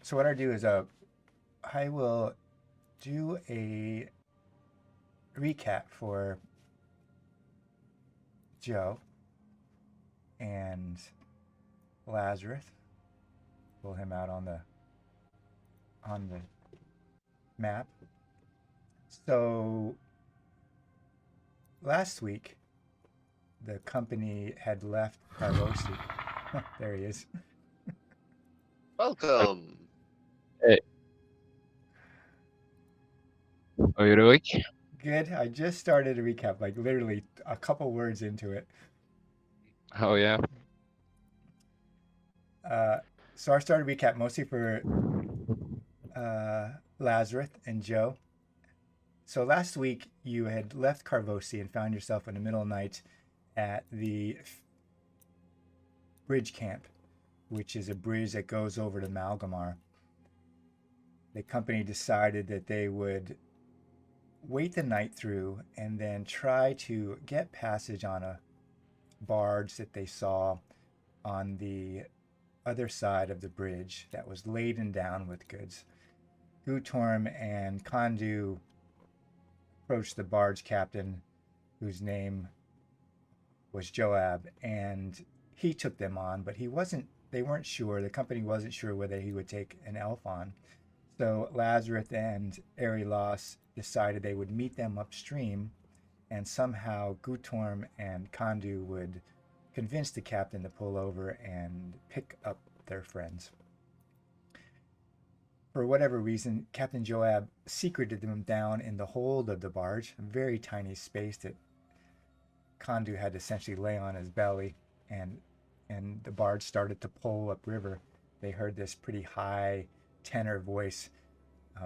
So what I do is I will do a recap for Joe and Lazarus. Pull him out on the map. So last week the company had left Carvosi. There he is. Welcome. Hey, are you awake? Good. I just started a recap, like literally a couple words into it. Oh yeah. Uh, so I started a recap mostly for Lazarus and Joe. So last week you had left Carvosi and found yourself in the middle of the night at the bridge camp, which is a bridge that goes over to Malgomar. The company decided that they would wait the night through and then try to get passage on a barge that they saw on the other side of the bridge that was laden down with goods. Gutorm and Kondu approached the barge captain, whose name was Joab, and he took them on, but they weren't sure, the company wasn't sure whether he would take an elf on. So Lazarus and Erilos decided they would meet them upstream, and somehow Gutorm and Kondu would convince the captain to pull over and pick up their friends. For whatever reason, Captain Joab secreted them down in the hold of the barge, a very tiny space that Kondu had to essentially lay on his belly, and the barge started to pull upriver. They heard this pretty high tenor voice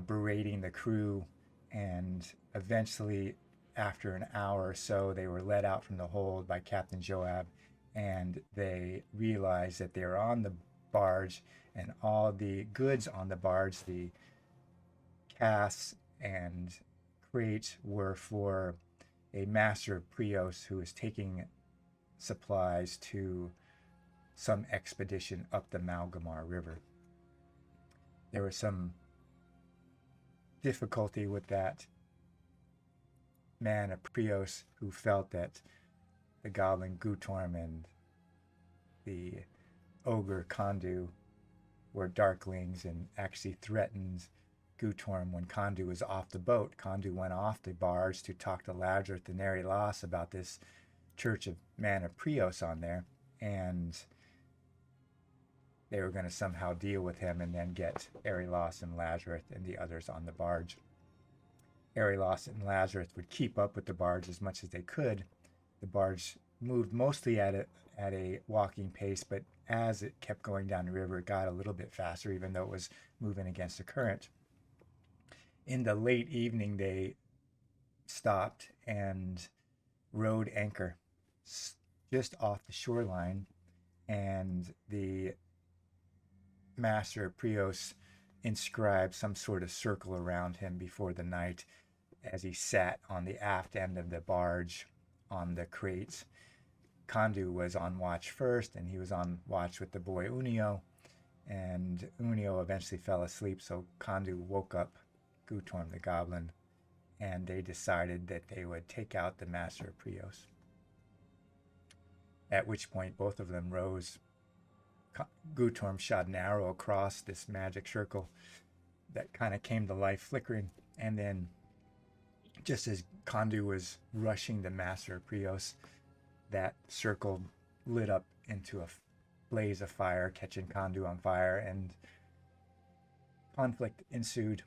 berating the crew, and eventually, after an hour or so, they were let out from the hold by Captain Joab, and they realized that they were on the barge, and all the goods on the barge, the casks and crates, were for a Master of Prios who was taking supplies to some expedition up the Malgomar River. There was some difficulty with that man of Prios who felt that the goblin Gutorm and the ogre Kondu were darklings and actually threatened Gutorm when Kondu was off the boat. Kondu went off the barge to talk to Lazarus and Erilos about this church of Man of Prios on there, and they were going to somehow deal with him and then get Erilos and Lazarus and the others on the barge. Erilos and Lazarus would keep up with the barge as much as they could. The barge moved mostly at a walking pace, but as it kept going down the river, it got a little bit faster, even though it was moving against the current. In the late evening, they stopped and rode anchor just off the shoreline, and the Master of Prios inscribed some sort of circle around him before the night as he sat on the aft end of the barge on the crates. Kondu was on watch first, and he was on watch with the boy Unio, and Unio eventually fell asleep, so Kondu woke up Gutorm the goblin, and they decided that they would take out the Master of Prios. At which point both of them rose. Gutorm shot an arrow across this magic circle that kind of came to life, flickering, and then just as Kondu was rushing the Master of Prios, that circle lit up into a blaze of fire, catching Kondu on fire, and conflict ensued.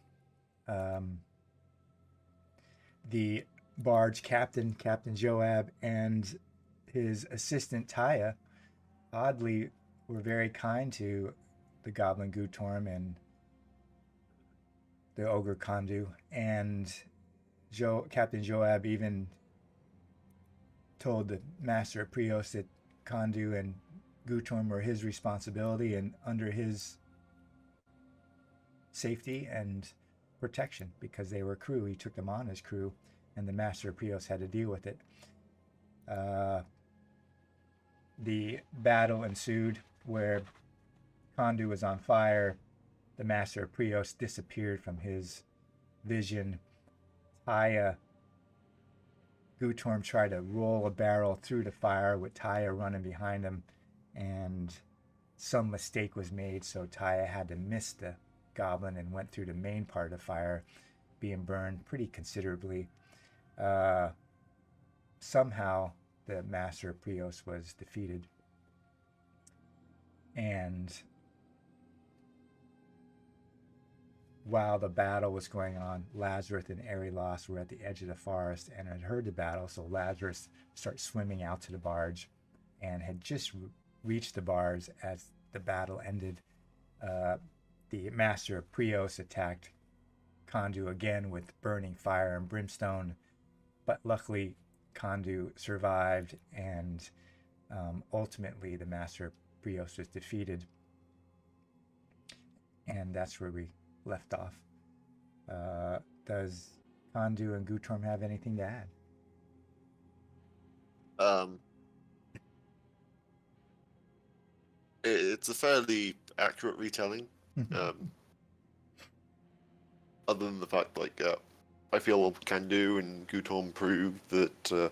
The barge captain, Captain Joab, and his assistant Taya, oddly, were very kind to the goblin Gutorm and the ogre Kondu, and Captain Joab even told the Master of Prios that Kondu and Gutorm were his responsibility and under his safety and protection because they were crew. He took them on as crew, and the Master of Prios had to deal with it. The battle ensued where Kondu was on fire. the Master of Prios disappeared from his vision, Taya, Gutorm tried to roll a barrel through the fire with Taya running behind him, and some mistake was made, so Taya had to miss the goblin and went through the main part of the fire, being burned pretty considerably. Somehow, the Master of Prios was defeated, and while the battle was going on, Lazarus and Erilos were at the edge of the forest and had heard the battle, so Lazarus started swimming out to the barge and had just reached the barge as the battle ended. The Master of Prios attacked Kondu again with burning fire and brimstone, but luckily Kondu survived, and ultimately the Master of Prios was defeated. And that's where we left off. Does Kondu and Gutorm have anything to add? It's a fairly accurate retelling. Other than the fact, like, I feel Kondu and Gutorm proved that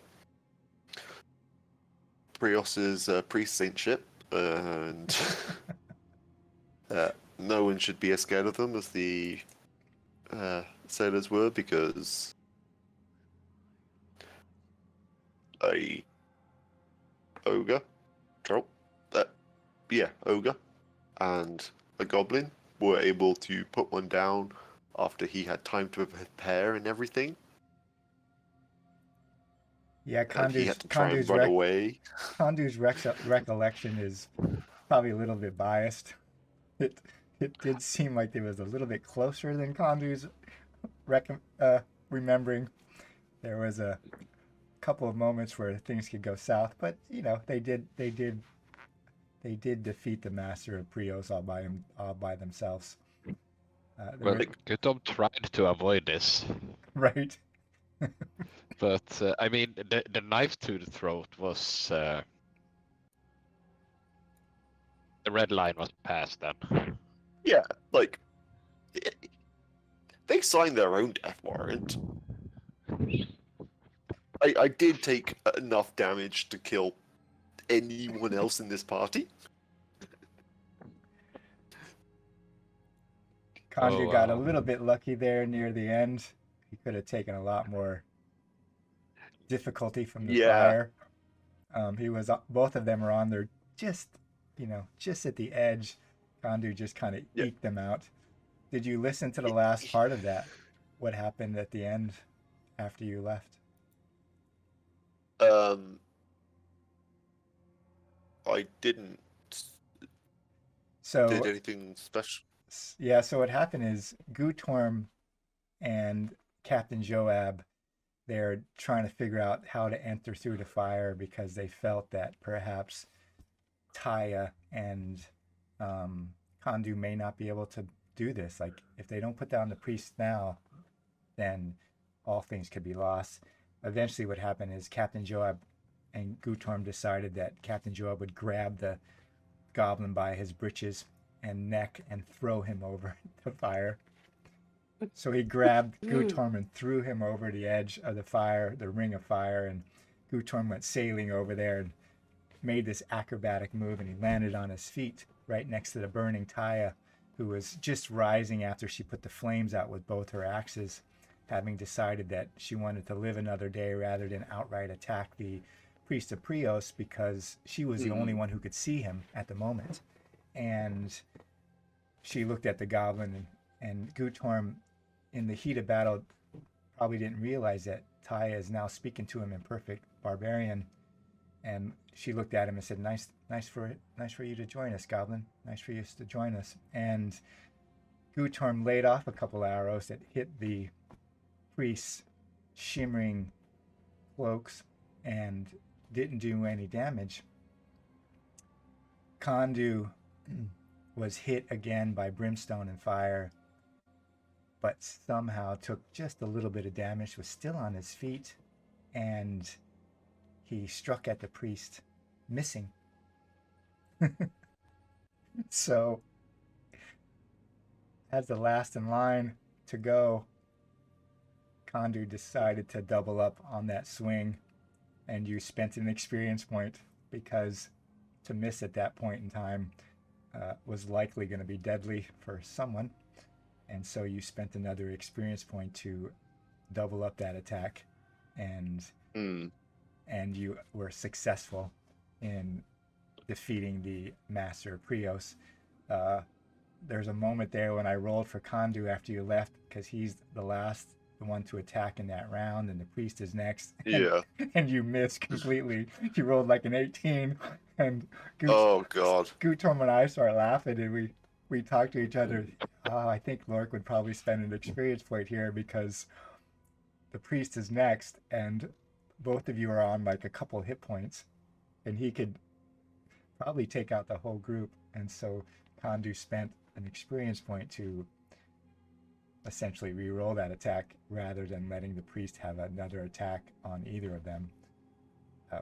Prios's priest saintship, and no one should be as scared of them as the sailors were, because a ogre, ogre, and a goblin were able to put one down after he had time to prepare and everything. Yeah, And he had to try and run away. Kondu's recollection is probably a little bit biased. It did seem like it was a little bit closer than Kondu's remembering. There was a couple of moments where things could go south, but they did defeat the Master of Prios all by themselves. Well, Gutorm tried to avoid this. Right. But I mean, the knife to the throat was the red line was passed then. Yeah, like they signed their own death warrant. I did take enough damage to kill anyone else in this party. Kondu got a little bit lucky there near the end. He could have taken a lot more difficulty from the fire. Both of them were on there just at the edge. Kondu just kind of eked them out. Did you listen to the last part of that? What happened at the end after you left? I didn't. So did anything special? Yeah, so what happened is Gutorm and Captain Joab, they're trying to figure out how to enter through the fire because they felt that perhaps Taya and Kondu may not be able to do this. Like, if they don't put down the priest now, then all things could be lost. Eventually what happened is Captain Joab and Gutorm decided that Captain Joab would grab the goblin by his breeches and neck and throw him over the fire. So he grabbed Gutorm and threw him over the edge of the fire, the ring of fire, and Gutorm went sailing over there and made this acrobatic move, and he landed on his feet right next to the burning Taya, who was just rising after she put the flames out with both her axes, having decided that she wanted to live another day rather than outright attack the priest of Prios, because she was the only one who could see him at the moment. And she looked at the goblin, and Gutorm, in the heat of battle, probably didn't realize that Taya is now speaking to him in perfect barbarian. And she looked at him and said, nice for you to join us, goblin. Nice for you to join us. And Gutorm laid off a couple arrows that hit the priest's shimmering cloaks and didn't do any damage. Kondu was hit again by brimstone and fire, but somehow took just a little bit of damage, was still on his feet, and he struck at the priest, missing. So as the last in line to go, Kondu decided to double up on that swing, and you spent an experience point because to miss at that point in time was likely going to be deadly for someone, and so you spent another experience point to double up that attack, and you were successful in defeating the Master of Prios. There's a moment there when I rolled for Kondu after you left because he's the one to attack in that round, and the priest is next. Yeah. And you missed completely. You rolled like an 18, and Oh God. Gutorm and I started laughing, and we talked to each other. Oh, I think Lork would probably spend an experience point here because the priest is next, and both of you are on like a couple hit points, and he could probably take out the whole group. And so Kondu spent an experience point to essentially re-roll that attack rather than letting the priest have another attack on either of them,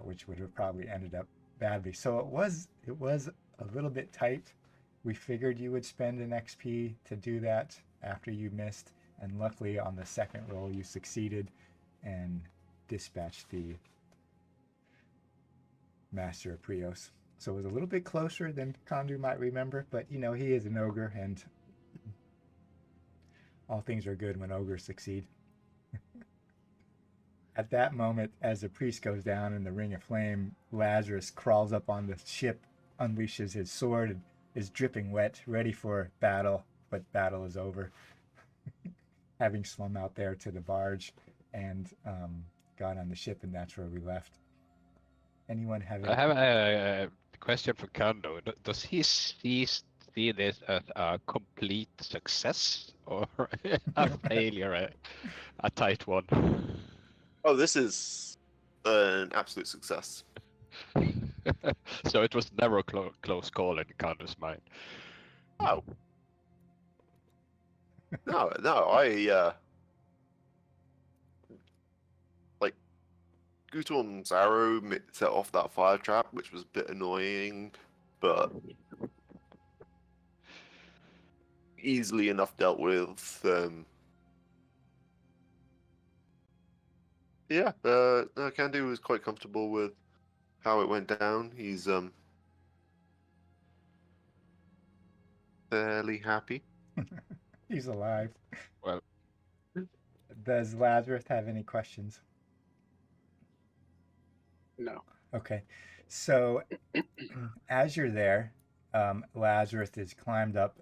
which would have probably ended up badly. So it was a little bit tight. We figured you would spend an XP to do that after you missed, and luckily on the second roll you succeeded and dispatched the Master of Prios. So it was a little bit closer than Kondu might remember, but you know, he is an ogre, and all things are good when ogres succeed. At that moment, as the priest goes down in the ring of flame, Lazarus crawls up on the ship, unleashes his sword, and is dripping wet, ready for battle, but battle is over. Having swum out there to the barge and got on the ship, and that's where we left. Anyone have any? I have a question for Kando. Does he see this as a complete success or a failure, a tight one? Oh, this is an absolute success. So it was never a close call in Kando's mind. Oh. No, I like Gutorm's arrow set off that fire trap, which was a bit annoying, but easily enough dealt with. Yeah, Kandu was quite comfortable with how it went down. He's fairly happy. He's alive. Well, does Lazarus have any questions? No. Okay, so as you're there, Lazarus is climbed up.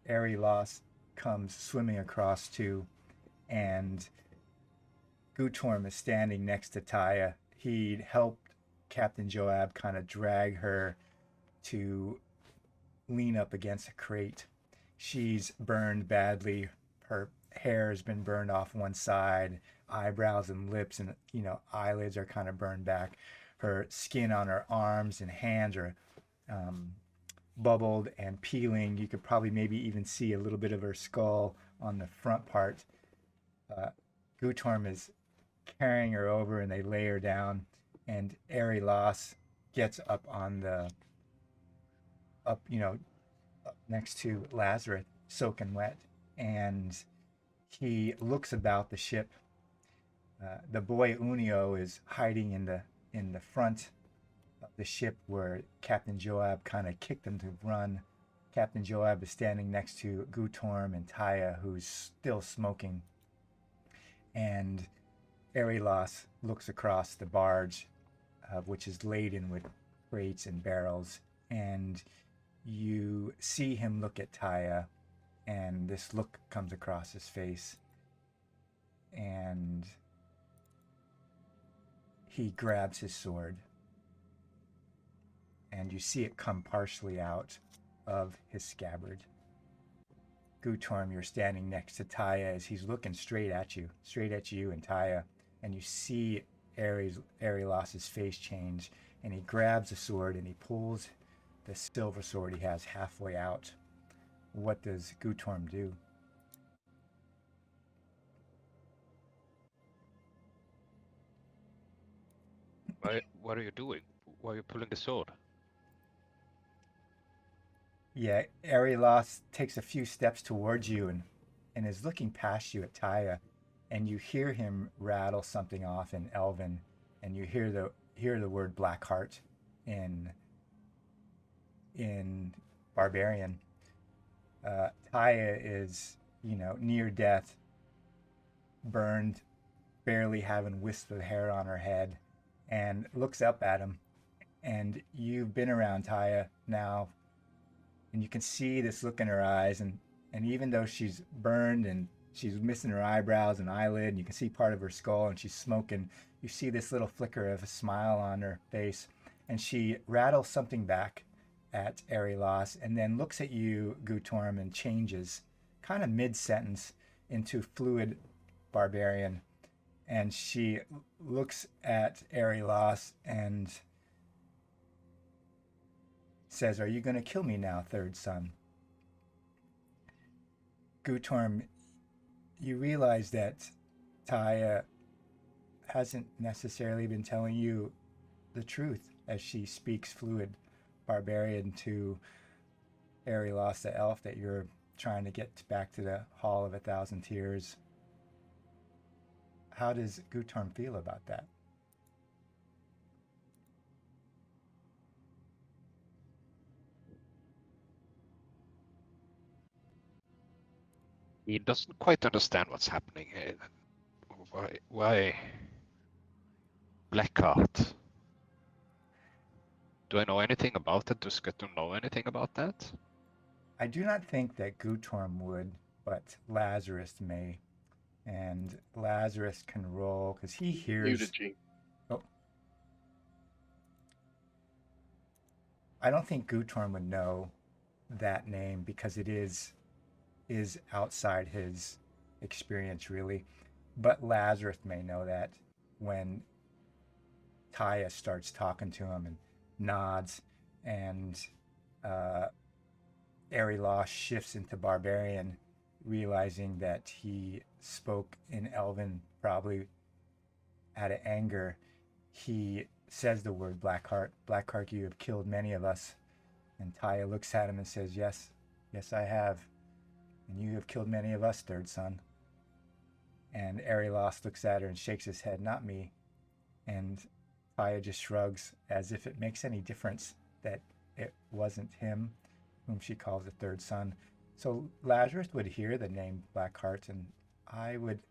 Erilos comes swimming across too, and Gutorm is standing next to Taya. He helped Captain Joab kind of drag her to lean up against a crate. She's burned badly. Her hair has been burned off one side, eyebrows and lips and eyelids are kind of burned back. Her skin on her arms and hands are bubbled and peeling. You could probably maybe even see a little bit of her skull on the front part. Gutorm is carrying her over, and they lay her down, and Erilos gets up next to Lazarus, soaking wet, and he looks about the ship. The boy Unio is hiding in the front of the ship where Captain Joab kind of kicked him to run. Captain Joab is standing next to Gutorm and Taya, who's still smoking. And Erilos looks across the barge, which is laden with crates and barrels, and you see him look at Taya, and this look comes across his face, and he grabs his sword, and you see it come partially out of his scabbard. Gutorm, you're standing next to Taya as he's looking straight at you and Taya, and you see Erilos' face change, and he grabs the sword and he pulls the silver sword he has halfway out. What does Gutorm do? What are you doing? Why are you pulling the sword? Yeah, Arilos takes a few steps towards you and is looking past you at Taya, and you hear him rattle something off in Elven, and you hear the word Blackheart in in Barbarian. Taya is, near death, burned, barely having wisps of hair on her head, and looks up at him. And you've been around Taya now, and you can see this look in her eyes, and even though she's burned and she's missing her eyebrows and eyelid, and you can see part of her skull, and she's smoking, you see this little flicker of a smile on her face, and she rattles something back at Arilos, and then looks at you, Gutorm, and changes, kind of mid-sentence, into fluid Barbarian, and she looks at Arilos and says, "Are you going to kill me now, third son?" Gutorm, you realize that Taya hasn't necessarily been telling you the truth as she speaks fluid Barbarian to Arilos, the elf that you're trying to get back to the Hall of 1,000 Tears. How does Gutorm feel about that? He doesn't quite understand what's happening. Why Blackheart? Do I know anything about it? Does Sketum know anything about that? I do not think that Gutorm would, but Lazarus may. And Lazarus can roll because he hears. Eulogy. Oh, I don't think Gutorm would know that name because it is outside his experience, really. But Lazarus may know that when Taya starts talking to him and nods, and Arilos shifts into Barbarian, realizing that he spoke in Elven probably out of anger. He says the word Blackheart. Blackheart, you have killed many of us. And Taya looks at him and says, "Yes, yes, I have. And you have killed many of us, third son." And Arilos looks at her and shakes his head, "Not me." And Taya just shrugs, as if it makes any difference that it wasn't him whom she calls a third son. So Lazarus would hear the name Blackheart, and I would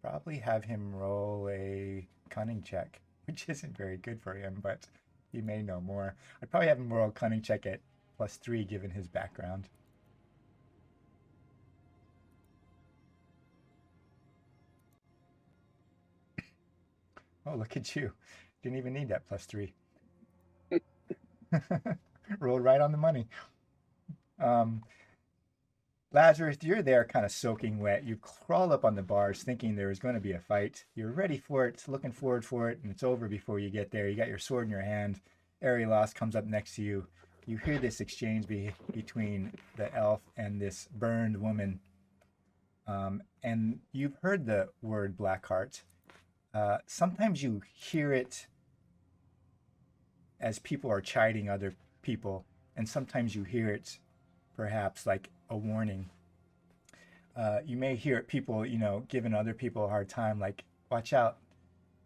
probably have him roll a cunning check, which isn't very good for him, but he may know more. I'd probably have him roll a cunning check at +3 given his background. Oh, look at you. Didn't even need that +3. Rolled right on the money. Lazarus, you're there kind of soaking wet. You crawl up on the bars thinking there was going to be a fight. You're ready for it, looking forward for it, and it's over before you get there. You got your sword in your hand. Arilos comes up next to you. You hear this exchange between the elf and this burned woman. And you've heard the word Blackheart. Sometimes you hear it as people are chiding other people, and sometimes you hear it perhaps like a warning. You may hear it people, giving other people a hard time, like, "Watch out,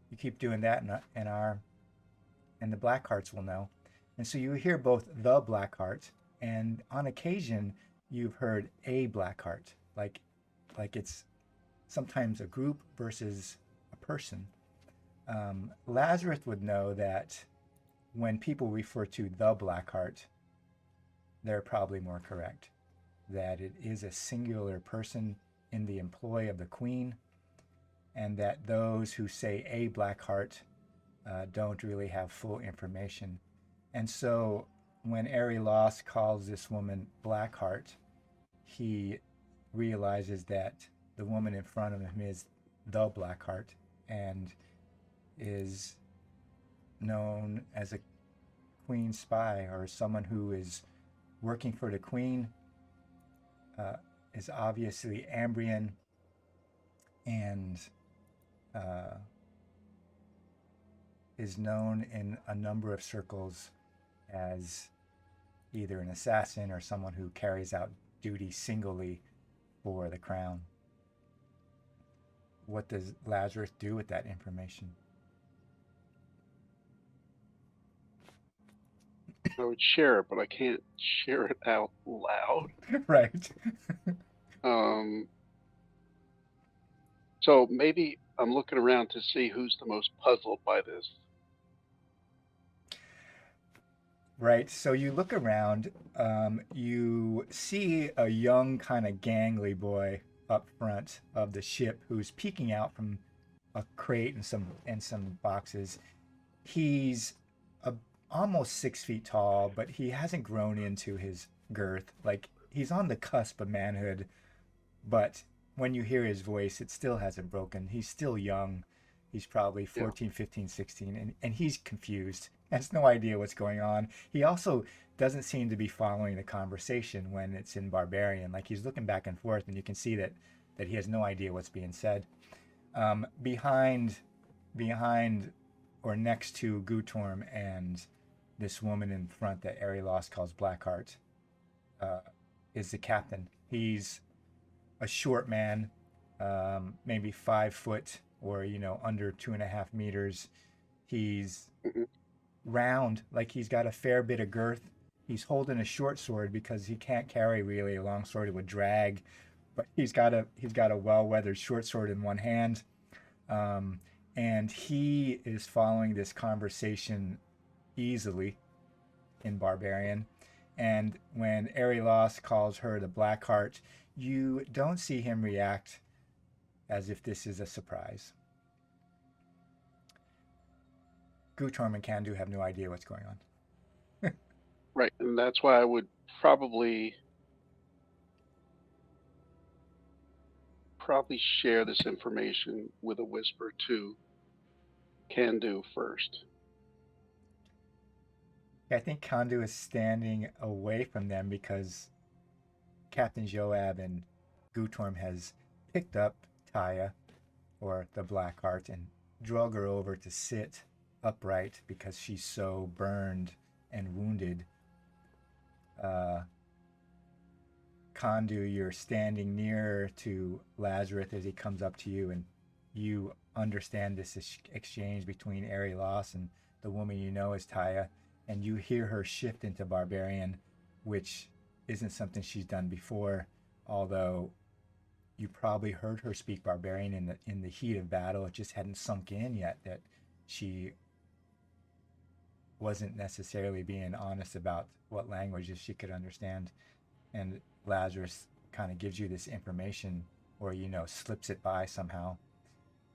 you keep doing that, and the Blackhearts will know." And so you hear both the Blackheart, and on occasion you've heard a Blackheart, like it's sometimes a group versus a person. Lazarus would know that when people refer to the Blackheart, they're probably more correct, that it is a singular person in the employ of the queen, and that those who say a Blackheart don't really have full information. And so when Arilos calls this woman Blackheart, he realizes that the woman in front of him is the Blackheart and is known as a queen spy, or someone who is working for the queen, is obviously Ambrian, and is known in a number of circles as either an assassin or someone who carries out duty singly for the crown. What does Lazarus do with that information? I would share it, but I can't share it out loud. Right. So maybe I'm looking around to see who's the most puzzled by this. Right. So you look around, you see a young, kind of gangly boy up front of the ship who's peeking out from a crate and some boxes. He's almost 6 feet tall, but he hasn't grown into his girth. Like he's on the cusp of manhood, but when you hear his voice, it still hasn't broken. He's still young. He's probably 14, 15, 16, and he's confused. Has no idea what's going on. He also doesn't seem to be following the conversation when it's in Barbarian. Like he's looking back and forth, and you can see that he has no idea what's being said. Behind or next to Gutorm and this woman in front that Arilos calls Blackheart is the captain. He's a short man, maybe 5 foot or under 2.5 meters. He's round, like he's got a fair bit of girth. He's holding a short sword because he can't carry really a long sword; it would drag. But he's got a well-weathered short sword in one hand, and he is following this conversation easily in Barbarian. And when Arilos calls her the Blackheart, you don't see him react as if this is a surprise. Gutorm and Kandu have no idea what's going on. Right, and that's why I would probably share this information with a whisper to Kandu first. I think Kandu is standing away from them because Captain Joab and Gutorm has picked up Taya, or the Blackheart, and drug her over to sit upright because she's so burned and wounded. Kandu, you're standing near to Lazarus as he comes up to you, and you understand this exchange between Arilos and the woman you know as Taya, and you hear her shift into Barbarian, which isn't something she's done before, although you probably heard her speak Barbarian in the heat of battle. It just hadn't sunk in yet that she wasn't necessarily being honest about what languages she could understand. And Lazarus kind of gives you this information, or slips it by somehow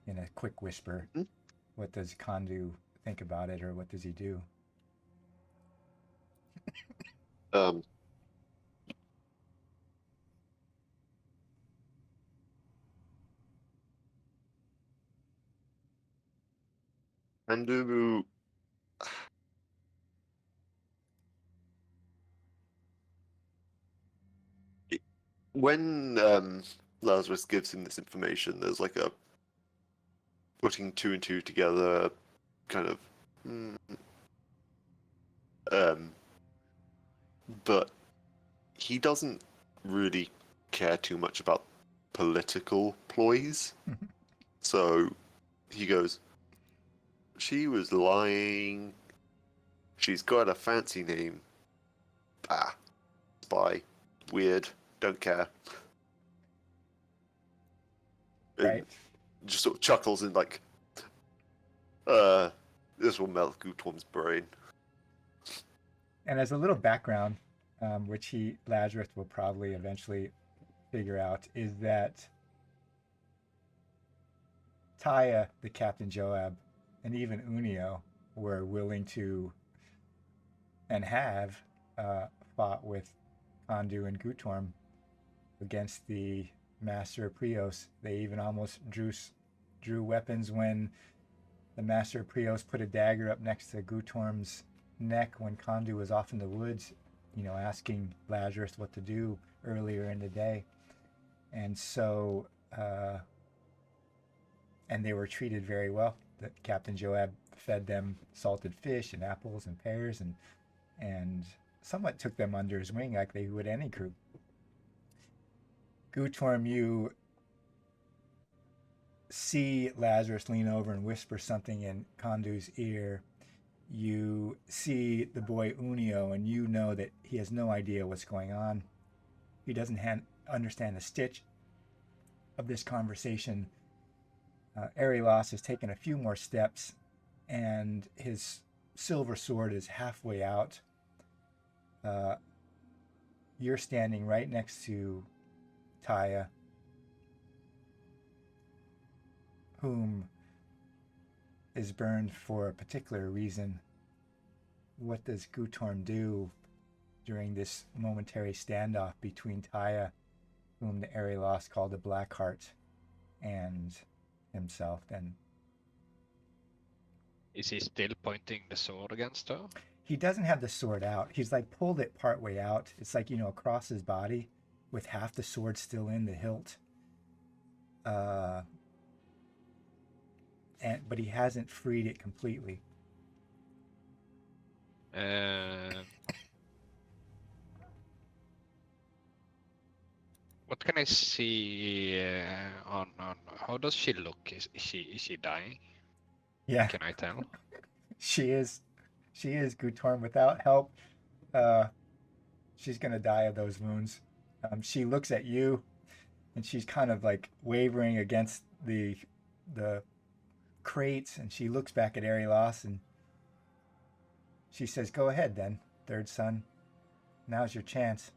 in a quick whisper. Mm-hmm. What does Kandu think about it, or what does he do? Kandu, when Lazarus gives him this information, there's like a putting two and two together kind of. But he doesn't really care too much about political ploys. So he goes, she was lying. She's got a fancy name. Spy. Weird. Don't care. Right. Just sort of chuckles and like, this will melt Gutorm's brain. And as a little background, which Lazarus will probably eventually figure out, is that Taya, the Captain Joab, and even Unio were willing to and have fought with Kandu and Gutorm against the Master of Prios. They even almost drew weapons when the Master of Prios put a dagger up next to Gutorm's neck when Kandu was off in the woods, asking Lazarus what to do earlier in the day. And so, and they were treated very well. The Captain Joab fed them salted fish and apples and pears, and somewhat took them under his wing like they would any crew. Gutorm, you see Lazarus lean over and whisper something in Kondu's ear. You see the boy Unio, and you know that he has no idea what's going on. He doesn't understand a stitch of this conversation. Arilos has taken a few more steps, and his silver sword is halfway out. You're standing right next to Taya, whom is burned for a particular reason. What does Gutorm do during this momentary standoff between Taya, whom the Arilos called the Blackheart, and himself then? Is he still pointing the sword against her? He doesn't have the sword out. He's like pulled it part way out. It's like, across his body with half the sword still in the hilt. But he hasn't freed it completely. What can I see on how does she look? Is she dying? Yeah, Can I tell? she is Gutorm. Without help, she's gonna die of those wounds. She looks at you, and she's kind of like wavering against the crates, and she looks back at Arilos, and she says, "Go ahead then, third son. Now's your chance."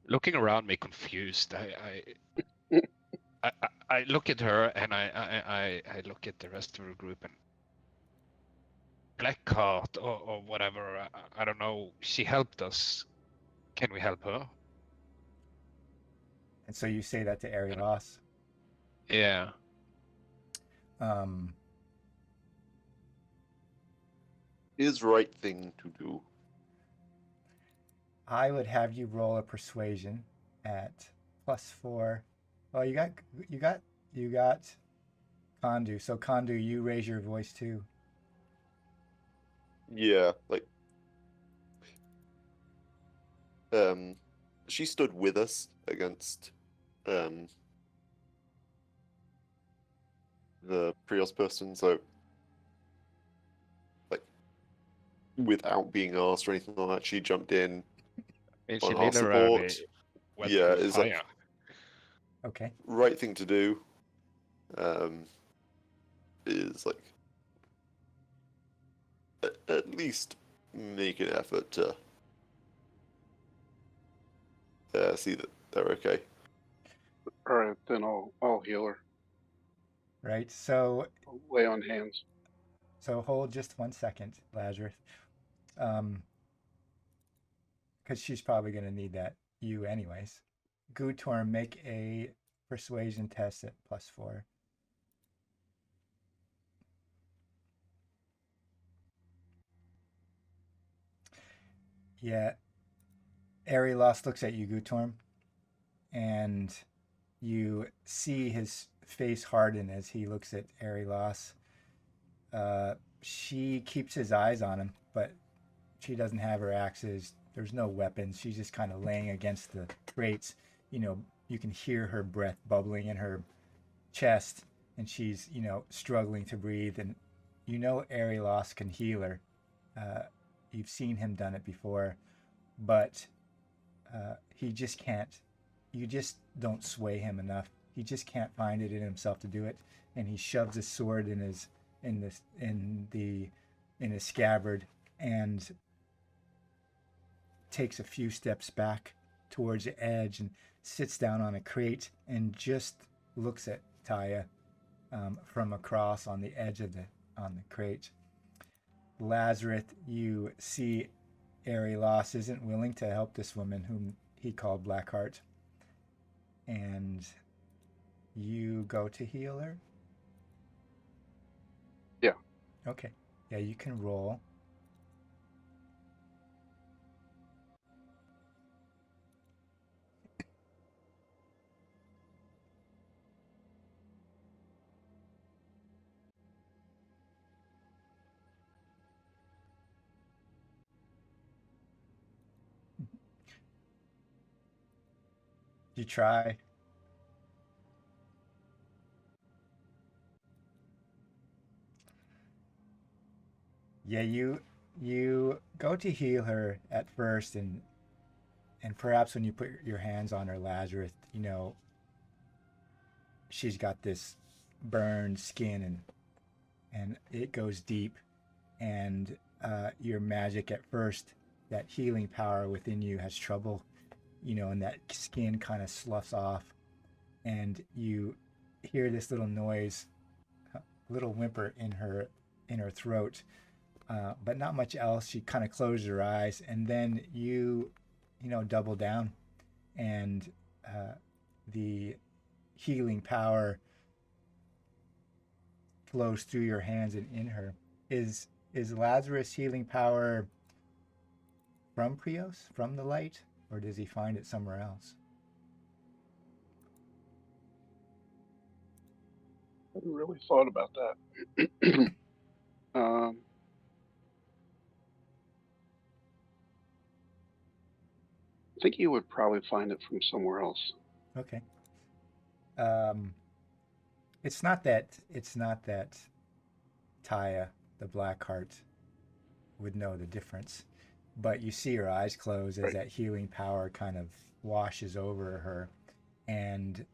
Looking around me confused, I look at her and I look at the rest of the group and Blackheart or whatever. I don't know. She helped us. Can we help her? And so you say that to Arilos. Yeah. Is right thing to do. I would have you roll a persuasion at +4. Well, you got Kondu. So Kondu, you raise your voice too. Yeah, like she stood with us against the Prios person, so like without being asked or anything like that, she jumped in And on she our literally support. went Yeah, through it's fire. like Okay. right thing to do. Is like at least make an effort to see that they're okay. All right, then I'll heal her. Right. So I'll lay on hands. hold just 1 second, Lazarus. Because she's probably going to need that you anyways. Gutorm, make a persuasion test at +4. Yeah. Arilos looks at you, Gutorm, and you see his face harden as he looks at Arilos. She keeps his eyes on him, but she doesn't have her axes. There's no weapons. She's just kind of laying against the crates. You can hear her breath bubbling in her chest, and she's, struggling to breathe. And Arilos can heal her. You've seen him done it before, but he just can't. You just don't sway him enough. He just can't find it in himself to do it, and he shoves his sword in his scabbard and takes a few steps back towards the edge and sits down on a crate and just looks at Taya from across on the edge of the crate. Lazarus, you see Arilos isn't willing to help this woman whom he called Blackheart, and you go to heal her? Yeah. Okay. Yeah, you can roll. You try. Yeah, you go to heal her at first, and perhaps when you put your hands on her, Lazarus, she's got this burned skin, and it goes deep, and your magic at first, that healing power within you has trouble, and that skin kind of sloughs off, and you hear this little noise, a little whimper in her throat, but not much else. She kind of closes her eyes, and then double down, and the healing power flows through your hands and in her. Is Lazarus' healing power from Prios, from the light, or does he find it somewhere else? I hadn't really thought about that. I think he would probably find it from somewhere else. Okay. It's not that Taya, the Blackheart, would know the difference, but you see her eyes close as Right. that healing power kind of washes over her, and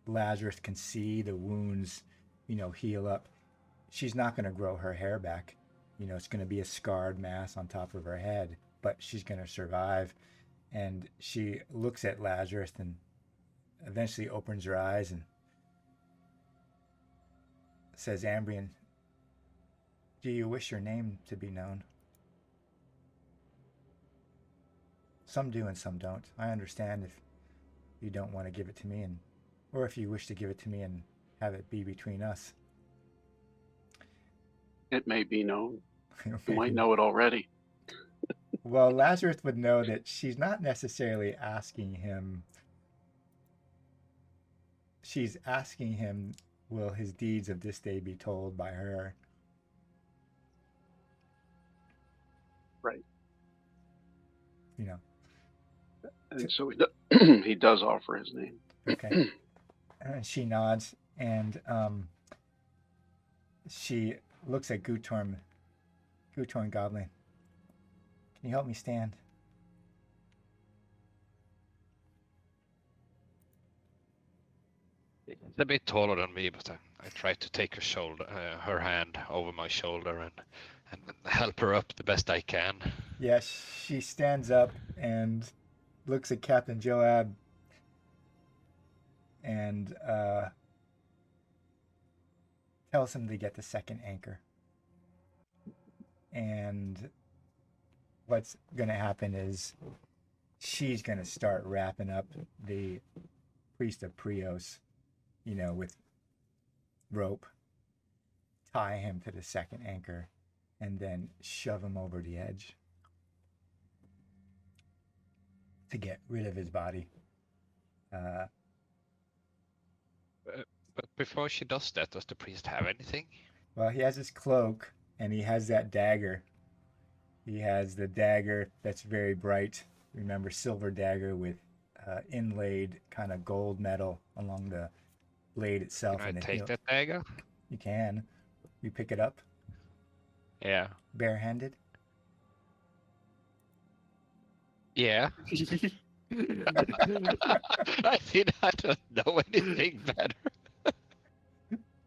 Lazarus can see the wounds, heal up. She's not going to grow her hair back. It's going to be a scarred mass on top of her head, but she's going to survive. And she looks at Lazarus and eventually opens her eyes and says, Ambrian, do you wish your name to be known? Some do and some don't. I understand if you don't want to give it to me, or if you wish to give it to me and have it be between us. It may be known. You might know it already. Well, Lazarus would know that she's not necessarily asking him. She's asking him, will his deeds of this day be told by her? Right. And so he does offer his name. Okay. And she nods, and she looks at Gutorm Goblin. Can you help me stand? She's a bit taller than me, but I try to take her hand over my shoulder and help her up the best I can. Yes, she stands up and looks at Captain Joab and tells him to get the second anchor. And what's going to happen is she's going to start wrapping up the priest of Prios, with rope, tie him to the second anchor, and then shove him over the edge to get rid of his body. But before she does that, does the priest have anything? Well, he has his cloak, and he has that dagger. He has the dagger that's very bright. Remember, silver dagger with inlaid kind of gold metal along the blade itself. Can I and the take hilt. that dagger? You can. You pick it up Yeah. barehanded. Yeah. I don't know anything better.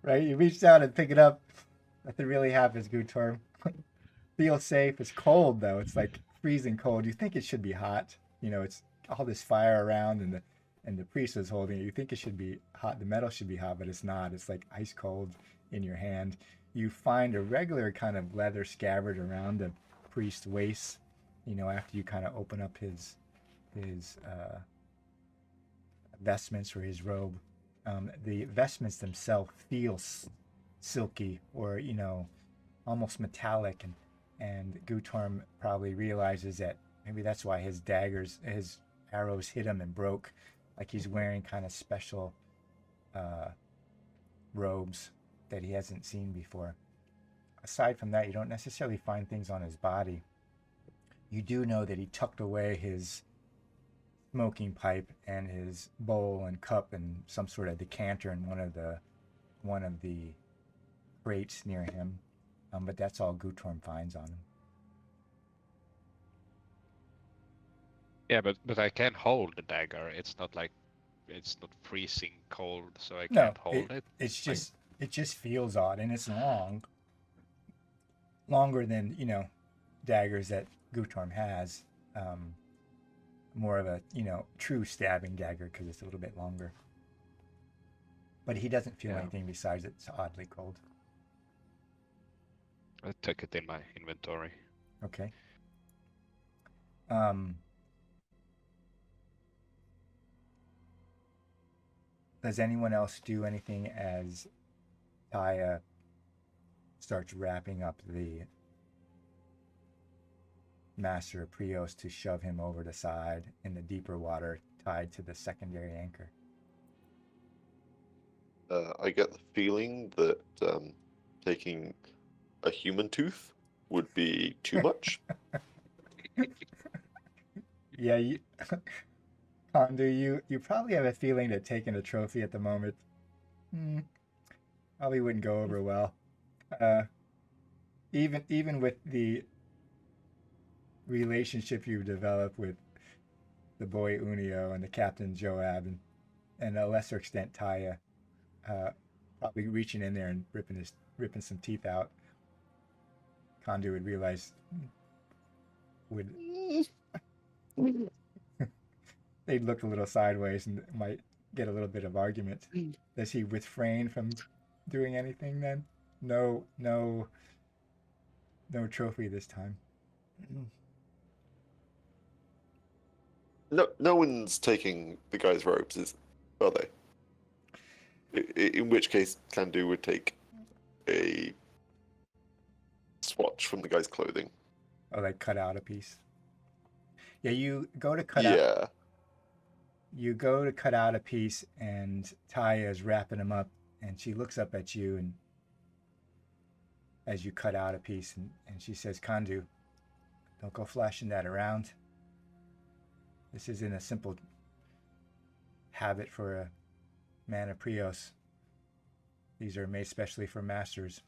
Right? You reach down and pick it up. Nothing really happens, Gutorm. Feel safe. It's cold though. It's like freezing cold. You think it should be hot. It's all this fire around, and the priest is holding it. You think it should be hot. The metal should be hot, but it's not. It's like ice cold in your hand. You find a regular kind of leather scabbard around the priest's waist. After you kind of open up his vestments or his robe. The vestments themselves feel silky or almost metallic, and Gutorm probably realizes that maybe that's why his arrows hit him and broke, like he's wearing kind of special robes that he hasn't seen before. Aside from that, you don't necessarily find things on his body. You do know that he tucked away his smoking pipe and his bowl and cup and some sort of decanter in one of the crates near him. But that's all Gutorm finds on him. Yeah, but I can hold the dagger. It's not like it's not freezing cold, so I No, can't hold it. it just feels odd, and it's longer than daggers that Gutorm has. More of a true stabbing dagger because it's a little bit longer. But he doesn't feel anything besides it's oddly cold. I took it in my inventory. Okay. Does anyone else do anything as Taya starts wrapping up the Master of Prios to shove him over the side in the deeper water tied to the secondary anchor? I get the feeling that taking a human tooth would be too much. Yeah, Kondu, you probably have a feeling that taking a trophy at the moment probably wouldn't go over well. Even with the relationship you've developed with the boy Unio and the captain Joab and a lesser extent Taya, probably reaching in there and ripping some teeth out, Kondu would realize they'd look a little sideways and might get a little bit of argument. Does he refrain from doing anything then? No trophy this time. No one's taking the guy's robes, are they? In which case, Kandu would take a swatch from the guy's clothing. Oh, like cut out a piece. Yeah, you go to cut out a piece, and Taya is wrapping him up, and she looks up at you, and as you cut out a piece, and she says, "Kandu, don't go flashing that around. This isn't a simple habit for a man of Prios. These are made specially for masters.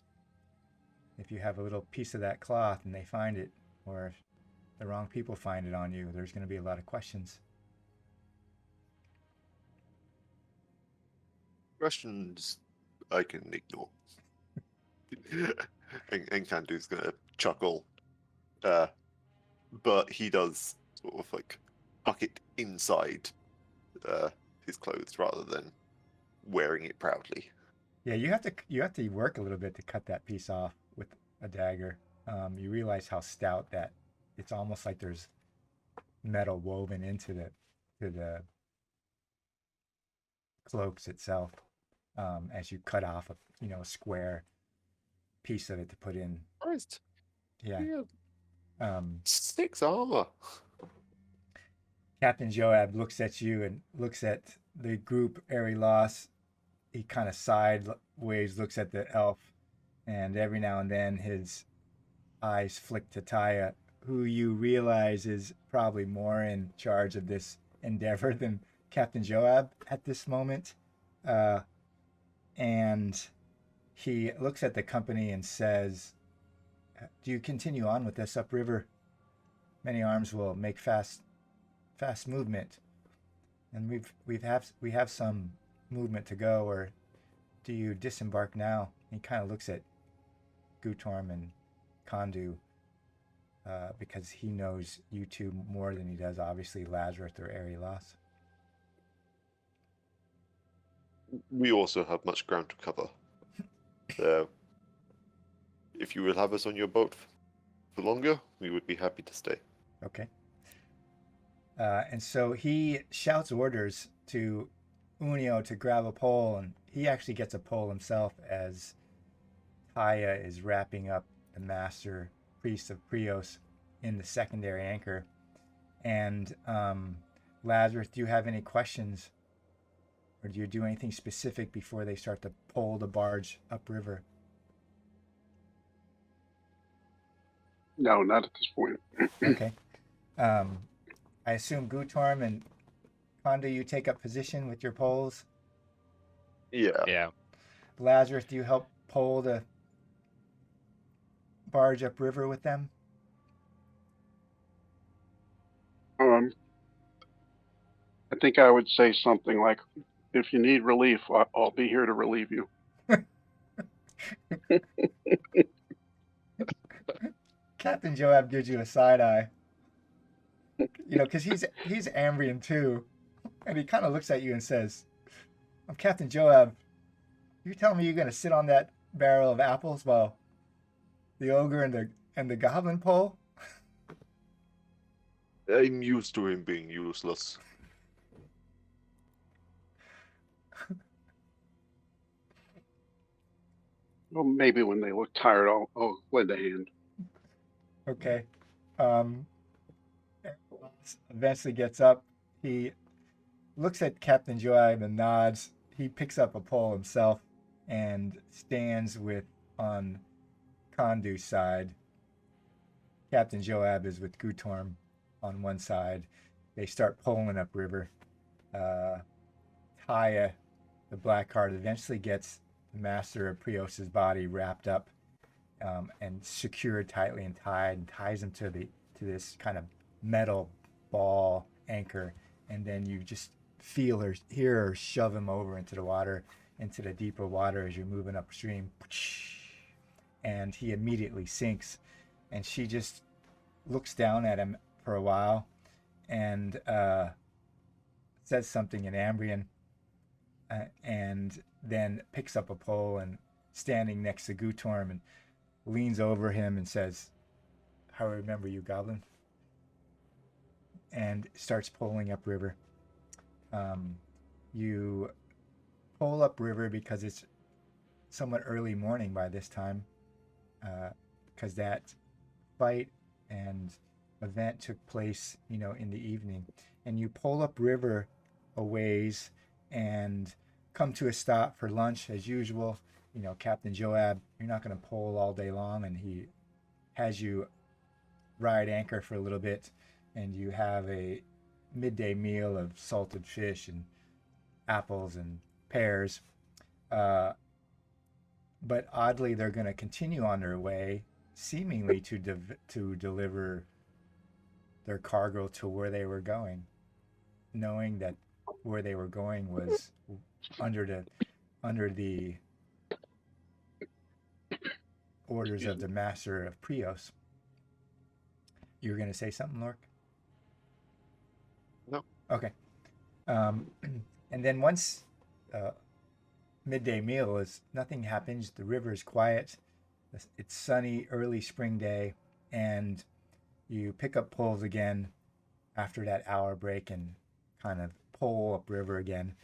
If you have a little piece of that cloth and they find it, or if the wrong people find it on you, there's going to be a lot of questions." Questions I can ignore. and Kandu's gonna chuckle. But he does sort of like tuck it inside his clothes rather than wearing it proudly. Yeah, you have to work a little bit to cut that piece off with a dagger. You realize how stout that it's almost like there's metal woven into the cloaks itself. As you cut off a square piece of it to put in. Christ. Yeah. 6 armor. Captain Joab looks at you and looks at the group Airy Loss. He kind of sideways looks at the elf, and every now and then his eyes flick to Taya, who you realize is probably more in charge of this endeavor than Captain Joab at this moment. And he looks at the company and says, "Do you continue on with this upriver? Many arms will make fast movement, and we have some movement to go. Or do you disembark now?" He kind of looks at Gutorm and Kondu because he knows you two more than he does, obviously, Lazarus or Airy Loss. We also have much ground to cover. If you will have us on your boat for longer, we would be happy to stay. Okay. And so he shouts orders to Unio to grab a pole, and he actually gets a pole himself as Taya is wrapping up the Master Priest of Prios in the secondary anchor. And Lazarus, do you have any questions? Or do you do anything specific before they start to pull the barge upriver? No, not at this point. Okay. I assume Gutorm and Honda, you take up position with your poles. Yeah. Yeah. Lazarus, do you help pole the barge upriver with them? I think I would say something like, if you need relief, I'll be here to relieve you. Captain Joab gives you a side eye. Because he's Ambrian too, and he kind of looks at you and says, "I'm Captain Joab. You telling me you're gonna sit on that barrel of apples while the ogre and the goblin pole?" I'm used to him being useless. Well, maybe when they look tired, I'll lend a hand. Okay. Eventually gets up. He looks at Captain Joab and nods. He picks up a pole himself and stands on Kondu's side. Captain Joab is with Gutorm on one side. They start poling upriver. Taya, the Blackheart, eventually gets the Master of Prios' body wrapped up and secured tightly and ties him to this kind of metal ball anchor, and then you just feel or hear her shove him over into the water, into the deeper water as you're moving upstream, and he immediately sinks, and she just looks down at him for a while and says something in Ambrian, and then picks up a pole and standing next to Gutorm and leans over him and says, "How I remember you, Goblin," and starts pulling upriver. You pull upriver because it's somewhat early morning by this time, because that fight and event took place, in the evening, and you pull upriver a ways and come to a stop for lunch as usual. Captain Joab, you're not going to pole all day long, and he has you ride anchor for a little bit, and you have a midday meal of salted fish and apples and pears. But oddly, they're going to continue on their way, seemingly to deliver their cargo to where they were going, knowing that where they were going was under the orders of the Master of Prios. You were going to say something, Lork? No. Okay. And then once midday meal is, nothing happens. The river is quiet. It's sunny, early spring day, and you pick up poles again after that hour break and kind of pole upriver again.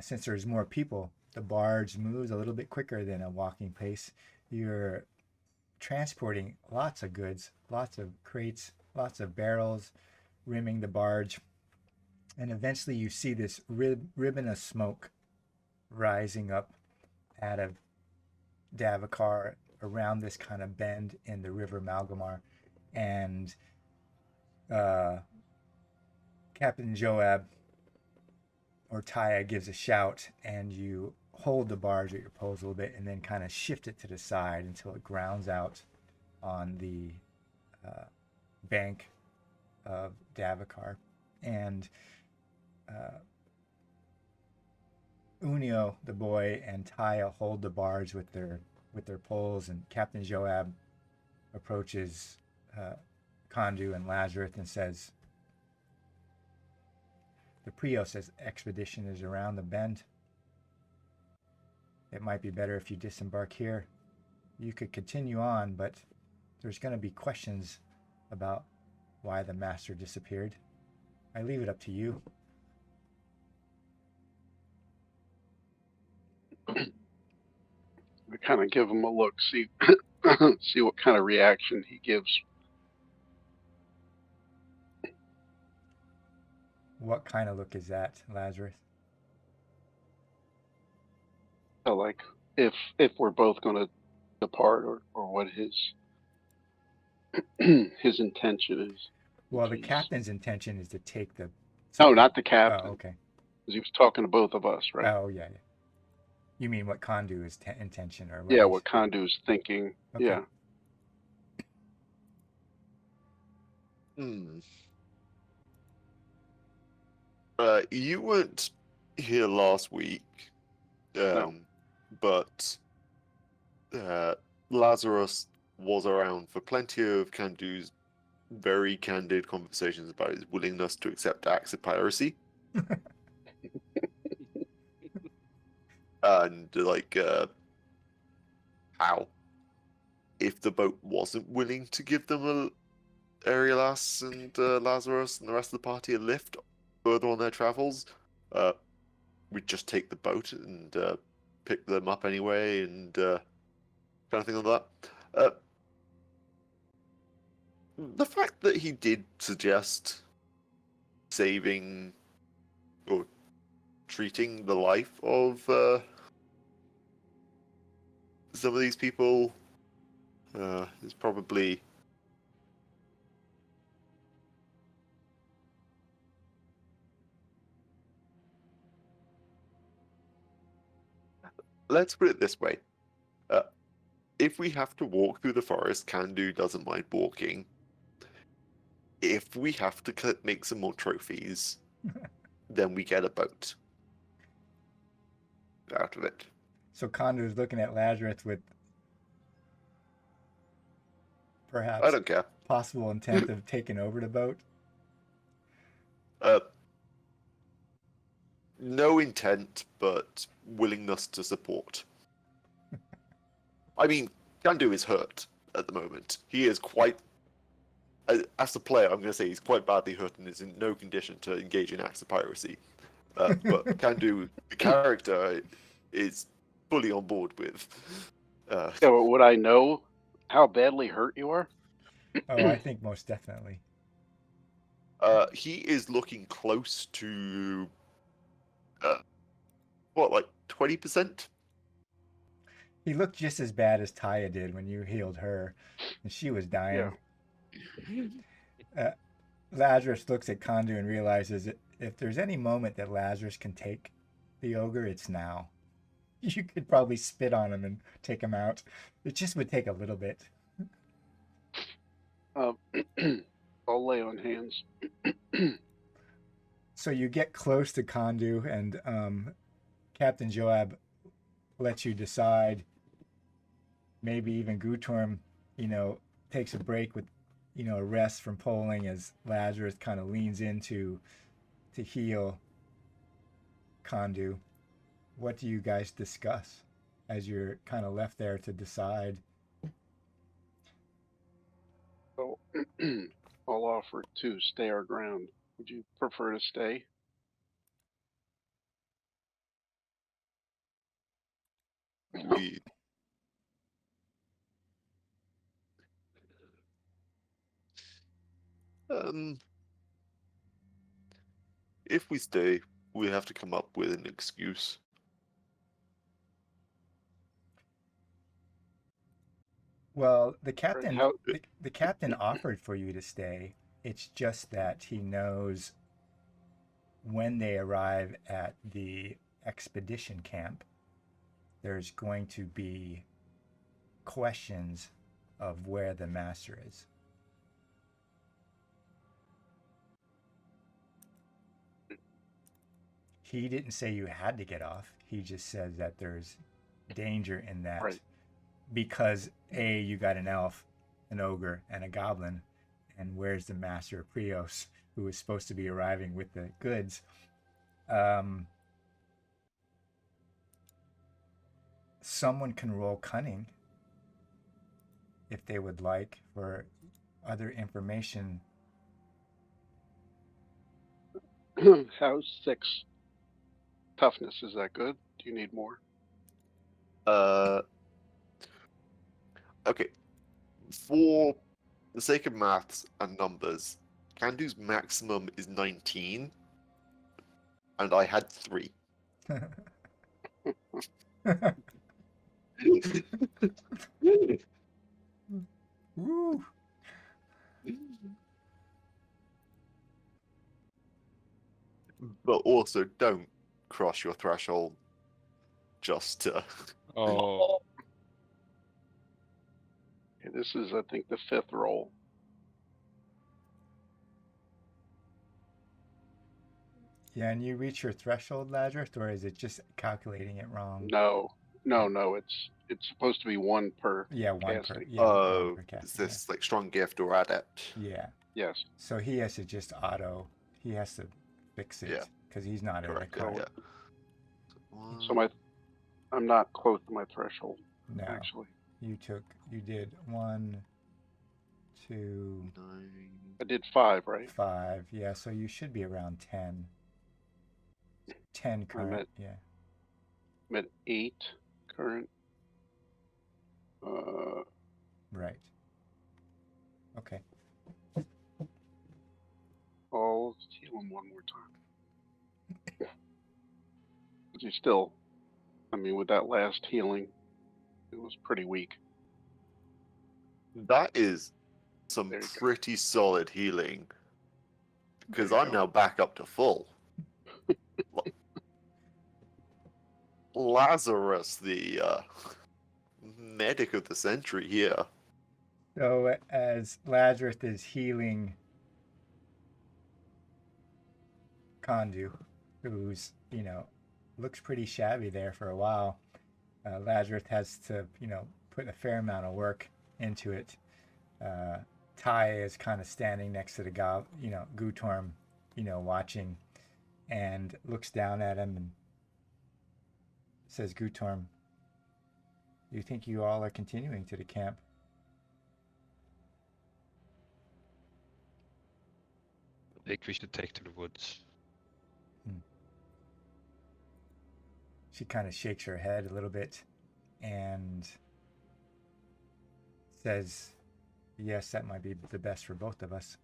Since there's more people, the barge moves a little bit quicker than a walking pace. You're transporting lots of goods, lots of crates, lots of barrels, rimming the barge. And eventually you see this ribbon of smoke rising up out of Davokar around this kind of bend in the river Malgomar. And Captain Joab or Taya gives a shout, and you hold the barge at your poles a little bit and then kind of shift it to the side until it grounds out on the bank of Davokar. And Unio, the boy, and Taya hold the barge with their poles, and Captain Joab approaches Kondu and Lazarus and says, "The Prios expedition is around the bend. It might be better if you disembark here. You could continue on, but there's going to be questions about why the master disappeared. I leave it up to you." I kind of give him a look, see see what kind of reaction he gives. What kind of look is that, Lazarus? So, like, if we're both going to depart, or what his his intention is. Well, the captain's intention is to take the No, not the Oh, captain. okay. Because he was talking to both of us, right? Oh, yeah. You mean what Kondu's intention or what? Yeah, he's- what Kondu's thinking. Okay. Yeah. Hmm. You weren't here last week, No. but Lazarus was around for plenty of Kandu's very candid conversations about his willingness to accept acts of piracy. And how if the boat wasn't willing to give them Arialas and Lazarus and the rest of the party a lift further on their travels, we'd just take the boat and pick them up anyway, and kind of thing like that. The fact that he did suggest saving or treating the life of some of these people is probably let's put it this way. If we have to walk through the forest, Kandu doesn't mind walking. If we have to make some more trophies, then we get a boat out of it. So Kondu's looking at Lazarus with I perhaps don't care. possible intent of taking over the boat. No intent, but willingness to support. I mean, Kandu is hurt at the moment. He is quite, as a player, I'm going to say he's quite badly hurt and is in no condition to engage in acts of piracy. But Kandu, the character, is fully on board with. Yeah, but would I know how badly hurt you are? Oh, I think most definitely. He is looking close to, like 20%? He looked just as bad as Taya did when you healed her, and she was dying. Lazarus looks at Kondu and realizes that if there's any moment that Lazarus can take the ogre, it's now. You could probably spit on him and take him out. It just would take a little bit. I'll lay on hands. So you get close to Kondu, and Captain Joab lets you decide. Maybe even Gutorm, takes a break with, a rest from polling as Lazarus kind of leans into to heal Kondu. What do you guys discuss as you're kind of left there to decide? So I'll offer to stay our ground. Would you prefer to stay? We if we stay, we have to come up with an excuse. Well, the captain How- the captain offered for you to stay. It's just that he knows when they arrive at the expedition camp, there's going to be questions of where the master is. He didn't say you had to get off. He just said that there's danger in that. Right. Because A, you got an elf, an ogre, and a goblin, and where's the Master of Prios, who is supposed to be arriving with the goods? Someone can roll cunning if they would like for other information. How's 6 toughness? Is that good? Do you need more? Okay. For the sake of maths and numbers, Kandu's maximum is 19, and I had 3. But also, don't cross your threshold just to. Oh, Okay, this is, I think, the 5th roll. Yeah, and you reach your threshold, Lazarus, or is it just calculating it wrong? No, it's supposed to be 1 per Yeah, one per. casting. Yeah, one Oh, per is casting, this like strong gift or adept? yeah. Yes. So he has to just auto. He has to fix Yeah. it because he's not at a Correct. cut. Yeah. One, So I'm not close to my threshold, No, actually. you did 1, 2, 9. I did 5, right? 5. Yeah, so you should be around 10. 10 current. Yeah. I'm at 8 current. Right. Okay. I'll heal him one more time. But he's still, I mean, with that last healing, it was pretty weak. That is some There you go. pretty solid healing. Because There you I'm go. now back up to full. Lazarus, the medic of the century here. So as Lazarus is healing Kondu, who's, looks pretty shabby there for a while, Lazarus has to, put a fair amount of work into it. Ty is kind of standing next to the Gutorm, watching, and looks down at him and says, Gutorm, do you think you all are continuing to the camp? I think we should take to the woods. She kind of shakes her head a little bit and says, yes, that might be the best for both of us.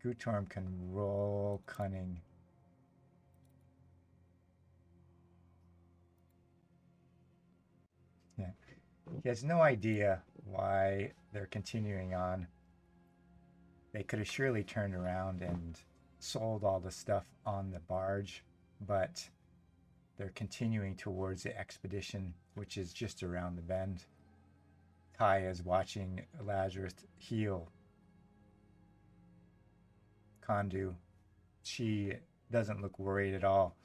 Gutorm can roll cunning. Yeah. He has no idea why they're continuing on. They could have surely turned around and sold all the stuff on the barge, but they're continuing towards the expedition, which is just around the bend. Ty is watching Lazarus heal Kondu. She doesn't look worried at all.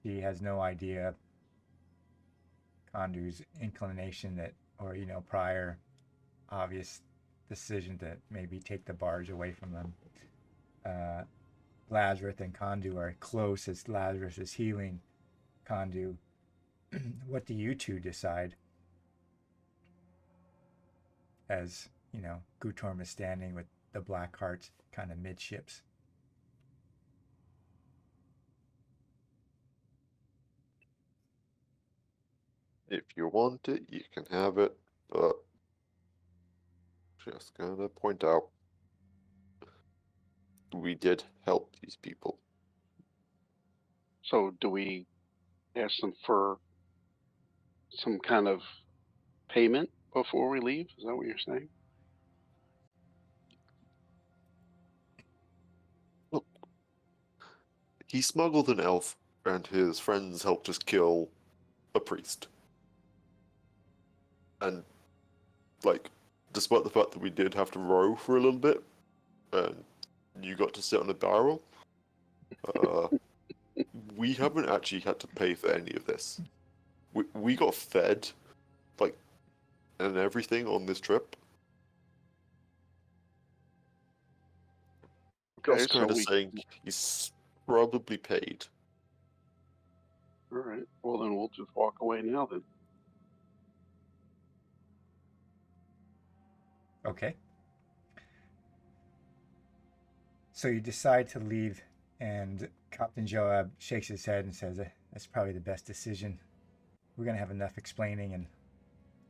She has no idea Kondu's inclination that, or, prior obvious decision to maybe take the barge away from them. Lazarus and Kondu are close as Lazarus is healing Kondu. What do you two decide? As, Gutorm is standing with the Blackheart kind of midships. If you want it, you can have it, but just gonna point out we did help these people. So do we ask them for some kind of payment before we leave? Is that what you're saying? Look, he smuggled an elf, and his friends helped us kill a priest. And, despite the fact that we did have to row for a little bit, and you got to sit on a barrel, we haven't actually had to pay for any of this. We got fed, and everything on this trip. Okay, Just kind of saying he's probably paid. All right. Well, then we'll just walk away now then. Okay. So you decide to leave, and Captain Joab shakes his head and says, that's probably the best decision. We're going to have enough explaining and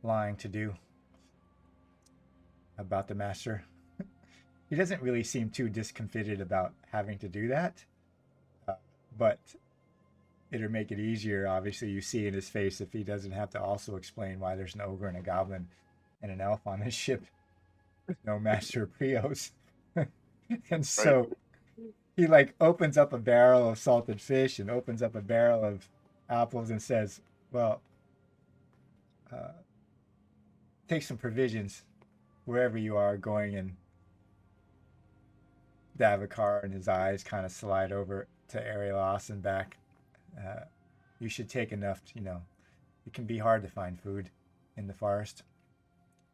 lying to do about the master. He doesn't really seem too discomfited about having to do that, but it'll make it easier. Obviously, you see in his face if he doesn't have to also explain why there's an ogre and a goblin and an elf on his ship. No Master of Prios. And so he like opens up a barrel of salted fish and opens up a barrel of apples and says, well, uh, take some provisions wherever you are going. And Davokar and his eyes kind of slide over to Arilos and back. You should take enough, it can be hard to find food in the forest.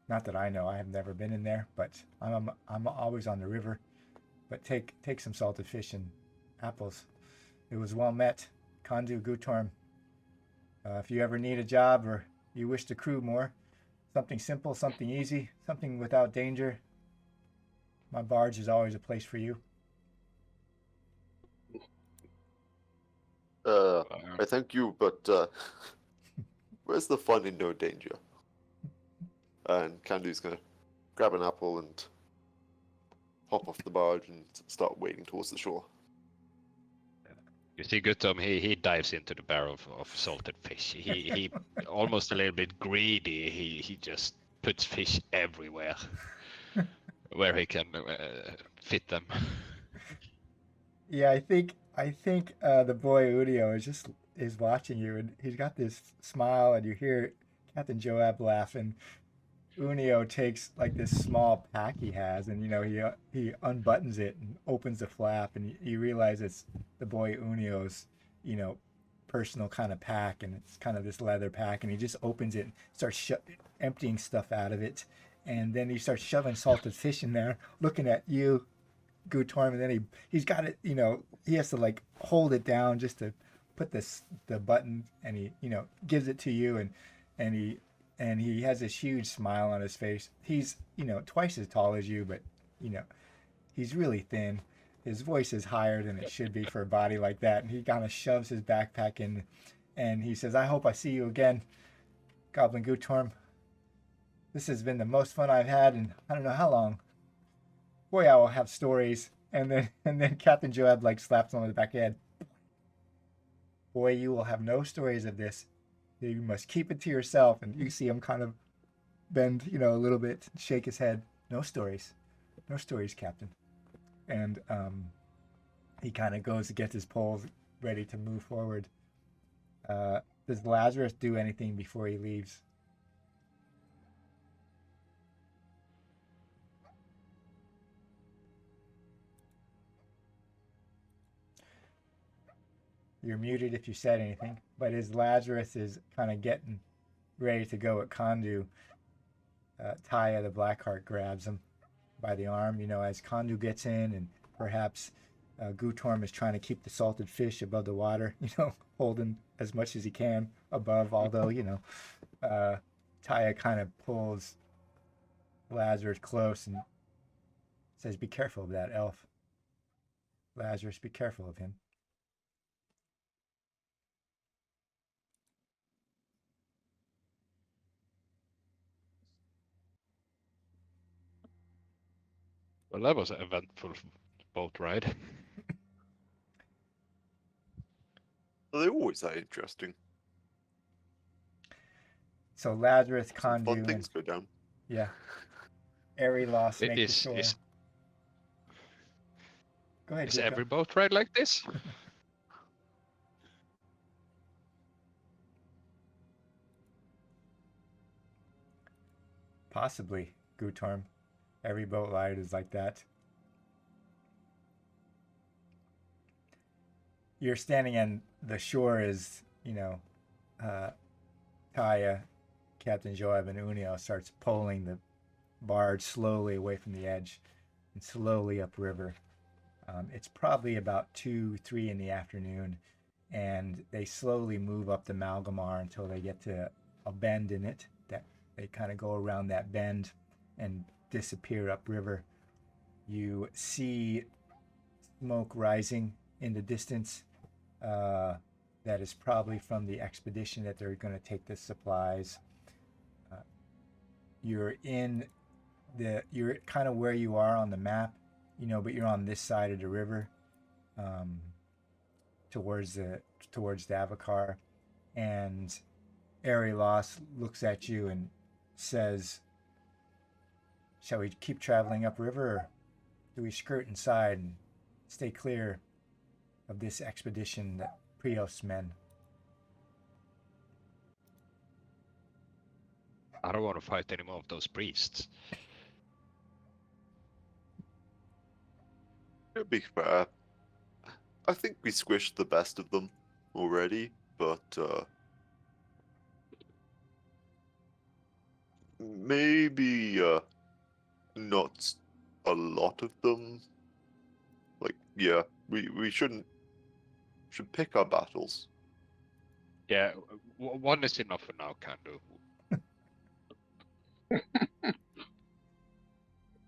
Not that I know, I have never been in there, but I'm always on the river. But take some salted fish and apples. It was well met, Kandu Gutorm. If you ever need a job or you wish to crew more, something simple, something easy, something without danger, my barge is always a place for you. I thank you, but where's the fun in no danger? And Kandu's gonna grab an apple and hop off the barge and start wading towards the shore. You see, Gutom, he dives into the barrel of salted fish. He almost a little bit greedy. He just puts fish everywhere where he can fit them. Yeah, I think the boy Unio is watching you, and he's got this smile, and you hear Captain Joab laugh, and Unio takes like this small pack he has, and he unbuttons it and opens the flap, and you realize it's the boy Unio's personal kind of pack, and it's kind of this leather pack, and he just opens it and starts emptying stuff out of it, and then he starts shoving salted fish in there, looking at you, Gutorm, and then he's got it, he has to like hold it down just to put the button, and he gives it to you, and he has this huge smile on his face. He's twice as tall as you, but he's really thin. His voice is higher than it should be for a body like that, and he kind of shoves his backpack in, and he says, I hope I see you again, Goblin Gutorm. This has been the most fun I've had in I don't know how long. Boy, I will have stories. And then Captain Joab like slaps him on the back of the head. Boy, you will have no stories of this. You must keep it to yourself. And you see him kind of bend, a little bit, shake his head. No stories. No stories, Captain. And he kind of goes to get his poles ready to move forward. Does Lazarus do anything before he leaves? You're muted if you said anything. But as Lazarus is kind of getting ready to go at Kandu, Taya the Blackheart grabs him by the arm, as Kandu gets in, and perhaps Gutorm is trying to keep the salted fish above the water, holding as much as he can above, although, Taya kind of pulls Lazarus close and says, be careful of that elf. Lazarus, be careful of him. Well, that was an eventful boat ride. They always are interesting. So Lazarus, Some fun Kandu, things go down. yeah, Arilos make the Is, shore. is, Go ahead, is Gutorm. every boat ride like this? Possibly, Gutorm. Every boat ride is like that. You're standing on the shore as, Taya, Captain Joab, and Unio starts pulling the barge slowly away from the edge and slowly upriver. It's probably about 2, 3 in the afternoon, and they slowly move up the Malgomar until they get to a bend in it. That they kind of go around that bend and disappear upriver. You see smoke rising in the distance. That is probably from the expedition that they're going to take the supplies. You're kind of where you are on the map, but you're on this side of the river, towards Davokar, and Arilos looks at you and says, "Shall we keep traveling upriver, or do we skirt inside and stay clear of this expedition that Prios men? I don't want to fight any more of those priests. To be fair, I think we squished the best of them already, but maybe not a lot of them. Like, yeah, we should pick our battles. Yeah, one is enough for now, can do.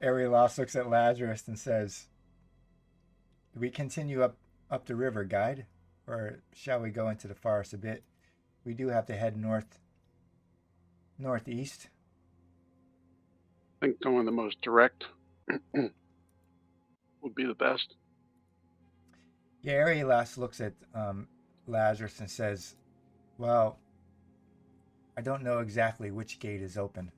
Arilos looks at Lazarus and says, "Do we continue up the river, guide? Or shall we go into the forest a bit? We do have to head northeast." I think going the most direct would be the best. Yeah, Arilas looks at Lazarus and says, "Well, I don't know exactly which gate is open.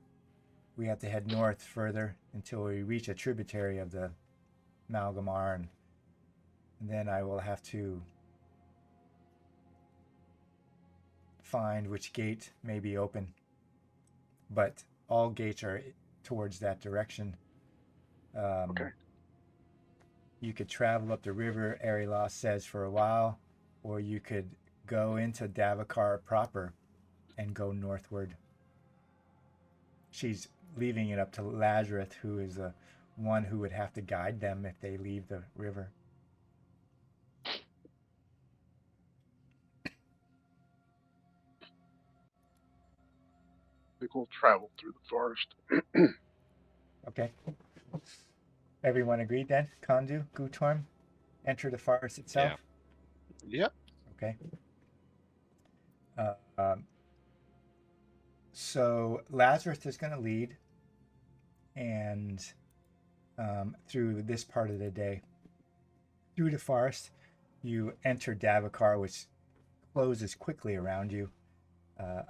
We have to head north further until we reach a tributary of the Malgomar, and then I will have to find which gate may be open. But all gates are towards that direction. Okay. You could travel up the river, Arilas says, for a while, or you could go into Davokar proper and go northward." She's leaving it up to Lazarus, who is the one who would have to guide them if they leave the river. I think we'll travel through the forest. Okay. Everyone agreed then? Kandu, Gutorm, enter the forest itself? Yeah. Okay. So Lazarus is going to lead and through this part of the day. Through the forest, you enter Davokar, which closes quickly around you.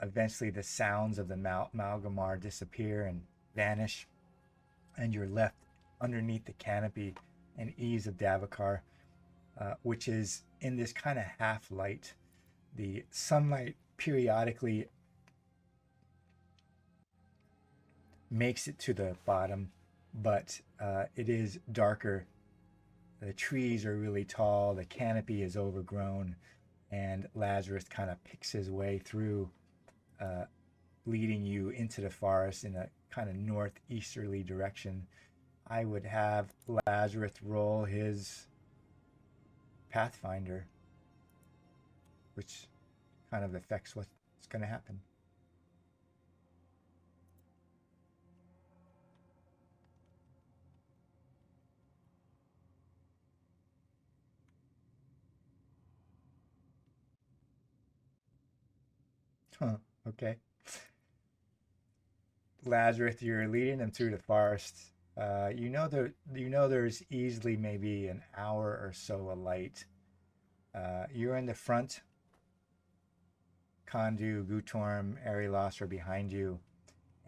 Eventually, the sounds of the Malgomar disappear and vanish, and you're left underneath the canopy and eaves of Davokar, which is in this kind of half light. The sunlight periodically makes it to the bottom, but it is darker. The trees are really tall, the canopy is overgrown, and Lazarus kind of picks his way through, leading you into the forest in a kind of northeasterly direction. I would have Lazarus roll his Pathfinder, which kind of affects what's going to happen. Huh, okay. Lazarus, you're leading them through the forest. You know there's easily maybe an hour or so of light. You're in the front. Kandu, Gutorm, Arilos are behind you.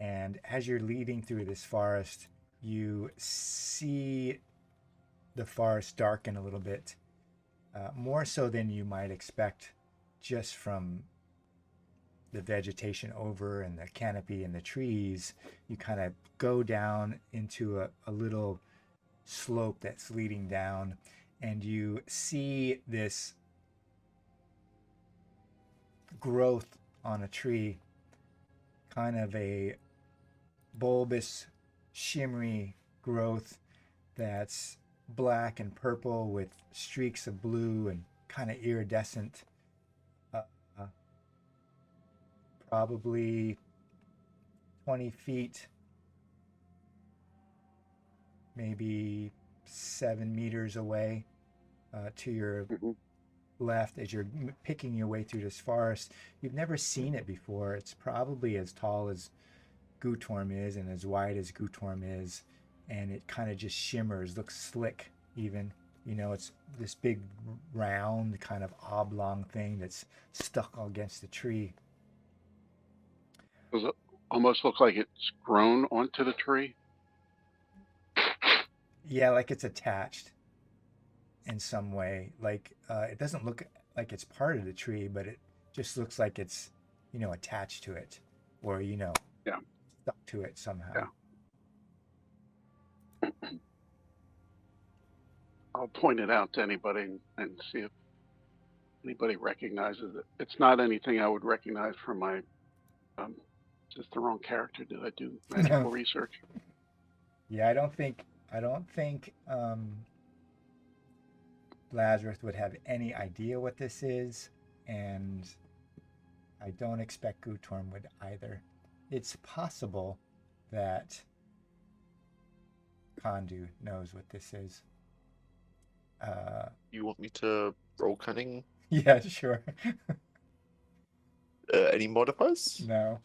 And as you're leading through this forest, you see the forest darken a little bit, more so than you might expect just from the vegetation over and the canopy and the trees. You kind of go down into a little slope that's leading down, and you see this growth on a tree, kind of a bulbous, shimmery growth that's black and purple with streaks of blue and kind of iridescent. Probably 20 feet, maybe 7 meters away to your left as you're picking your way through this forest. You've never seen it before. It's probably as tall as Gutorm is and as wide as Gutorm is, and it kind of just shimmers, looks slick even. You know, it's this big round kind of oblong thing that's stuck against the tree. Does it almost look like it's grown onto the tree? Yeah, like it's attached in some way. Like it doesn't look like it's part of the tree, but it just looks like it's, attached to it, or Yeah. stuck to it somehow. Yeah. I'll point it out to anybody and see if anybody recognizes it. It's not anything I would recognize from my. Is this the wrong character? Did I do magical research? Yeah, I don't think Lazarus would have any idea what this is, and I don't expect Gutorm would either. It's possible that Kondu knows what this is. You want me to roll cunning? Yeah, sure. Any modifiers? No.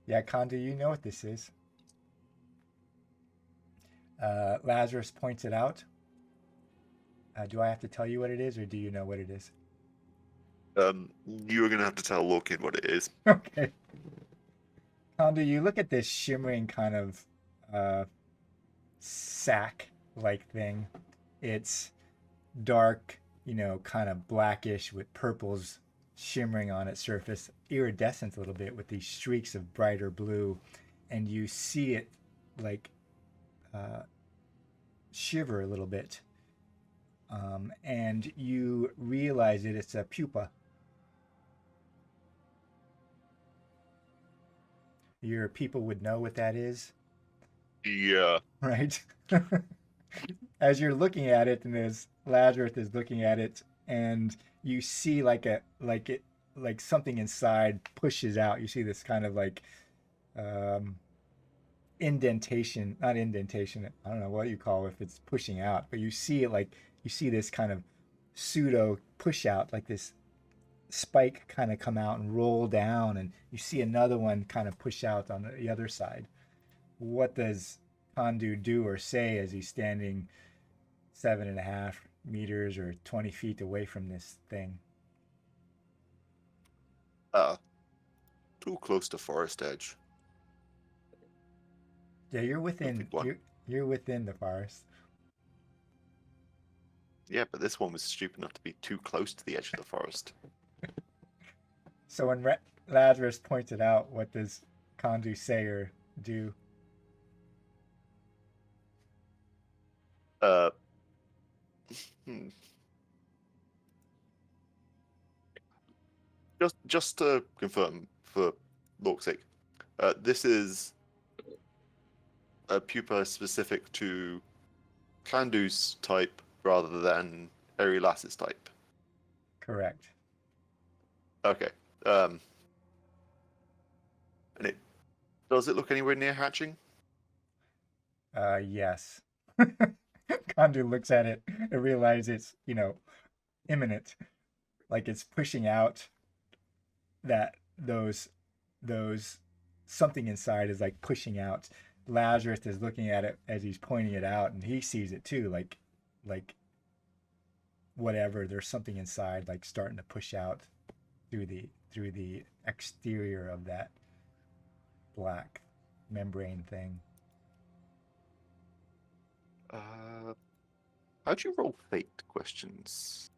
Yeah, Kondu, you know what this is. Lazarus points it out. Do I have to tell you what it is, or do you know what it is? You are gonna have to tell Lorkin what it is. Okay. Kondu, you look at this shimmering kind of sack-like thing. It's dark, kind of blackish with purples shimmering on its surface, iridescent a little bit with these streaks of brighter blue, and you see it like shiver a little bit, and you realize it's a pupa. Your people would know what that is, Yeah. right? As you're looking at it, and as Lazarus is looking at it, and you see like something inside pushes out. You see this kind of like indentation, not indentation. I don't know what you call it if it's pushing out, but you see it like you see this kind of pseudo push out, like this spike kind of come out and roll down, and you see another one kind of push out on the other side. What does Kondu do or say as he's standing 7.5 meters or 20 feet away from this thing? Too close to forest edge. Yeah, you're within you're within the forest. Yeah, but this one was stupid enough to be too close to the edge of the forest. So when Lazarus points it out, what does Kondu say or do? Hmm. Just to confirm, for Lork's sake, this is a pupa specific to Kandu's type rather than Airy Lass's type. Correct. Okay. And does it look anywhere near hatching? Yes. Kondu looks at it and realizes it's, imminent. Like it's pushing out that those something inside is like pushing out. Lazarus is looking at it as he's pointing it out, and he sees it too, like whatever, there's something inside like starting to push out through the exterior of that black membrane thing. How'd you roll fate questions?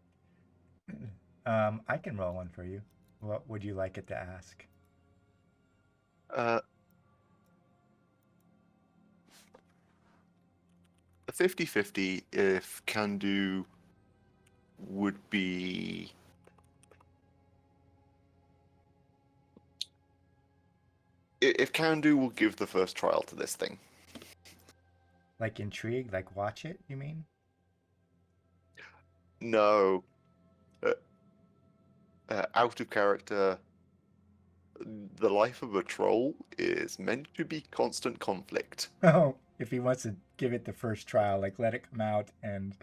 I can roll one for you. What would you like it to ask? A 50-50 if Kandu would be if Kandu will give the first trial to this thing. Like intrigued, like watch it, you mean? No. Out of character. The life of a troll is meant to be constant conflict. Oh, if he wants to give it the first trial, like let it come out and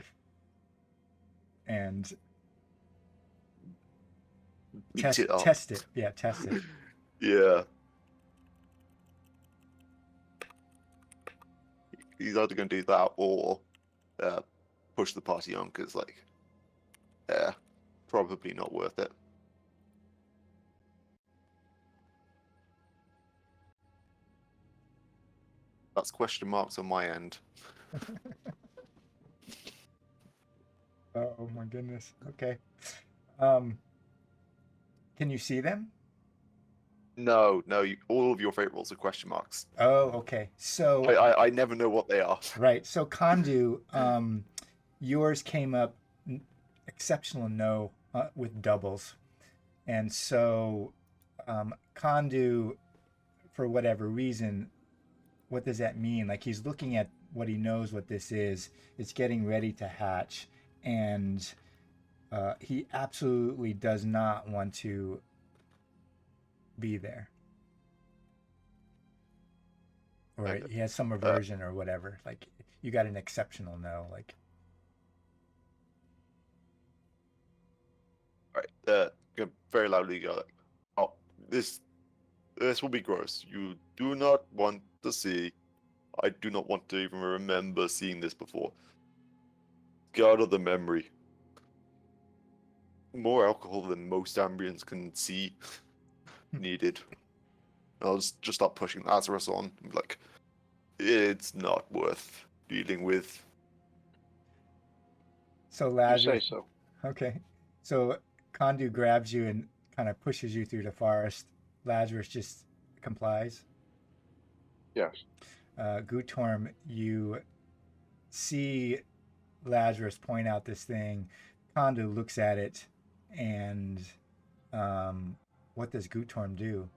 Beat test it up. test it. Yeah, test it. Yeah. He's either going to do that or push the party on, because, probably not worth it. That's question marks on my end. Oh my goodness. Okay. Can you see them? No, all of your fate rolls are question marks. Oh, okay. So I never know what they are. right. So Kandu, yours came up exceptional no with doubles, and so Kandu, for whatever reason, what does that mean? Like he's looking at what he knows what this is. It's getting ready to hatch, and he absolutely does not want to be there. Or Okay. he has some aversion or whatever. Like you got an exceptional no. Like Right. Very loudly go like, "Oh, this will be gross. You do not want to see. I do not want to even remember seeing this before. Get out of the memory. More alcohol than most ambients can see needed." I'll just start pushing Lazarus on. Like, it's not worth dealing with. so You Lazarus. say so. Okay. So Kandu grabs you and kind of pushes you through the forest. Lazarus just complies. Yes. Gutorm, you see Lazarus point out this thing. Kandu looks at it, and what does Gutorm do?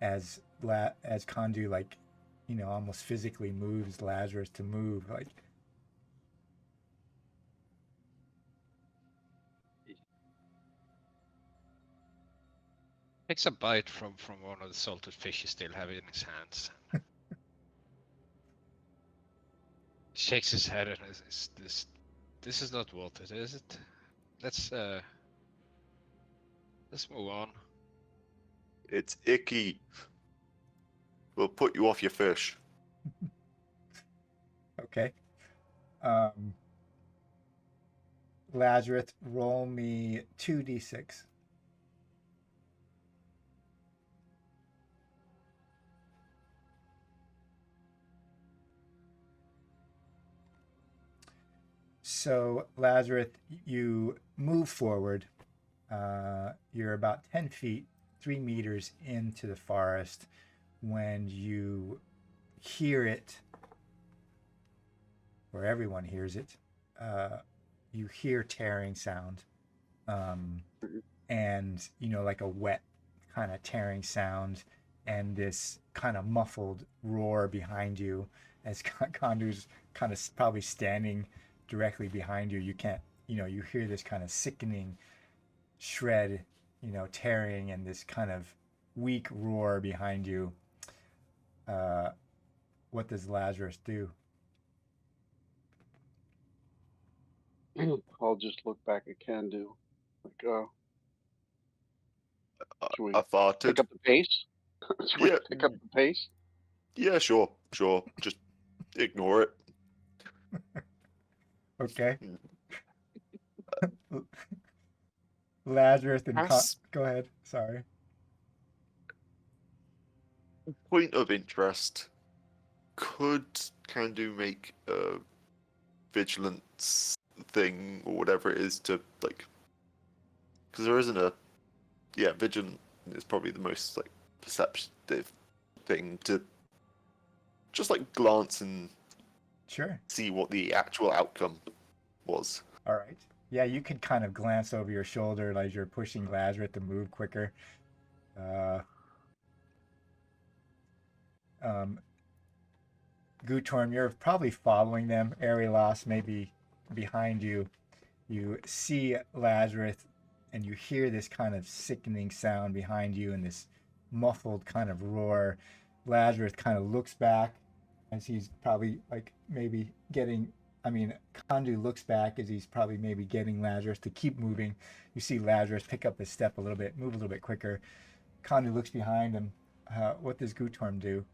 As Kandu, like, almost physically moves Lazarus to move, like. Takes a bite from one of the salted fish he still have in his hands. Shakes his head and this is not worth it, is it? Let's move on. It's icky. We'll put you off your fish. Okay. Lazarus, roll me 2d6. So, Lazarus, you move forward. You're about 10 feet, 3 meters into the forest when you hear it, or everyone hears it. You hear tearing sound, and like a wet kind of tearing sound, and this kind of muffled roar behind you as Kondu's kind of probably standing directly behind you. You can't, you hear this kind of sickening shred, tearing, and this kind of weak roar behind you. What does Lazarus do? I'll just look back at Kandu. Like, should we I farted. pick up the pace? Should we Yeah. pick up the pace? Yeah, sure. Just ignore it. Okay. Lazarus and go ahead. Sorry. Point of interest. Could Kandu make a vigilance thing or whatever it is to like? Because there isn't a. Yeah, vigilant is probably the most like perceptive thing to just like glance and Sure. see what the actual outcome was. All right. Yeah, you could kind of glance over your shoulder as you're pushing Lazarus to move quicker. Gutorm, you're probably following them. Arilas maybe behind you. You see Lazarus, and you hear this kind of sickening sound behind you and this muffled kind of roar. Lazarus kind of looks back as he's probably like maybe getting. Kandu looks back as he's probably maybe getting Lazarus to keep moving. You see Lazarus pick up his step a little bit, move a little bit quicker. Kandu looks behind him. What does Gutorm do?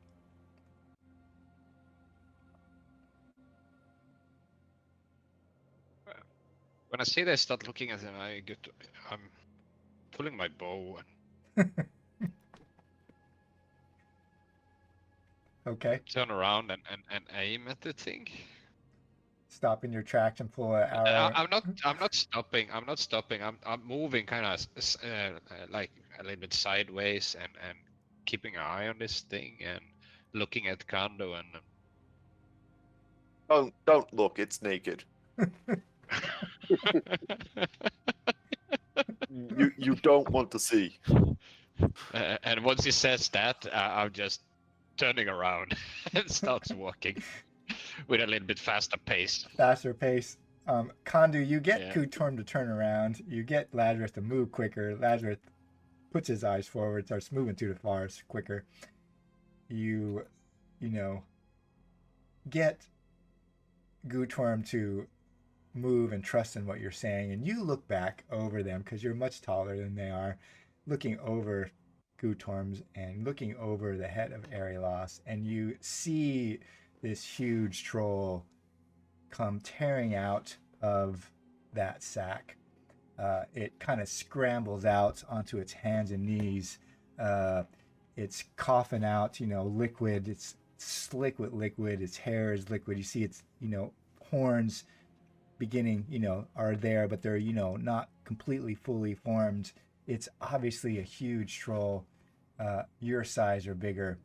When I see they start looking at him, I'm pulling my bow. Okay. Turn around and aim at the thing. Stop in your tracks and pull an arrow. I'm not. I'm not stopping. I'm not stopping. I'm moving kind of like a little bit sideways and keeping an eye on this thing and looking at Kando and. Don't look. It's naked. You don't want to see. And once he says that, I'm just turning around and starts walking with a little bit faster pace. Faster pace. Kondu, you get Yeah. Kutorm to turn around. You get Lazarus to move quicker. Lazarus puts his eyes forward, starts moving through the forest quicker. You know, get Gutorm to move and trust in what you're saying, and you look back over them because you're much taller than they are, looking over Gutorm's and looking over the head of Arilos, and you see this huge troll come tearing out of that sack. It kind of scrambles out onto its hands and knees. It's coughing out, liquid. It's slick with liquid. Its hair is liquid. You see its, horns beginning, are there, but they're, not completely fully formed. It's obviously a huge troll, your size or bigger,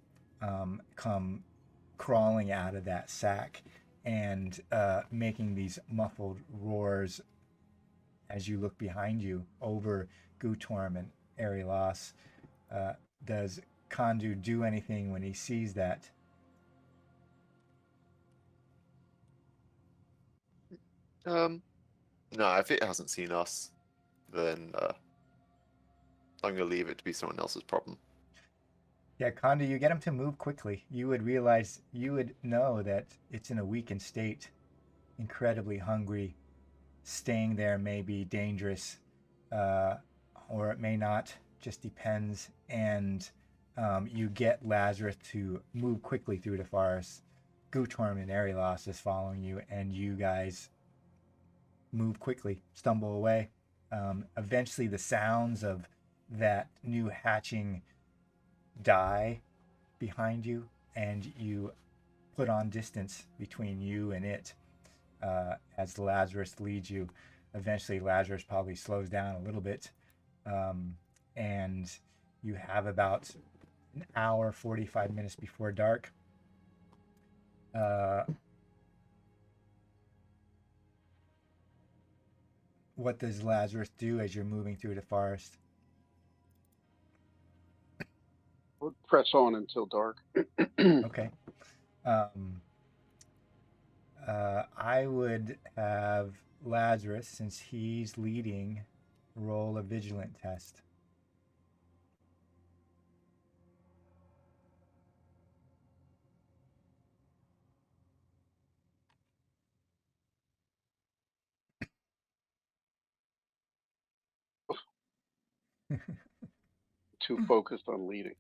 come crawling out of that sack and making these muffled roars as you look behind you over Gutorm and Arilos. Does Kondu do anything when he sees that? No, if it hasn't seen us, then I'm gonna leave it to be someone else's problem. Yeah, Kondu, you get him to move quickly. You would know that it's in a weakened state, incredibly hungry. Staying there may be dangerous, or it may not, just depends. And you get Lazarus to move quickly through the forest. Gutorm and Arilos is following you, and you guys move quickly, stumble away. Eventually, the sounds of that new hatching die behind you, and you put on distance between you and it as Lazarus leads you. Eventually, Lazarus probably slows down a little bit, and you have about an hour, 45 minutes before dark. What does Lazarus do as you're moving through the forest? We'll press on until dark. Okay. I would have Lazarus, since he's leading, roll a vigilant test. Too focused on leading.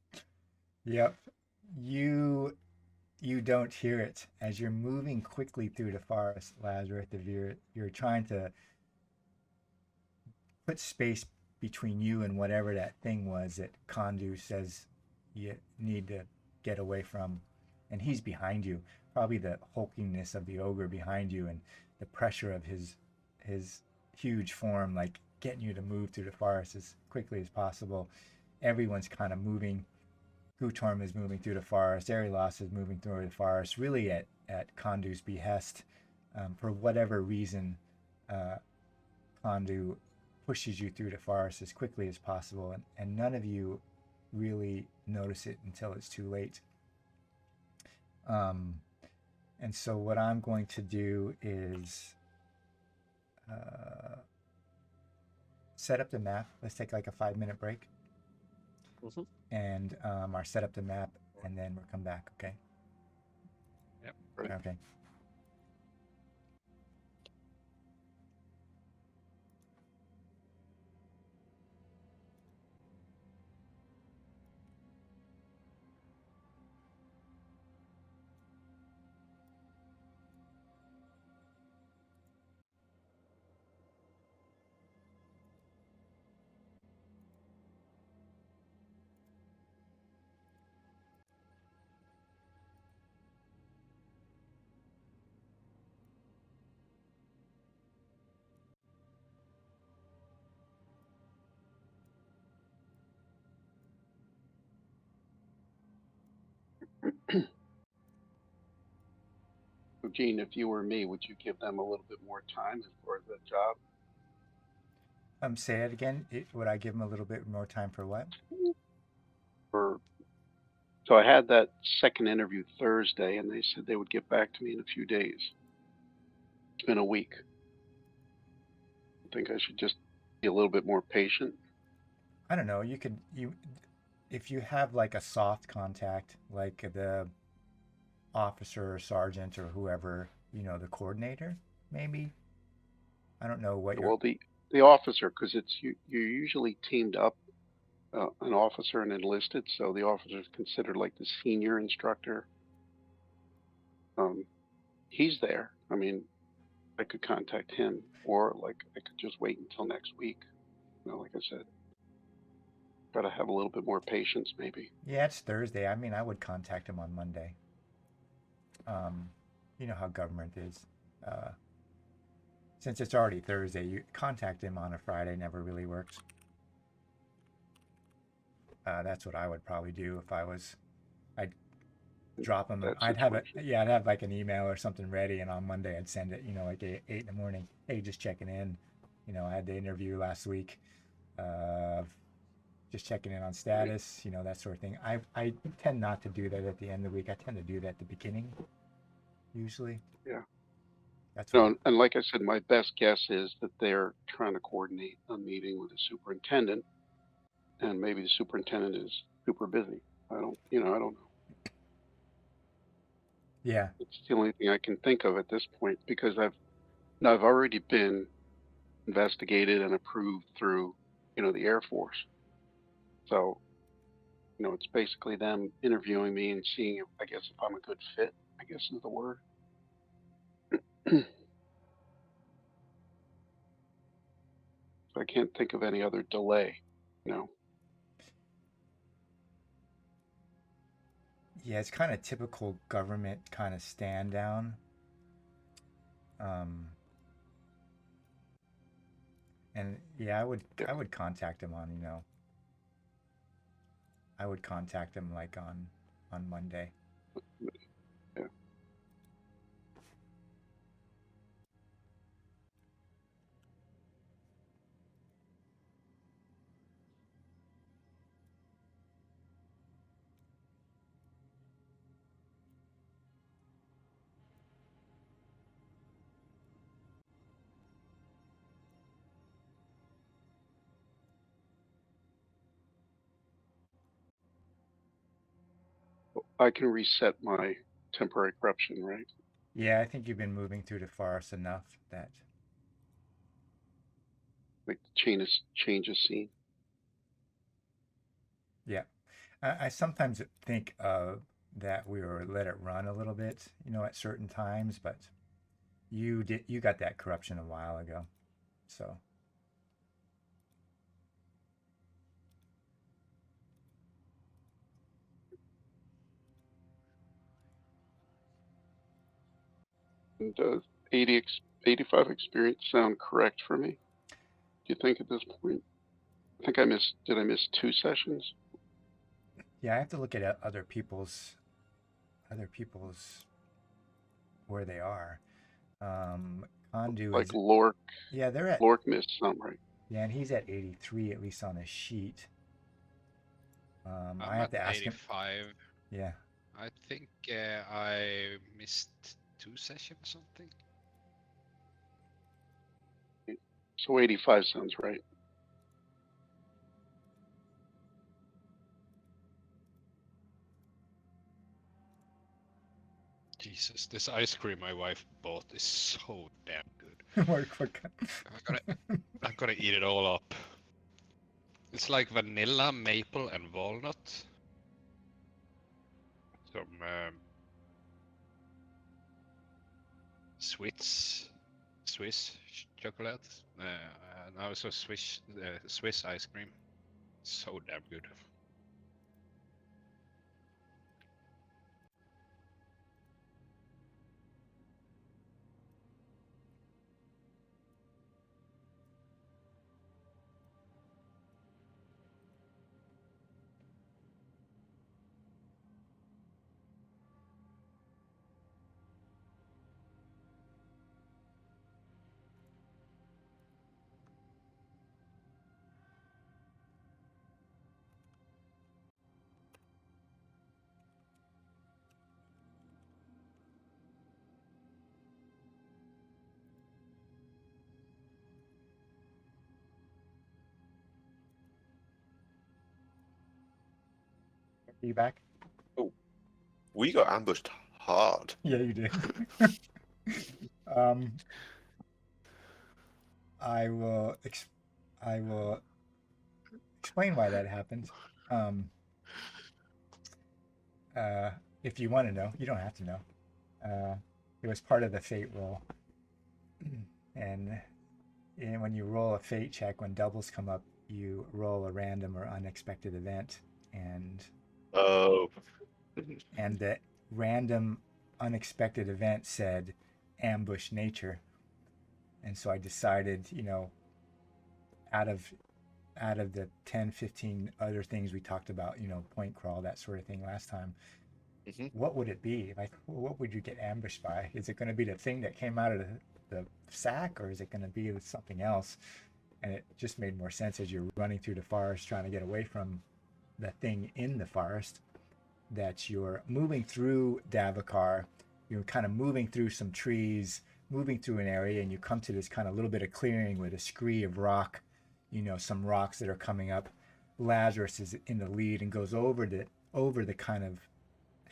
Yep. You don't hear it as you're moving quickly through the forest, Lazarus. If you're trying to put space between you and whatever that thing was that Kondu says you need to get away from, and he's behind you. Probably the hulkiness of the ogre behind you and the pressure of his huge form, like getting you to move through the forest as quickly as possible. Everyone's kind of moving. Gutorm is moving through the forest. Arilos is moving through the forest, really at Kondu's behest. For whatever reason, Kondu pushes you through the forest as quickly as possible, and none of you really notice it until it's too late. And so what I'm going to do is set up the map. Let's take like a 5-minute break. Mm-hmm. And our set up the map, and then we'll come back, okay? Yep. Right. Okay. Gene, if you were me, would you give them a little bit more time as far as that job? Say it again. Would I give him a little bit more time for what? Or so I had that second interview Thursday, and they said they would get back to me in a few days. It's been a week. I think I should just be a little bit more patient. I don't know. If you have like a soft contact, like the officer or sergeant or whoever, the coordinator, maybe. I don't know what Well, the officer, because you're usually teamed up, an officer and enlisted, so the officer is considered like the senior instructor. He's there. I mean, I could contact him, or like I could just wait until next week. Like I said, try to have a little bit more patience, maybe. Yeah, it's Thursday. I mean, I would contact him on Monday. You know how government is. Since it's already Thursday, you contact him on a Friday never really works. That's what I would probably do if I was. I'd drop him. I'd have like an email or something ready, and on Monday I'd send it. Like 8 in the morning. Hey, just checking in. I had the interview last week. Just checking in on status. That sort of thing. I tend not to do that at the end of the week. I tend to do that at the beginning. Usually. Yeah. That's and like I said, my best guess is that they're trying to coordinate a meeting with the superintendent, and maybe the superintendent is super busy. I don't know. Yeah. It's the only thing I can think of at this point, because I've already been investigated and approved through, the Air Force. So, it's basically them interviewing me and seeing if I'm a good fit, I guess is the word. I can't think of any other delay, Yeah, it's kind of typical government kind of stand down. And yeah, I would contact him on, I would contact him like on Monday. Yeah. I can reset my temporary corruption, right? Yeah, I think you've been moving through the forest enough that. Like the change of scene. Yeah, I sometimes think that we were let it run a little bit, at certain times, but you got that corruption a while ago, so. And does 85 experience sound correct for me? Do you think at this point? I think did I miss 2 sessions? Yeah, I have to look at other people's where they are. Condu Like is. Lork. Yeah, they're at. Lork missed some, right? Yeah, and he's at 83 at least on his sheet. I I'm have at to ask him. 85. Yeah. I think I missed 2 sessions, something. So 85 sounds right. Jesus, this ice cream my wife bought is so damn good. I'm gonna eat it all up. It's like vanilla, maple, and walnut. Some Swiss chocolate, and also Swiss ice cream. So damn good. you back? We got ambushed hard. Yeah, you did. um, I will I will explain why that happened. Um, if you want to know, you don't have to know. It was part of the fate roll, and when you roll a fate check, when doubles come up, you roll a random or unexpected event, and Oh. the random unexpected event said ambush nature, and so I decided, out of the 10 15 other things we talked about, point crawl, that sort of thing last time, what would it be? Like, what would you get ambushed by? Is it going to be the thing that came out of the sack, or is it going to be something else? And it just made more sense as you're running through the forest trying to get away from the thing in the forest, that you're moving through Davokar. You're kind of moving through some trees, moving through an area, and you come to this kind of little bit of clearing with a scree of rock, some rocks that are coming up. Lazarus is in the lead and goes over the kind of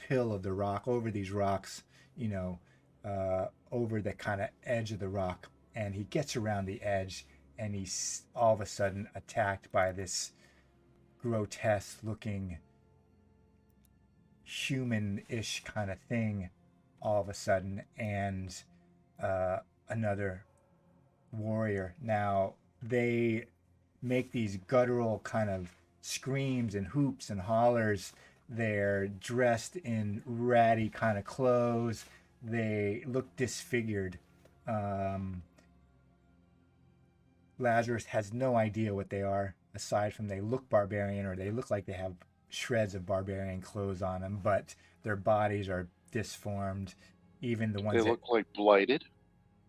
hill of the rock, over these rocks, over the kind of edge of the rock, and he gets around the edge, and he's all of a sudden attacked by this grotesque looking human-ish kind of thing all of a sudden, and another warrior. Now they make these guttural kind of screams and hoops and hollers. They're dressed in ratty kind of clothes. They look disfigured. Lazarus has no idea what they are, aside from they look barbarian, or they look like they have shreds of barbarian clothes on them, but their bodies are disformed. Even the ones They look like blighted.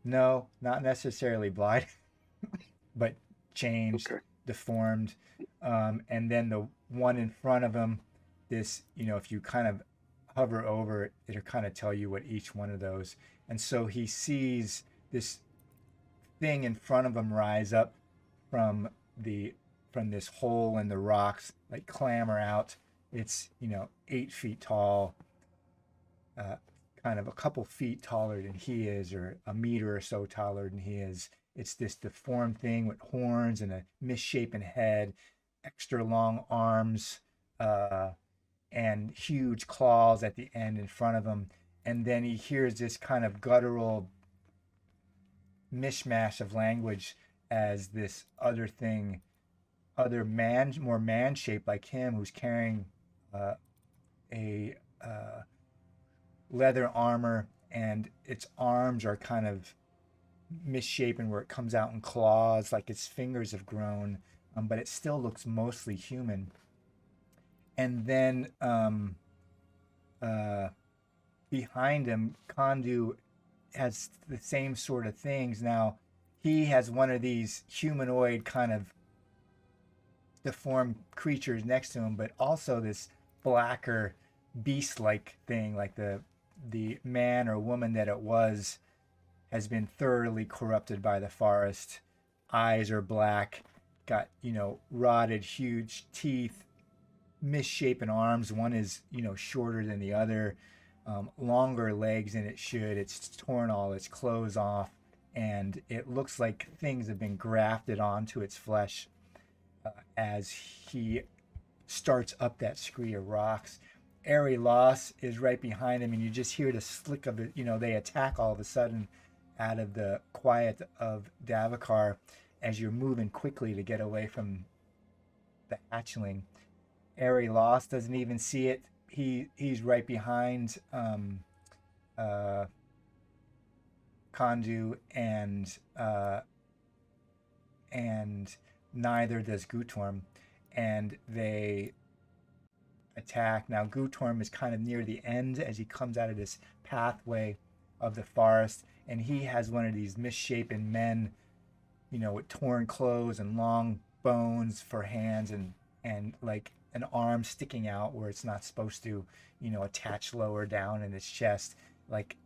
No, not necessarily blind, but changed, Okay. deformed. And then the one in front of him, this, if you kind of hover over it, it'll kind of tell you what each one of those. And so he sees this thing in front of him rise up from this hole in the rocks, like clamber out. It's 8 feet tall, kind of a couple feet taller than he is, or a meter or so taller than he is. It's this deformed thing with horns and a misshapen head, extra long arms, and huge claws at the end in front of him. And then he hears this kind of guttural mishmash of language as this other thing, other man, more man-shaped like him, who's carrying a leather armor, and its arms are kind of misshapen where it comes out in claws, like its fingers have grown, but it still looks mostly human. And then behind him, Kondu has the same sort of things. Now, he has one of these humanoid kind of deformed creatures next to him, but also this blacker beast-like thing, like the man or woman that it was has been thoroughly corrupted by the forest. Eyes are black, got rotted huge teeth, misshapen arms. One is shorter than the other, longer legs than it should. It's torn all its clothes off, and it looks like things have been grafted onto its flesh as he starts up that scree of rocks. Airy Loss is right behind him, and you just hear the slick of it. They attack all of a sudden out of the quiet of Davokar as you're moving quickly to get away from the hatchling. Airy Loss doesn't even see it. He's right behind Kondu, and neither does Gutorm, and they attack. Now Gutorm is kind of near the end as he comes out of this pathway of the forest, and he has one of these misshapen men, with torn clothes and long bones for hands, and like an arm sticking out where it's not supposed to, attach lower down in its chest, like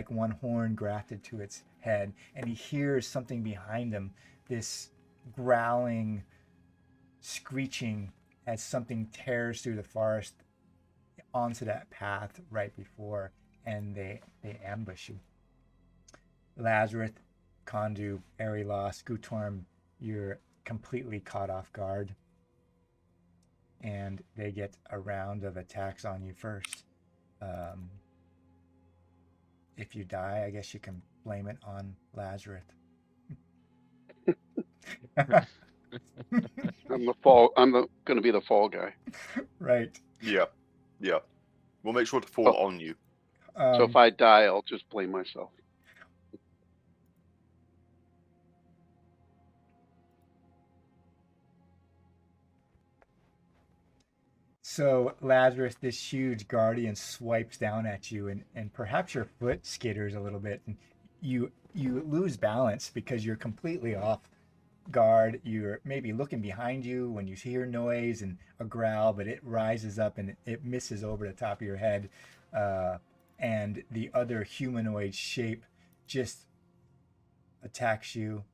one horn grafted to its head. And he hears something behind him, this growling, screeching, as something tears through the forest onto that path right before, and they ambush you. Lazarus, Kondu, Erilos, Gutorm, you're completely caught off guard, and they get a round of attacks on you first. If you die, I guess you can blame it on Lazarus. I'm going to be the fall guy. Right. Yeah. Yeah. We'll make sure to fall on you. So if I die, I'll just blame myself. So Lazarus, this huge guardian, swipes down at you, and perhaps your foot skitters a little bit, and you lose balance because you're completely off guard. You're maybe looking behind you when you hear noise and a growl, but it rises up and it misses over the top of your head, and the other humanoid shape just attacks you.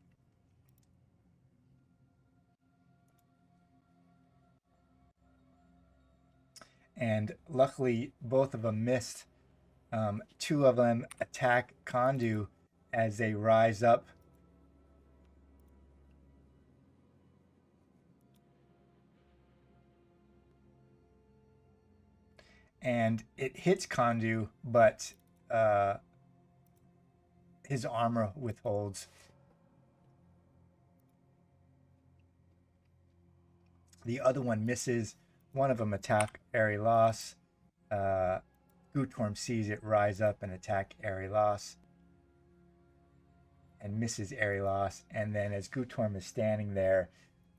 And luckily, both of them missed. Two of them attack Kondu as they rise up. And it hits Kondu, but his armor withholds. The other one misses. One of them attack Erilos. Gutorm sees it rise up and attack Erilos and misses Erilos. And then as Gutorm is standing there,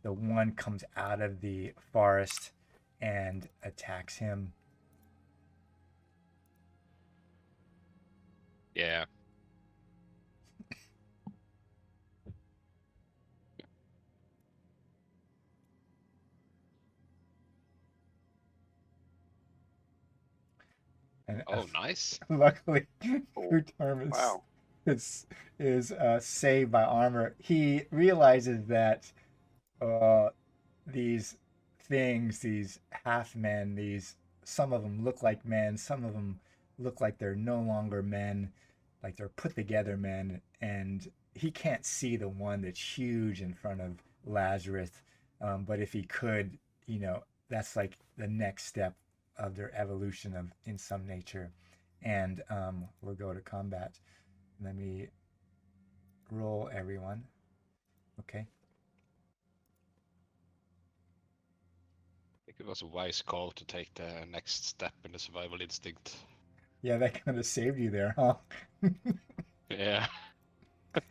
the one comes out of the forest and attacks him. Yeah. And Oh, nice. luckily, Oh, Gutorm wow. is saved by armor. He realizes that these things, these half men, some of them look like men, some of them look like they're no longer men, like they're put together men, and he can't see the one that's huge in front of Lazarus. But if he could, that's like the next step of their evolution of in some nature. And we'll go to combat. Let me roll everyone. Okay. I think it was a wise call to take the next step in the survival instinct. Yeah, that kind of saved you there, huh? Yeah.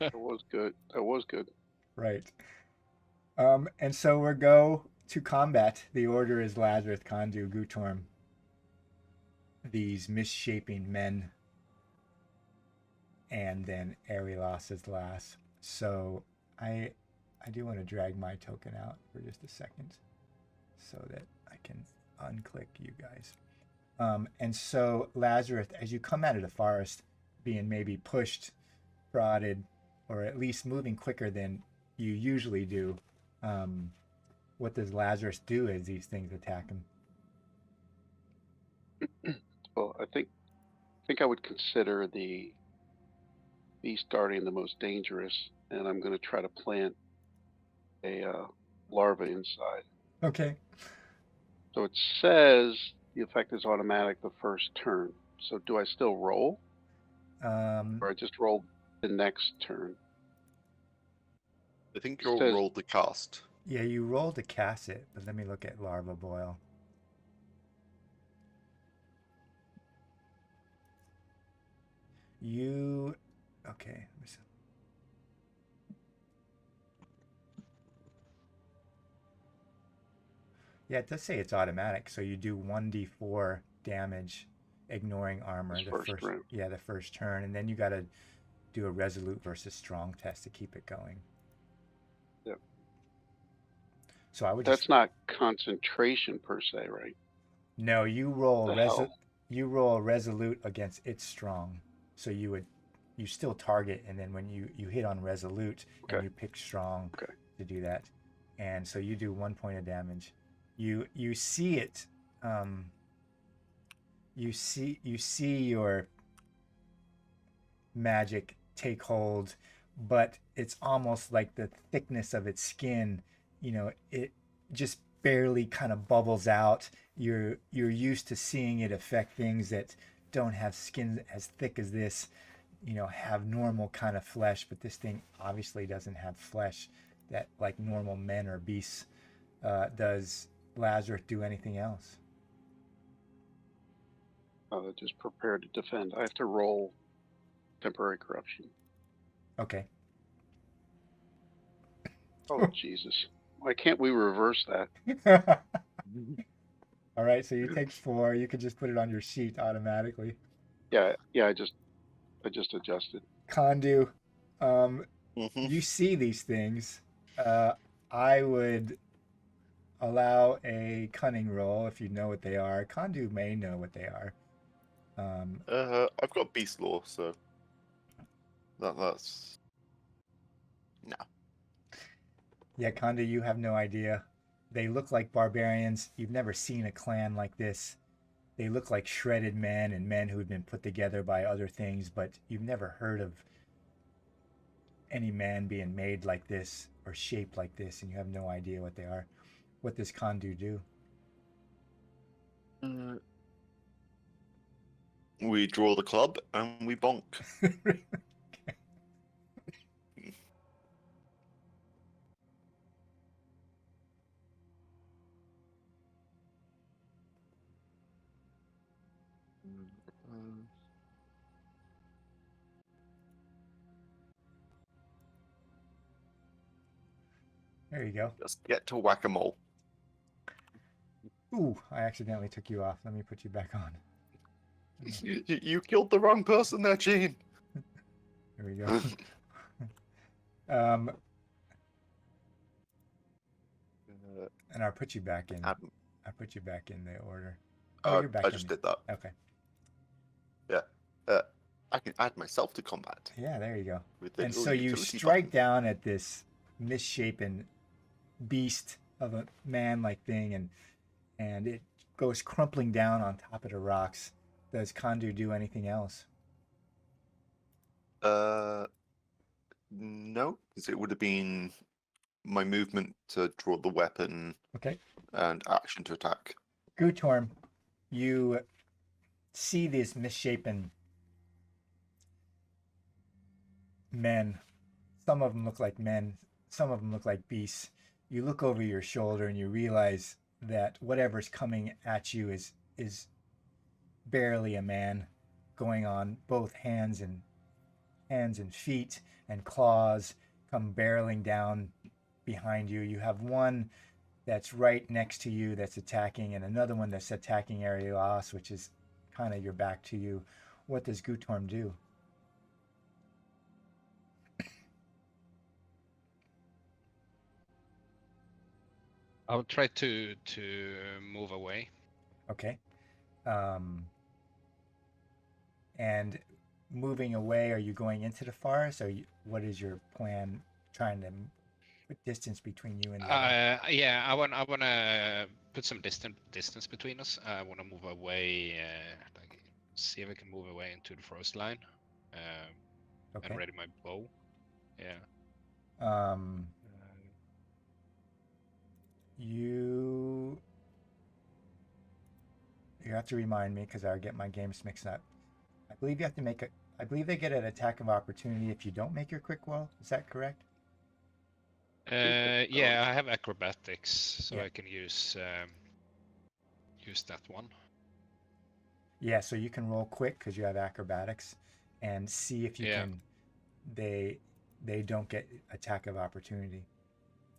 That was good. That was good. Right. And so we'll go to combat. The order is Lazarus, Kondu, Gutorm. These misshaping men. And then Erilos is last. So I do want to drag my token out for just a second so that I can unclick you guys. And so Lazarus, as you come out of the forest, being maybe pushed, prodded, or at least moving quicker than you usually do, what does Lazarus do as these things attack him? Well, I think I would consider the beast guardian the most dangerous, and I'm going to try to plant a larva inside. Okay. So it says the effect is automatic the first turn. So do I still roll, or I just roll the next turn? I think you'll Says- roll the cast. Yeah, you roll to cast it, but let me look at Larva Boil. Okay. Yeah, it does say it's automatic, so you do 1d4 damage, ignoring armor This first round. the first turn, and then you got to do a resolute versus strong test to keep it going. Yep. So I would That's not concentration per se, right? No, you roll The hell? you roll resolute against its strong. So you still target, and then when you hit on resolute and Okay. you pick strong Okay. to do that, and so you do 1 point of damage. You see it you see your magic take hold, but it's almost like the thickness of its skin, it just barely kind of bubbles out. You're used to seeing it affect things that don't have skin as thick as this, have normal kind of flesh, but this thing obviously doesn't have flesh that like normal men or beasts. Does Lazarus do anything else? Just prepare to defend. I have to roll temporary corruption. Okay. Oh, Jesus. Why can't we reverse that? All right, so you take 4. You could just put it on your sheet automatically. Yeah, I just adjusted. Kondu, Mhm. you see these things. I would allow a cunning roll if you know what they are. Kondu may know what they are. I've got beast law, so that's no. Yeah, Kondu, you have no idea. They look like barbarians. You've never seen a clan like this. They look like shredded men and men who had been put together by other things, but you've never heard of any man being made like this or shaped like this, and you have no idea what they are. What does Kondu do? We draw the club and we bonk. There you go. Just get to whack-a-mole. Ooh, I accidentally took you off. Let me put you back on. You killed the wrong person there, Gene. There we go. And I'll put you back in. I put you back in the order. Oh, you're back. I just did that. Okay. Yeah. I can add myself to combat. Yeah, there you go. With the And little so you utility strike button. down at this misshapen beast of a man-like thing, and it goes crumpling down on top of the rocks. Does Kondu do anything else? No, because it would have been my movement to draw the weapon Okay. and action to attack. Gutorm, you see these misshapen men. Some of them look like men, some of them look like beasts. You look over your shoulder and you realize that whatever's coming at you is barely a man, going on both hands and feet, and claws come barreling down behind you. You have one that's right next to you that's attacking, and another one that's attacking Arilas, which is kind of your back to you. What does Gutorm do? I'll try to move away. Okay. And moving away, are you going into the forest, or what is your plan? Trying to put distance between you and the other? Yeah, I wanna put some distance between us. I wanna move away. Like, see if I can move away into the forest line. Okay. And ready my bow. Yeah. You have to remind me because I get my games mixed up. I believe you have to make a. I believe they get an attack of opportunity if you don't make your quick roll. Is that correct? Yeah, I have acrobatics, so Yeah. I can use that one. Yeah, so you can roll quick because you have acrobatics, and see if you can. They don't get attack of opportunity,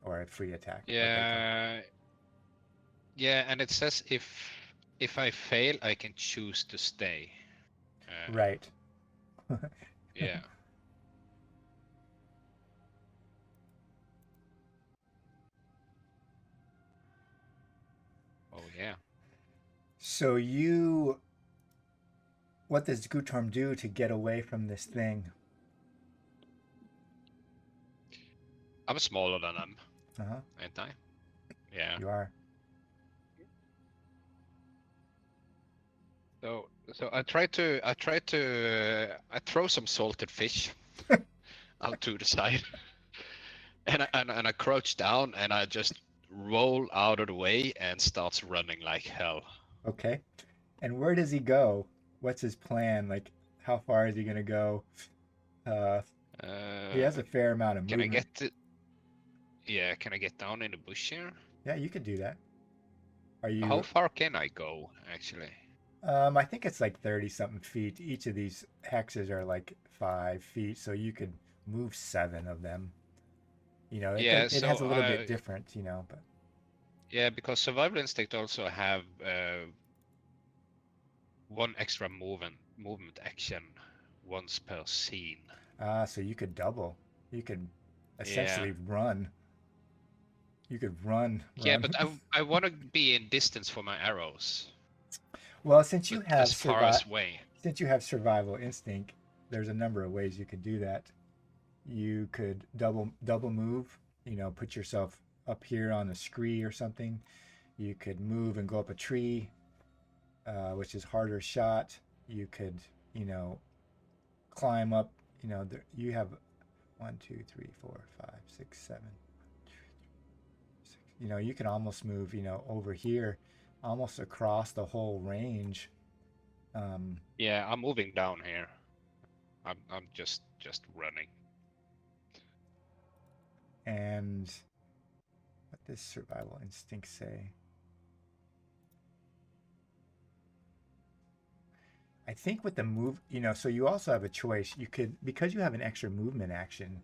or a free attack. Yeah. Yeah, and it says if I fail, I can choose to stay. Right. Yeah. Oh yeah. So what does Gutorm do to get away from this thing? I'm smaller than them, Uh-huh. ain't I? Yeah. You are. So I throw some salted fish out to the side, and I crouch down and I just roll out of the way and starts running like hell. Okay. And where does he go? What's his plan? Like, how far is he gonna go? Uh, he has a fair amount of Can I movement. get it? Yeah, can I get down in the bush here? Yeah, you could do that. Are How you? far can I go, actually? I think it's like 30 something feet. Each of these hexes are like 5 feet, so you could move 7 of them. Yeah, It so has a little bit different, but yeah, because survival instinct also have one extra movement action once per scene. so you could double. You could Yeah. essentially run. You could run, Yeah, run. but I want to be in distance for my arrows, Well, but as far as way. since you have survival instinct, there's a number of ways you could do that. You could double move, put yourself up here on a scree or something. You could move and go up a tree, which is harder shot. You could, you know, climb up. You have 1, 2, 3, 4, 5, 6, 7. You can almost move, over here, almost across the whole range. Yeah, I'm moving down here. I'm just running. And what does survival instinct say? I think with the move, so you also have a choice. You could, because you have an extra movement action,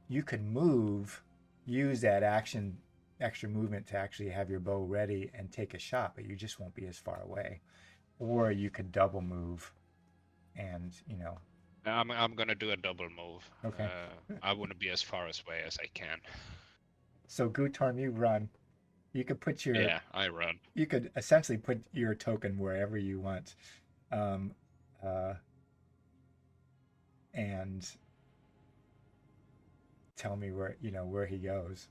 you could move, use that action, extra movement to actually have your bow ready and take a shot, but you just won't be as far away. Or you could double move and, I'm gonna do a double move. okay. I want to be as far away as I can. So Gutorm, you run. You could put your, Yeah, I run. you could essentially put your token wherever you want. Um, uh, and tell me where he goes.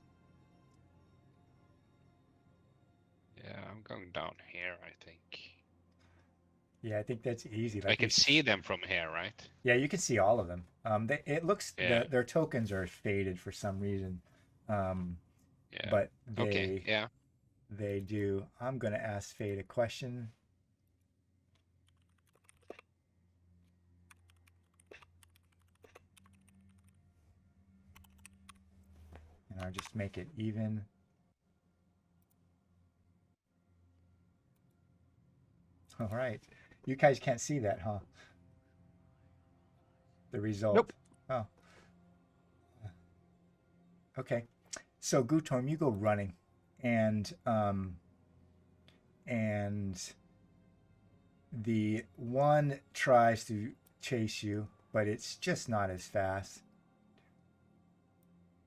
Yeah, I'm going down here, I think. Yeah, I think that's easy. I Like can see them from here, right? yeah, you can see all of them. It looks Yeah. their tokens are faded for some reason, um, Yeah. but Okay. Yeah. they do. I'm gonna ask Fade a question. And I'll just make it even. All right. You guys can't see that, huh? The result. Nope. Oh. Okay. So Gutorm, you go running, and the one tries to chase you, but it's just not as fast.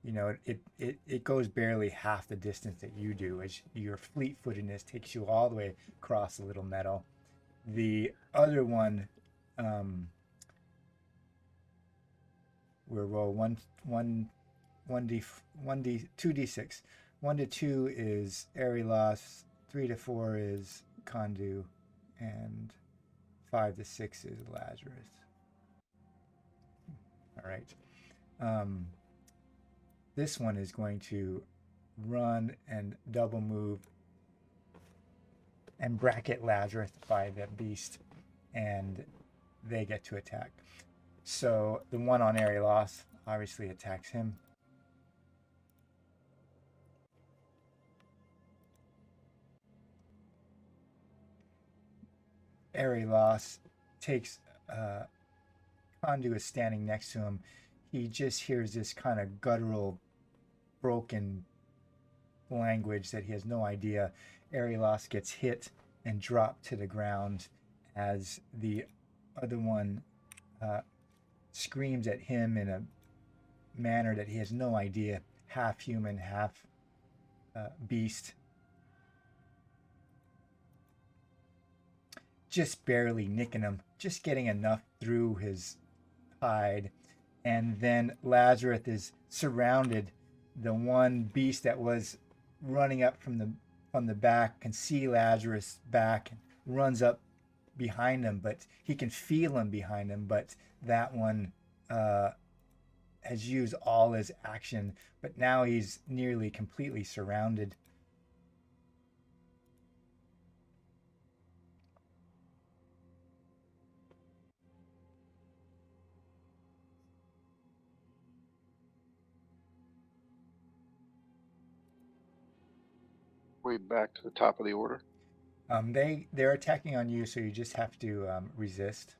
It goes barely half the distance that you do, as your fleet-footedness takes you all the way across the little meadow. The other one, we'll roll one d 2d6. 1 to 2 is airy loss. 3 to 4 is Kondu, and 5 to 6 is Lazarus. All right. This one is going to run and double move and bracket Lazarus by the beast, and they get to attack. So the one on area loss obviously attacks him. Area loss takes Kondu is standing next to him. He just hears this kind of guttural, broken language that he has no idea. Arilos gets hit and dropped to the ground as the other one screams at him in a manner that he has no idea, half human, half beast. Just barely nicking him, just getting enough through his hide. And then Lazarus is surrounded. The one beast that was running up from the back can see Lazarus back, runs up behind him, but he can feel him behind him. But that one has used all his action, but now he's nearly completely surrounded. Way back to the top of the order. They're attacking on you, so you just have to resist,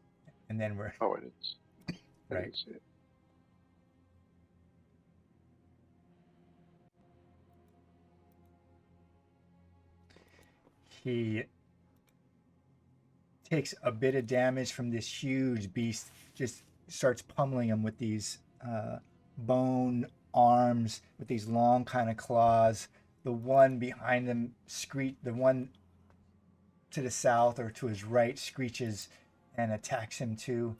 and then we're Oh, I didn't right. see it. He takes a bit of damage from this huge beast, just starts pummeling him with these bone arms, with these long kind of claws. The one behind him the one to the south or to his right screeches and attacks him too.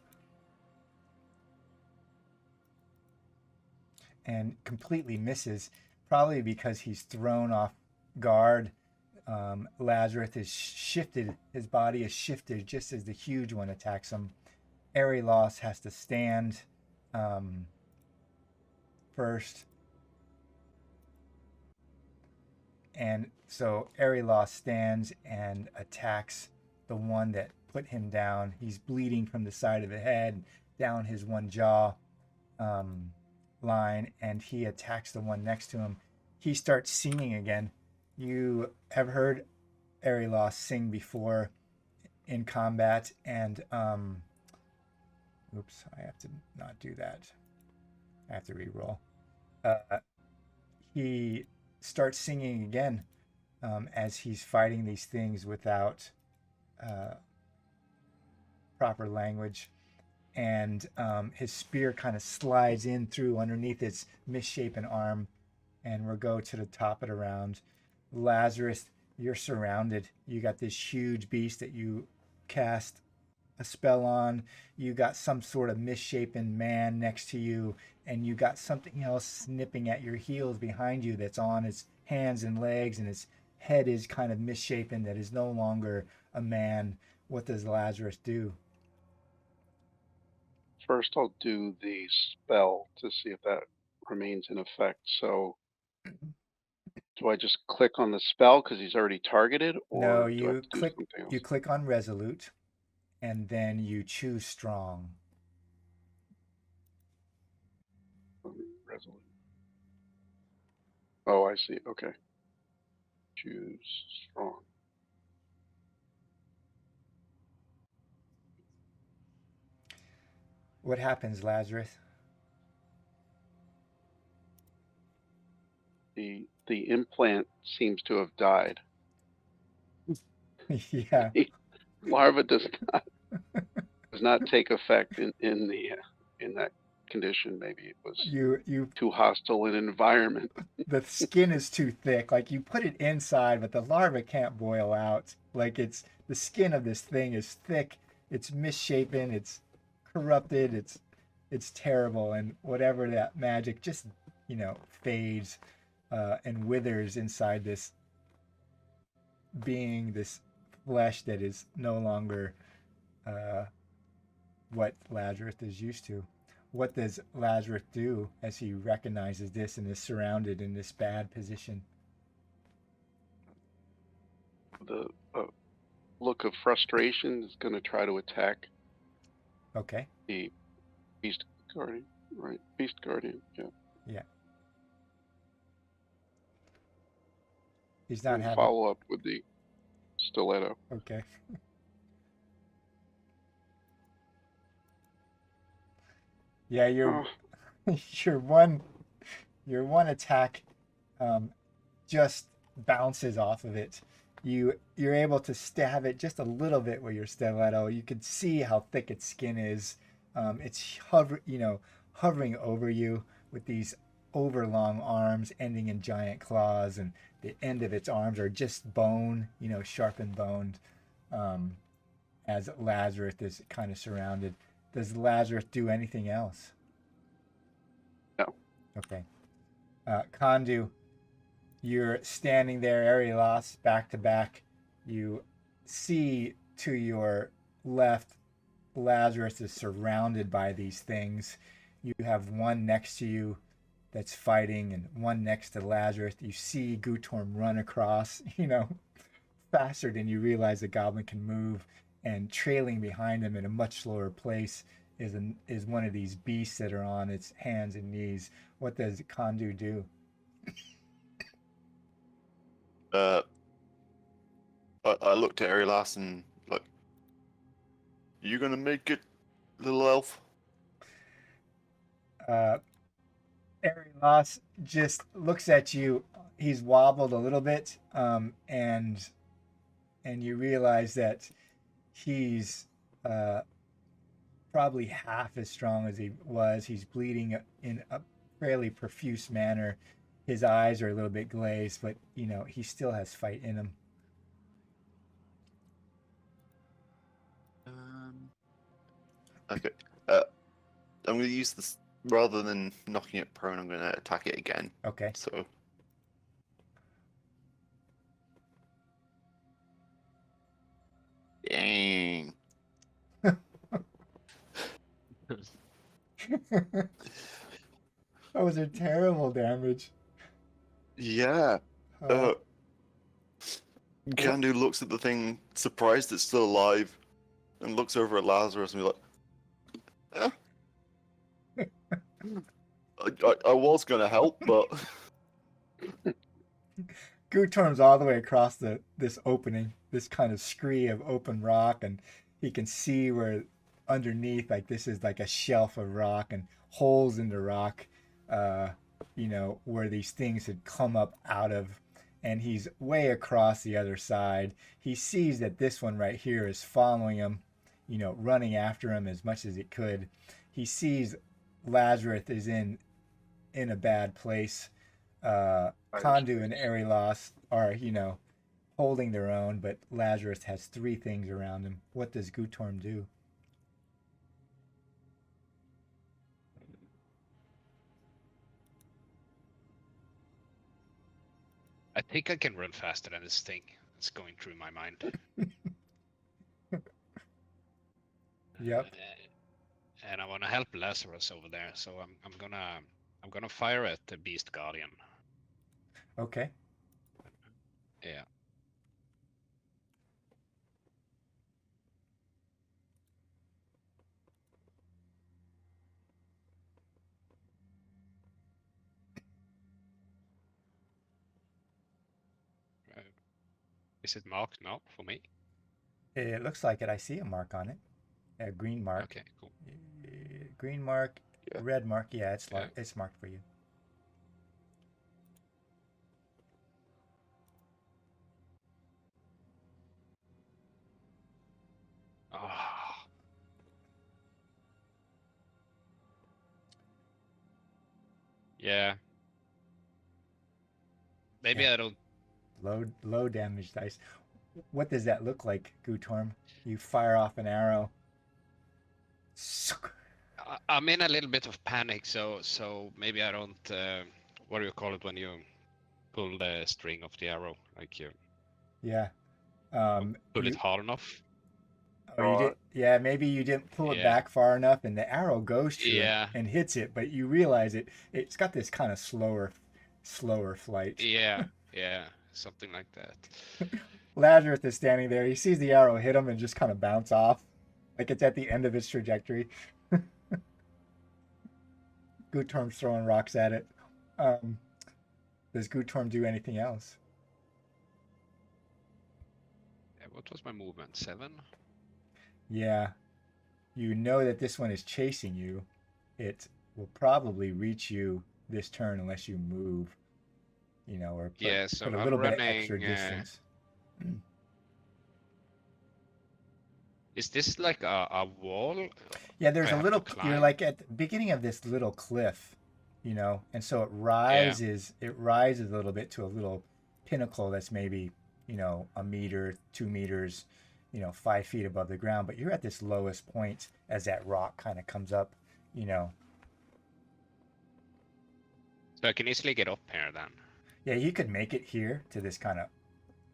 And completely misses, probably because he's thrown off guard. Lazarus is shifted, his body is shifted just as the huge one attacks him. Erilos has to stand first. And so Erilos stands and attacks the one that put him down. He's bleeding from the side of the head, down his one jaw line, and he attacks the one next to him. He starts singing again. You have heard Erilos sing before in combat, and oops, I have to not do that. I have to re-roll. He starts singing again as he's fighting these things without proper language, and his spear kind of slides in through underneath its misshapen arm, and we'll go to the top of the round. Lazarus, you're surrounded. You got this huge beast that you cast a spell on. You got some sort of misshapen man next to you, and you got something else snipping at your heels behind you that's on its hands and legs, and its head is kind of misshapen, that is no longer a man. What does Lazarus do? First, I'll do the spell to see if that remains in effect. So, do I just click on the spell because he's already targeted, or No, do I you have to do click. something else? You click on Resolute, and then you choose Strong. Resolute. Oh, I see. Okay. Choose strong. What happens, Lazarus? The implant seems to have died. Yeah. The larva does not take effect in that condition. Maybe it was You too hostile an environment. the skin is too thick. Like, you put it inside, but the larva can't boil out. Like, it's the skin of this thing is thick. It's misshapen. It's corrupted. It's terrible. And whatever that magic just fades and withers inside this being, this flesh that is no longer what Lazarus is used to. What does Lazarus do as he recognizes this and is surrounded in this bad position? The look of frustration is going to try to attack Okay. the beast guardian, right? Beast guardian, yeah. Yeah. He's not And having. follow up with the stiletto. Okay. Yeah, your one attack just bounces off of it. You're able to stab it just a little bit with your stiletto. You can see how thick its skin is. It's hovering over you with these overlong arms ending in giant claws, and the end of its arms are just bone, sharpened bone. As Lazarus is kind of surrounded. Does Lazarus do anything else? No. Okay. Kondu, you're standing there, Erilos, back to back. You see to your left, Lazarus is surrounded by these things. You have one next to you that's fighting, and one next to Lazarus. You see Gutorm run across, faster than you realize the goblin can move, and trailing behind him in a much slower pace is one of these beasts that are on its hands and knees. What does Kondu do? I looked at Arilas and like, you gonna make it, little elf? Arilas just looks at you. He's wobbled a little bit, and you realize that he's probably half as strong as he was. He's bleeding in a fairly profuse manner. His eyes are a little bit glazed, but he still has fight in him. Okay. I'm gonna use this rather than knocking it prone. I'm gonna attack it again. Okay. So. Dang. Those are terrible damage. Yeah. Kandu looks at the thing, surprised it's still alive, and looks over at Lazarus and be like, I was gonna help, but Gutorm's all the way across this opening, this kind of scree of open rock, and he can see where underneath, like this is like a shelf of rock and holes in the rock, where these things had come up out of, and he's way across the other side. He sees that this one right here is following him, running after him as much as it could. He sees Lazarus is in a bad place. Kondu and Arilas are, holding their own, but Lazarus has 3 things around him. What does Gutorm do? I think I can run faster than this thing. It's going through my mind. Yep. And I want to help Lazarus over there, so I'm gonna fire at the Beast Guardian. Okay. Yeah. Is it marked now for me? It looks like it. I see a mark on it. A green mark. Okay, cool. Green mark, Yeah. red mark. Yeah, it's Yeah. it's marked for you. Ah. Yeah. Maybe Yeah. I don't. Low damage dice. What does that look like, Gutorm? You fire off an arrow. I'm in a little bit of panic, so maybe I don't. What do you call it when you pull the string of the arrow? Like you Yeah. pull it hard enough. Oh, you did. Yeah, maybe you didn't pull it Yeah. back far enough, and the arrow goes through Yeah. it and hits it, but you realize it's got this kind of slower flight. Yeah, something like that. Lazarus is standing there. He sees the arrow hit him and just kind of bounce off, like it's at the end of its trajectory. Gutorm's throwing rocks at it. Does Gutorm do anything else? Yeah, what was my movement? 7? Yeah. You know that this one is chasing you. It will probably reach you this turn unless you move, or Yeah, so put a I'm little bit of extra running, distance. Is this like a wall? Yeah, there's I a have little. to You're climb? like at the beginning of this little cliff, and so it rises. It rises a little bit to a little pinnacle that's maybe a meter, 2 meters, 5 feet above the ground. But you're at this lowest point as that rock kind of comes up. So I can easily get up here then. Yeah, you could make it here to this kind of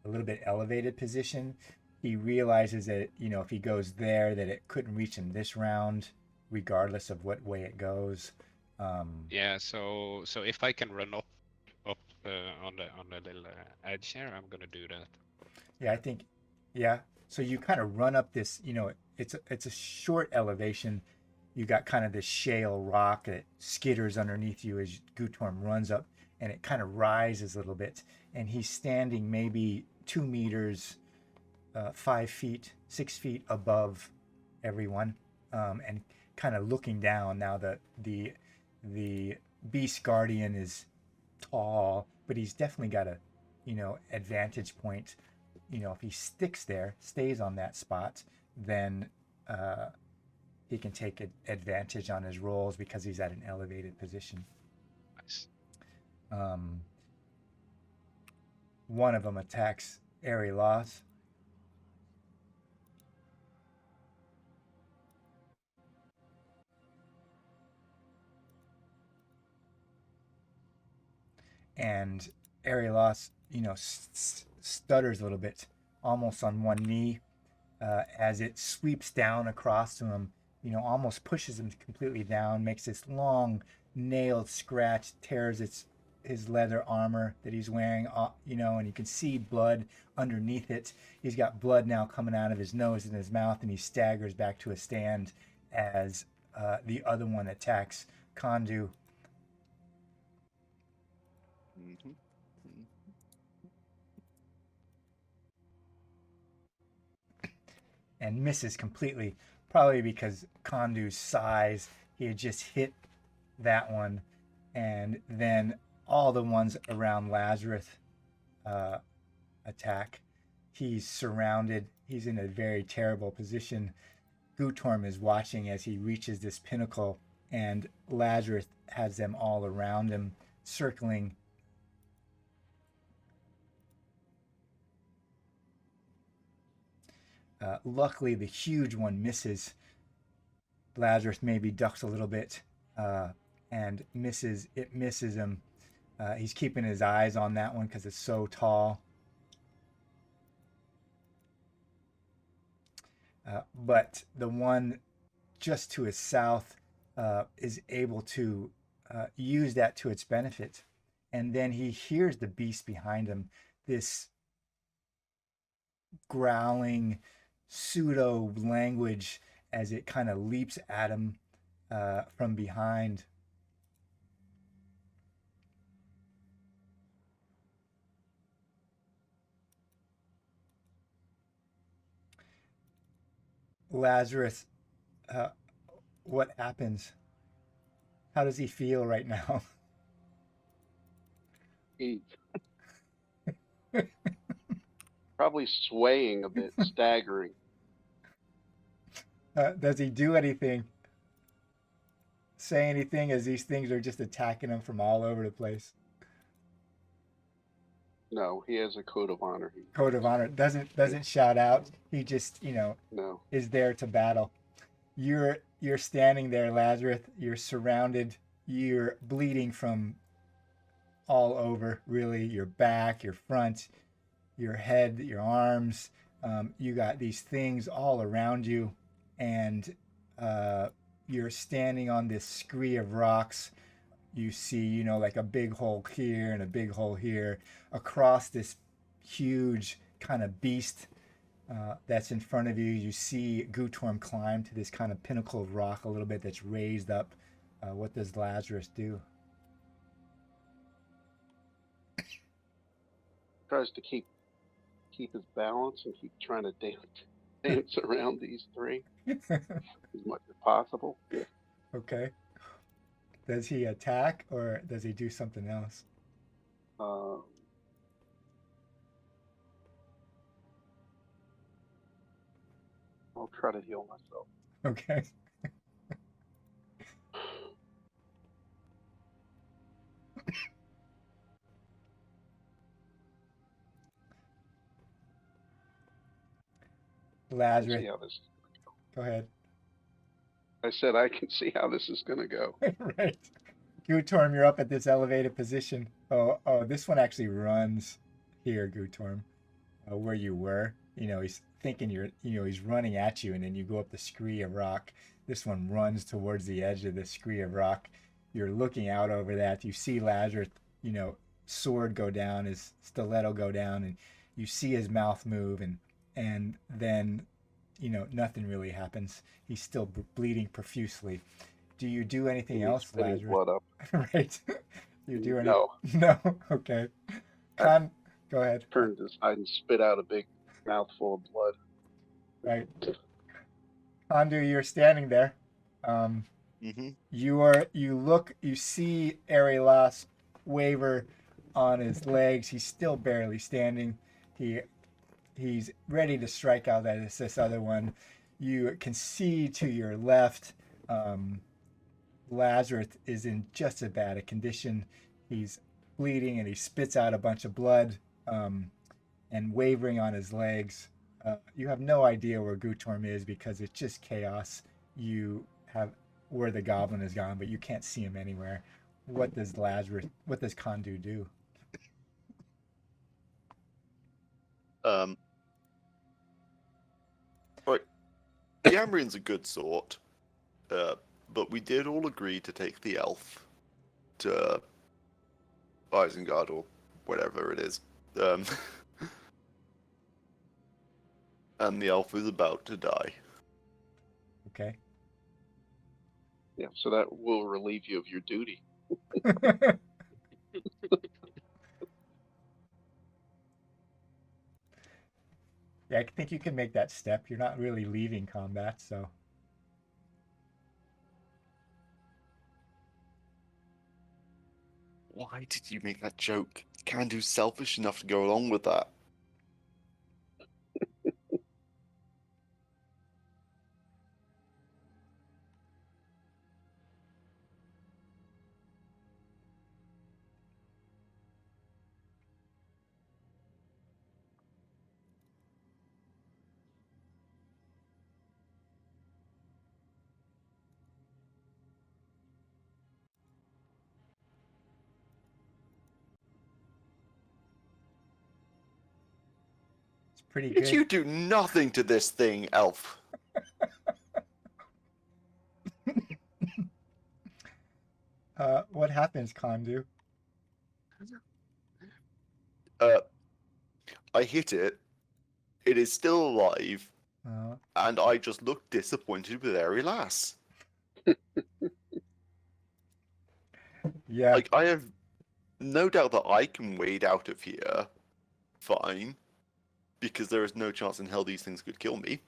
a little bit elevated position. he realizes that, if he goes there, that it couldn't reach him this round, regardless of what way it goes. Yeah, so if I can run up on the little edge here, I'm gonna do that. Yeah, I think, yeah. So you kind of run up this, it's a short elevation. You got kind of this shale rock that skitters underneath you as Gutorm runs up, and it kind of rises a little bit. And he's standing maybe 2 meters, 5 feet, 6 feet above everyone, and kind of looking down. Now the beast guardian is tall, but he's definitely got a, advantage point. If he stays on that spot, then he can take advantage on his rolls because he's at an elevated position. Nice. One of them attacks Arilos. And Arilos, stutters a little bit, almost on one knee, as it sweeps down across to him, almost pushes him completely down, makes this long nailed scratch, tears his leather armor that he's wearing, and you can see blood underneath it. He's got blood now coming out of his nose and his mouth, and he staggers back to a stand as the other one attacks Kondu. Mm-hmm. And misses completely, probably because Kondu's size. He had just hit that one, and then all the ones around Lazarus attack. He's surrounded. He's in a very terrible position. Gutorm is watching as he reaches this pinnacle, and Lazarus has them all around him, circling. Luckily, the huge one misses. Lazarus maybe ducks a little bit and misses. It misses him. He's keeping his eyes on that one because it's so tall. But the one just to his south is able to use that to its benefit. And then he hears the beast behind him, this growling pseudo language as it kind of leaps at him from behind. Lazarus, what happens? How does he feel right now? He's probably swaying a bit, staggering. Does he do anything? Say anything as these things are just attacking him from all over the place? No, he has a code of honor. Code of honor doesn't shout out. He just No. is there to battle. You're standing there, Lazarus. You're surrounded. You're bleeding from all over. Really, your back, your front, your head, your arms. You got these things all around you, and you're standing on this scree of rocks. You see, like a big hole here and a big hole here across this huge kind of beast that's in front of you. You see Gutorm climb to this kind of pinnacle of rock a little bit that's raised up. What does Lazarus do? Tries to keep his balance and keep trying to dance around these three as much as possible. Yeah. Okay. Does he attack or does he do something else? I'll try to heal myself. Okay. Lazarus. See how this is Go ahead. I said I can see how this is going to go. Right. Gutorm, you're up at this elevated position. Oh, this one actually runs here, Gutorm, where you were. he's thinking he's running at you, and then you go up the scree of rock. This one runs towards the edge of the scree of rock. You're looking out over that. You see Lazarus, sword go down, his stiletto go down, and you see his mouth move, and then nothing really happens. He's still bleeding profusely. Do you do anything He's else, spitting Lazarus? blood up. Right. You do any? No. No. Okay. I Go ahead. turned aside and spit out a big mouthful of blood. Right. Kondu, you're standing there. Mm-hmm. You see Arelas waver on his legs. He's still barely standing. He's ready to strike out at this other one. You can see to your left, Lazarus is in just as bad a condition. He's bleeding and he spits out a bunch of blood, and wavering on his legs. You have no idea where Gutorm is because it's just chaos. You have where the goblin has gone, but you can't see him anywhere. What does Kondu do? Right. Yamrin's a good sort, but we did all agree to take the elf to Isengard or whatever it is. And the elf is about to die. Okay. Yeah, so that will relieve you of your duty. Yeah, I think you can make that step. You're not really leaving combat, so. Why did you make that joke? Candu's selfish enough to go along with that. It's pretty Did good. you do nothing to this thing, elf? What happens, Kondu? I hit it. It is still alive, Uh, and I just look disappointed with Airy Lass. yeah. Like, I have no doubt that I can wade out of here fine, because there is no chance in hell these things could kill me.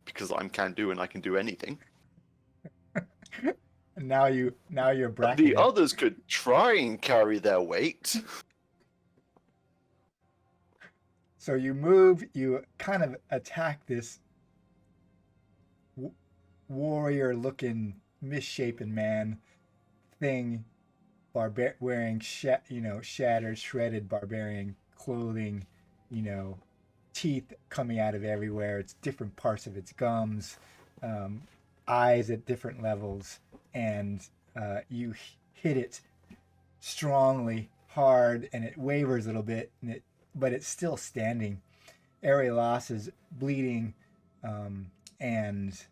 Because I'm Candu and I can do anything. And now you're The bracketed. others could try and carry their weight. So you kind of attack this warrior-looking, misshapen man thing, wearing shattered, shredded barbarian clothing, teeth coming out of everywhere. It's different parts of its gums, eyes at different levels, and you hit it strongly, hard, and it wavers a little bit, but it's still standing. Arelas is bleeding, and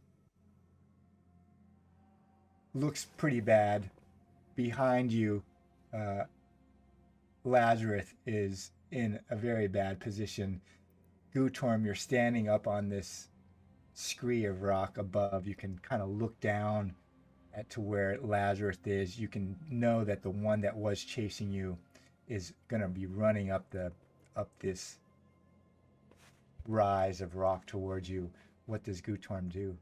looks pretty bad. Behind you, Lazarus is in a very bad position. Gutorm, you're standing up on this scree of rock above. You can kind of look down to where Lazarus is. You can know that the one that was chasing you is gonna be running up this rise of rock towards you. What does Gutorm do?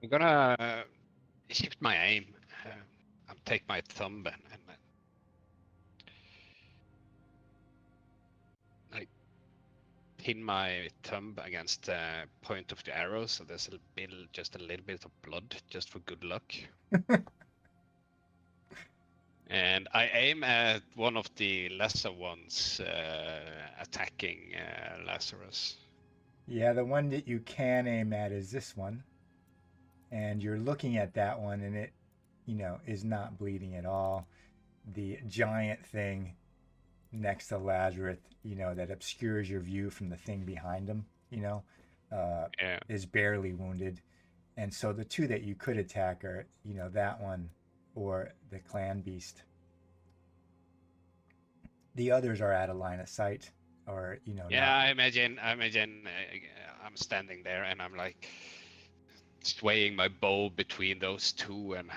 I'm gonna shift my aim. I'll take my thumb and like pin my thumb against the point of the arrow, so there's just a little bit of blood, just for good luck. And I aim at one of the lesser ones attacking Lazarus. Yeah, the one that you can aim at is this one. And you're looking at that one and it, is not bleeding at all. The giant thing next to Lazarus, that obscures your view from the thing behind him, Yeah. is barely wounded. And so the two that you could attack are, that one or the clan beast. The others are out of line of sight, or Yeah, not. I imagine I'm standing there and I'm like swaying my bow between those two, and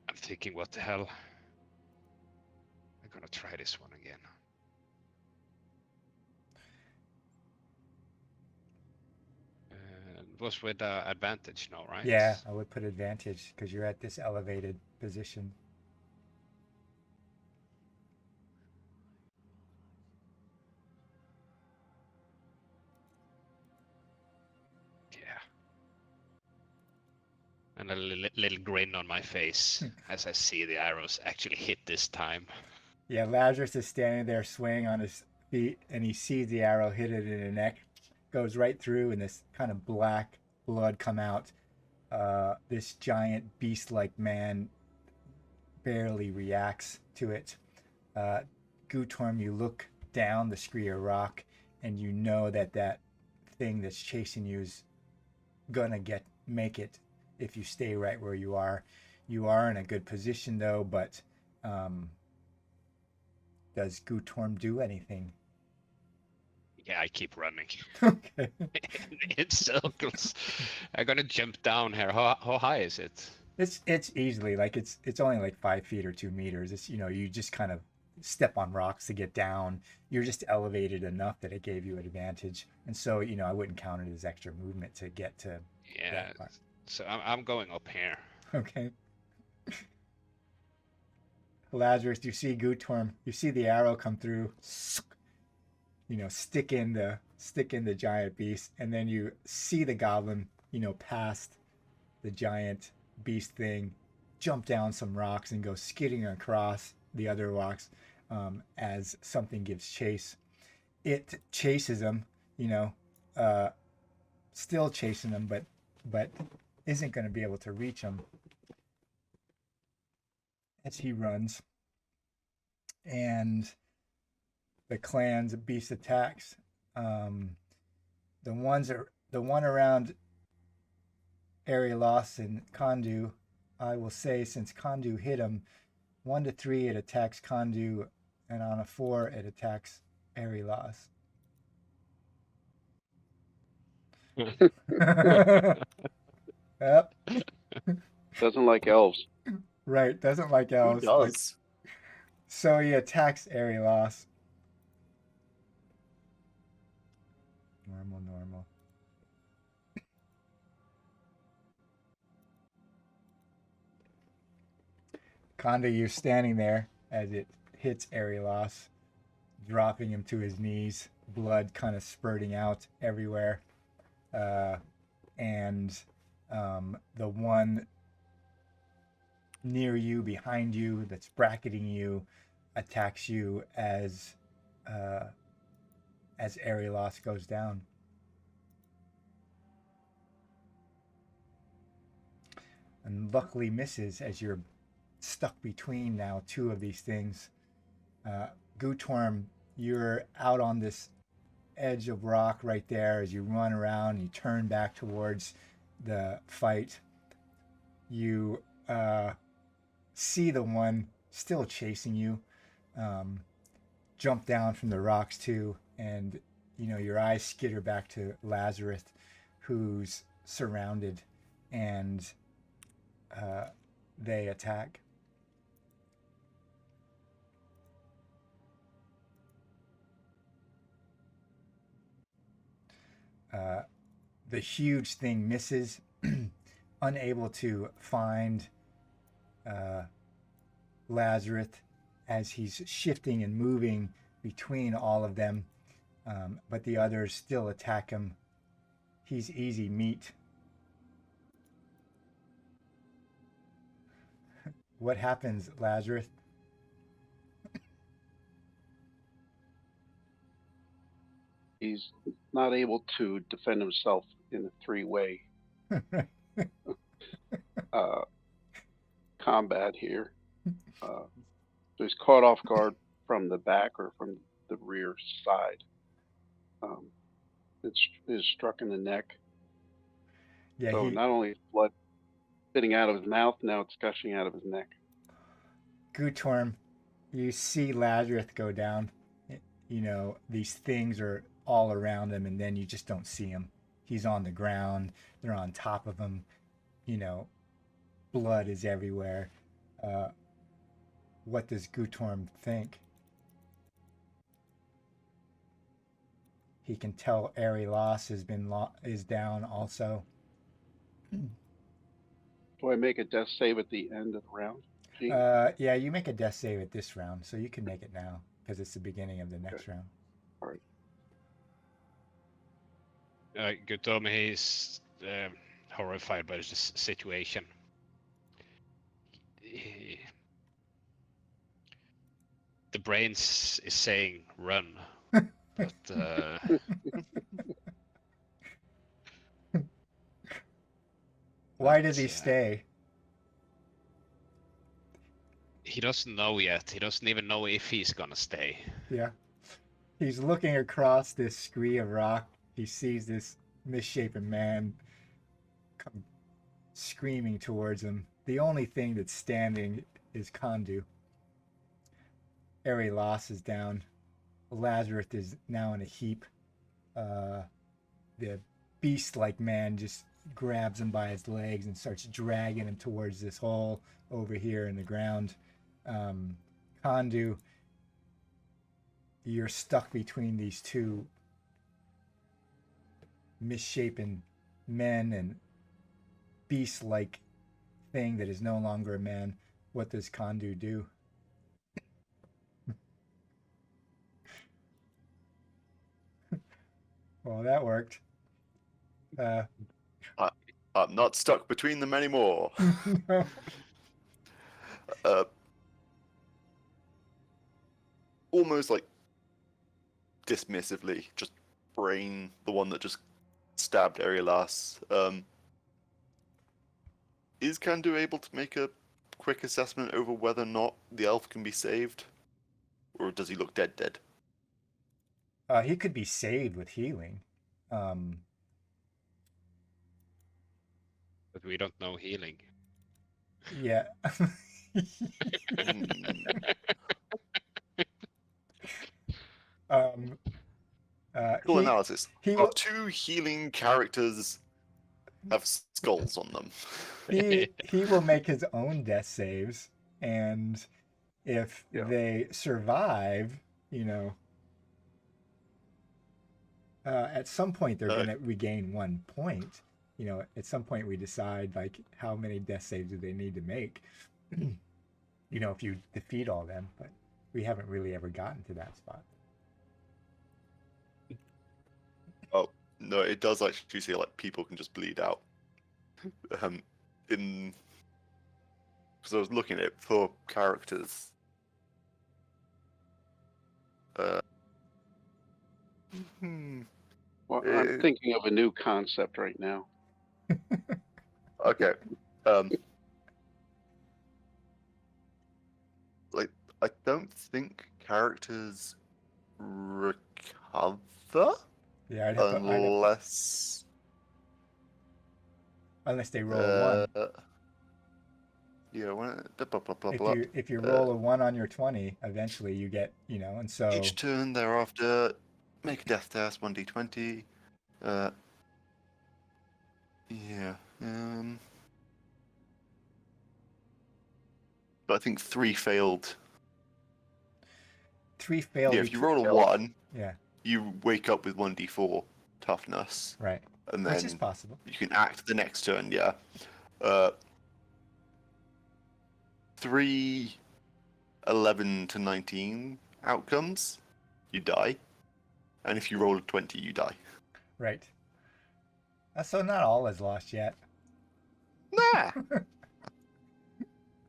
I'm thinking, what the hell? I'm gonna try this one again. It was with advantage, no, right? Yeah, I would put advantage because you're at this elevated position. Yeah. And a little grin on my face as I see the arrows actually hit this time. Yeah, Lazarus is standing there swaying on his feet, and he sees the arrow hit it in the neck, goes right through, and this kind of black blood come out. This giant beast-like man barely reacts to it. Uh, Gutorm, you look down the scree of rock, and you know that thing that's chasing you is gonna make it if you stay right where you are. You are in a good position though, but does Gutorm do anything? Yeah, I keep running Okay. in circles. I'm gonna jump down here. How high is it? It's easily like it's only like 5 feet or 2 meters. It's you just kind of step on rocks to get down. You're just elevated enough that it gave you an advantage, and so I wouldn't count it as extra movement to get to Yeah, that part. so I'm going up here. Okay. Lazarus, you see Gutorm, you see the arrow come through, stick in the giant beast, and then you see the goblin, past the giant beast thing, jump down some rocks and go skidding across the other rocks as something gives chase. It chases him, uh, still chasing him, but isn't going to be able to reach him as he runs. And the clan's beast attacks. The one around Arilos and Kondu, I will say, since Kondu hit him, 1 to 3 it attacks Kondu, and on a 4 it attacks Arilos. Yep. Doesn't like elves. Right. Doesn't like Who elves. does? So he attacks Arilos. Normal. Kondu, you're standing there as it hits Arilos, dropping him to his knees, blood kind of spurting out everywhere. And the one near you, behind you, that's bracketing you, attacks you as Arilos goes down. And luckily misses as you're stuck between now two of these things. Gutorm, you're out on this edge of rock right there as you run around, you turn back towards the fight. You see the one still chasing you, jump down from the rocks too, and your eyes skitter back to Lazarus, who's surrounded, and they attack. The huge thing misses, unable to find Lazarus as he's shifting and moving between all of them, but the others still attack him. He's easy meat. What happens, Lazarus? He's not able to defend himself in a three-way combat here. So he's caught off guard from the back or from the rear side. It's struck in the neck. Yeah, So not only is blood spitting out of his mouth, now it's gushing out of his neck. Gutorm, you see Lazarus go down. You know, these things are all around him, and then you just don't see him. He's on the ground. They're on top of him. You know, blood is everywhere. What does Gutorm think? He can tell Loss is down also. Do I make a death save at the end of the round? Yeah, you make a death save at this round, so you can make it now because it's the beginning of the next round. All right. Gutom, he's horrified by this situation. The brains is saying run, but why does he stay? He doesn't know yet. He doesn't even know if he's gonna stay. Yeah. He's looking across this scree of rock. He sees this misshapen man come screaming towards him. The only thing that's standing is Kondu. Loss is down. Lazarus is now in a heap. The beast-like man just grabs him by his legs and starts dragging him towards this hole over here in the ground. Kondu, you're stuck between these two misshapen men and beast-like thing that is no longer a man. What does Kondu do? Well, that worked. I'm not stuck between them anymore. No. Almost like dismissively, just brain the one that just stabbed Ariolas. Is Kandu able to make a quick assessment over whether or not the elf can be saved? Or does he look dead? He could be saved with healing. But we don't know healing. Yeah. Cool analysis. He Our will, two healing characters have skulls on them. he will make his own death saves, and if they survive, you know, at some point they're going to regain 1 point. You know, at some point we decide like how many death saves do they need to make. You know, if you defeat all them, but we haven't really ever gotten to that spot. Oh no, it does actually say like people can just bleed out. Because I was looking at it for characters. Well, I'm thinking of a new concept right now. Okay. Like, I don't think characters recover Yeah, unless they roll a 1. Yeah, If you roll a 1 on your 20, eventually you get, you know, and so each turn thereafter, make a death test, 1d20. Yeah. But I think 3 failed. 3 failed. Yeah, if you roll a 1, yeah, you wake up with 1d4 toughness. right. And then Which is possible. you can act the next turn, yeah. 3 11 to 19 outcomes, you die. And if you roll a 20, you die. Right. So not all is lost yet. Nah!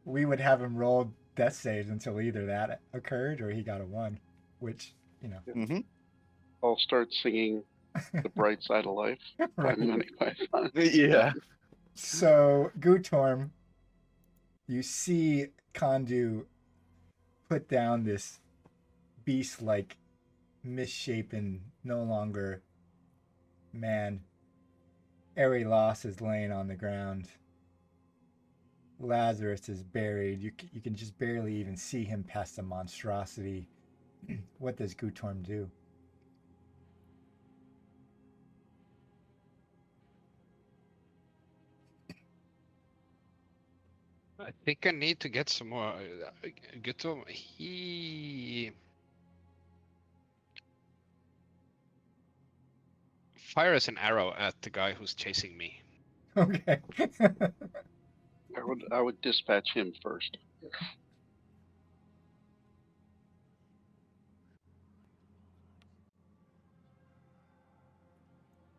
We would have him roll death saves until either that occurred or he got a 1, which, you know. Mm-hmm. I'll start singing "The Bright Side of Life" by Right. Monty Python. Yeah. So Gutorm, you see Kondu put down this beast-like, misshapen, no longer man. Airy Loss is laying on the ground. Lazarus is buried. You can just barely even see him past the monstrosity. What does Gutorm do? I think I need to get some more. Get to he fires an arrow at the guy who's chasing me. Okay. I would dispatch him first.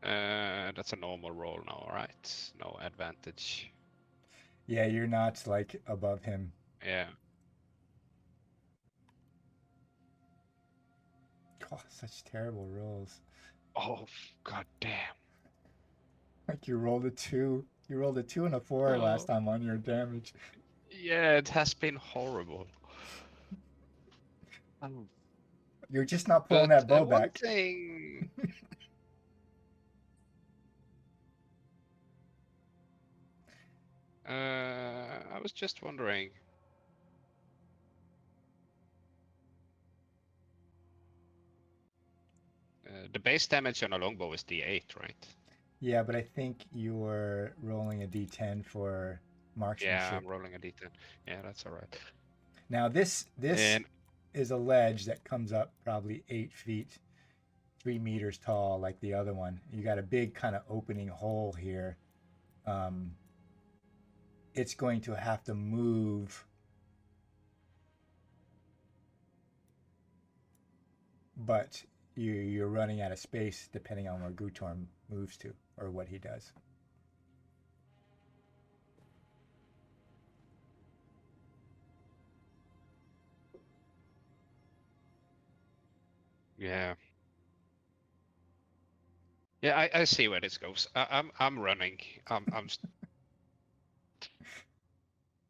That's a normal roll now, right? No advantage. Yeah, you're not like above him. Yeah. Oh, such terrible rolls. Oh, god damn. Like you rolled a 2. You rolled a 2 and a 4 last Oh. time on your damage. Yeah, it has been horrible. You're just not pulling that bow one back. thing. I was just wondering. The base damage on a longbow is D8, right? Yeah, but I think you're rolling a d10 for marksmanship. Yeah, I'm rolling a D10. Yeah, that's all right. Now this And is a ledge that comes up probably 8 feet, 3 meters tall, like the other one. You got a big kind of opening hole here. It's going to have to move, but you're running out of space depending on where Gutorm moves to or what he does. yeah. Yeah, I see where this goes. I'm running. I'm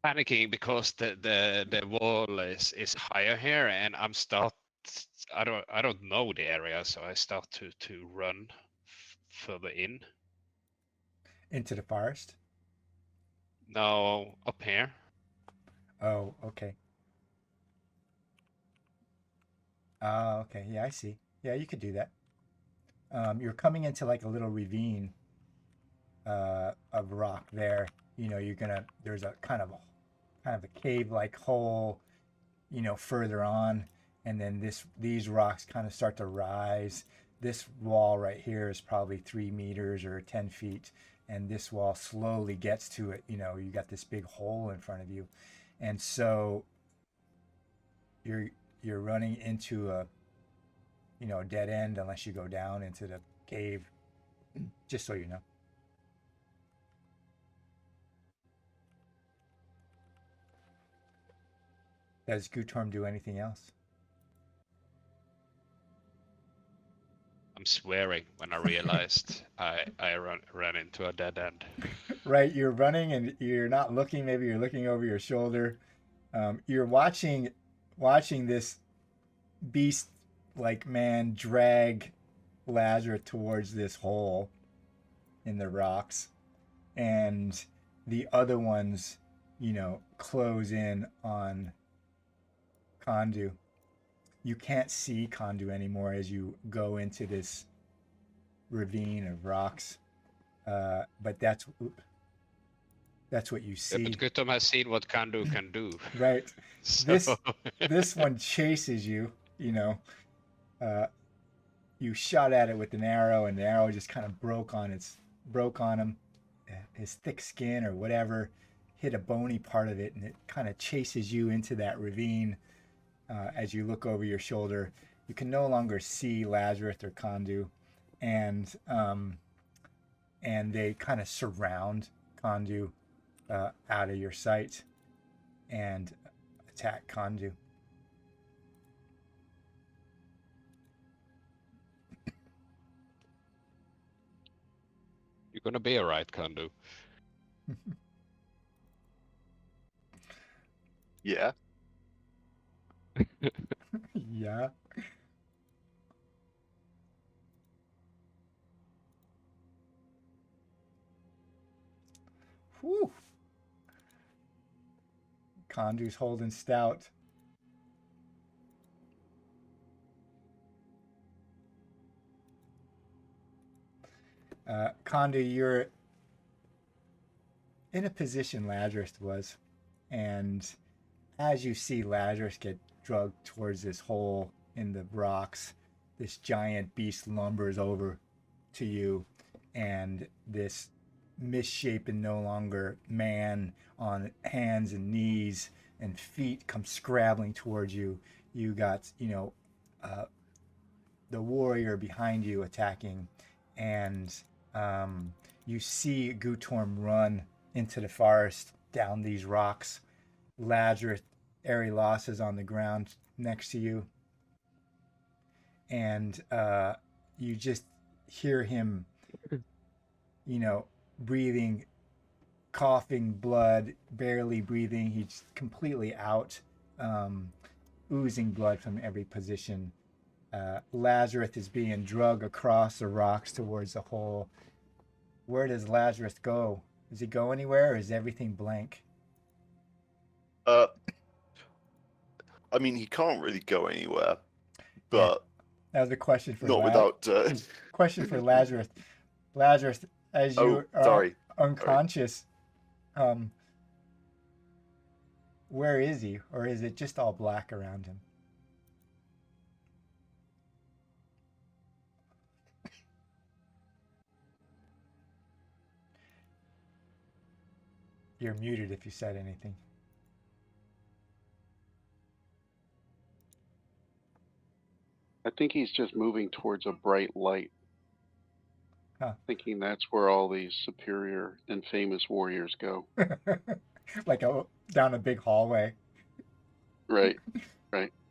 panicking because the wall is higher here, and I don't know the area, so I start to run further in. Into the forest? No, up here. Oh, okay. Okay. Yeah, I see. Yeah, you could do that. You're coming into like a little ravine of rock there. There's a kind of a cave-like hole, further on, and then these rocks kind of start to rise. This wall right here is probably 3 meters or 10 feet, and this wall slowly gets to it. You got this big hole in front of you, and so you're running into a dead end unless you go down into the cave. Just so you know. Does Gutorm do anything else? I'm swearing when I realized I ran into a dead end. Right, you're running and you're not looking. Maybe you're looking over your shoulder. You're watching this beast like man drag Lazarus towards this hole in the rocks, and the other ones, close in on Kondu. You can't see Kondu anymore as you go into this ravine of rocks, but that's what you Yeah, see. but Gutom has seen what Kandu can do. Right. So... This one chases you. You shot at it with an arrow, and the arrow just kind of broke on him. His thick skin or whatever hit a bony part of it, and it kind of chases you into that ravine. As you look over your shoulder, you can no longer see Lazarus or Kondu, and they kind of surround Kondu out of your sight and attack Kondu. You're gonna be alright, Kandu. Yeah. Yeah. Whew. Kondu's holding stout. Kondu, you're in a position Lazarus was, and as you see Lazarus get dragged towards this hole in the rocks, this giant beast lumbers over to you, and this misshapen, no longer man on hands and knees and feet comes scrabbling towards you. You got, the warrior behind you attacking, and you see Gutorm run into the forest down these rocks. Lazarus, Arilos is on the ground next to you, and you just hear him, breathing, coughing blood, barely breathing. He's completely out, oozing blood from every position. Lazarus is being dragged across the rocks towards the hole. Where does Lazarus go? Does he go anywhere, or is everything blank? I mean, he can't really go anywhere, but That was a question for not without. question for Lazarus. Lazarus, as you are sorry. unconscious, where is he, or is it just all black around him? You're muted if you said anything. I think he's just moving towards a bright light. Huh. Thinking that's where all these superior and famous warriors go. Like down a big hallway. Right.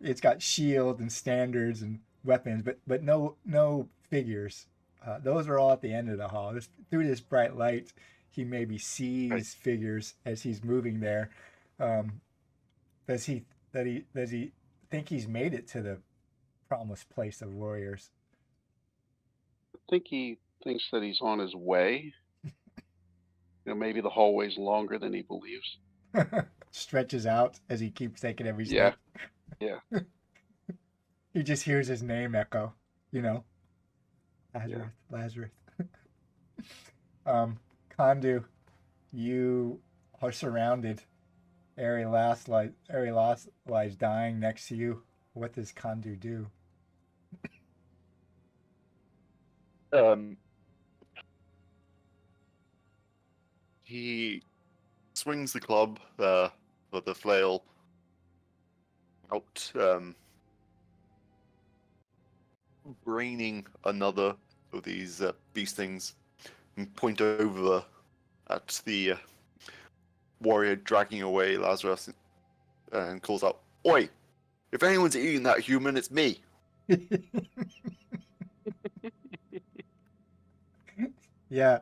It's got shield and standards and weapons, but no figures. Those are all at the end of the hall. Through this bright light, he maybe sees figures as he's moving there. Does he think he's made it to the promised place of warriors? I think he thinks that he's on his way. Maybe the hallway's longer than he believes. Stretches out as he keeps taking every Yeah. step. Yeah. He just hears his name echo, Lazarus. Kondu, you are surrounded. Arilas lies dying next to you. What does Kondu do? He swings the club, or the flail, out, braining another of these beast things, and point over at the warrior dragging away Lazarus, and calls out, "Oi! If anyone's eating that human, it's me." Yeah,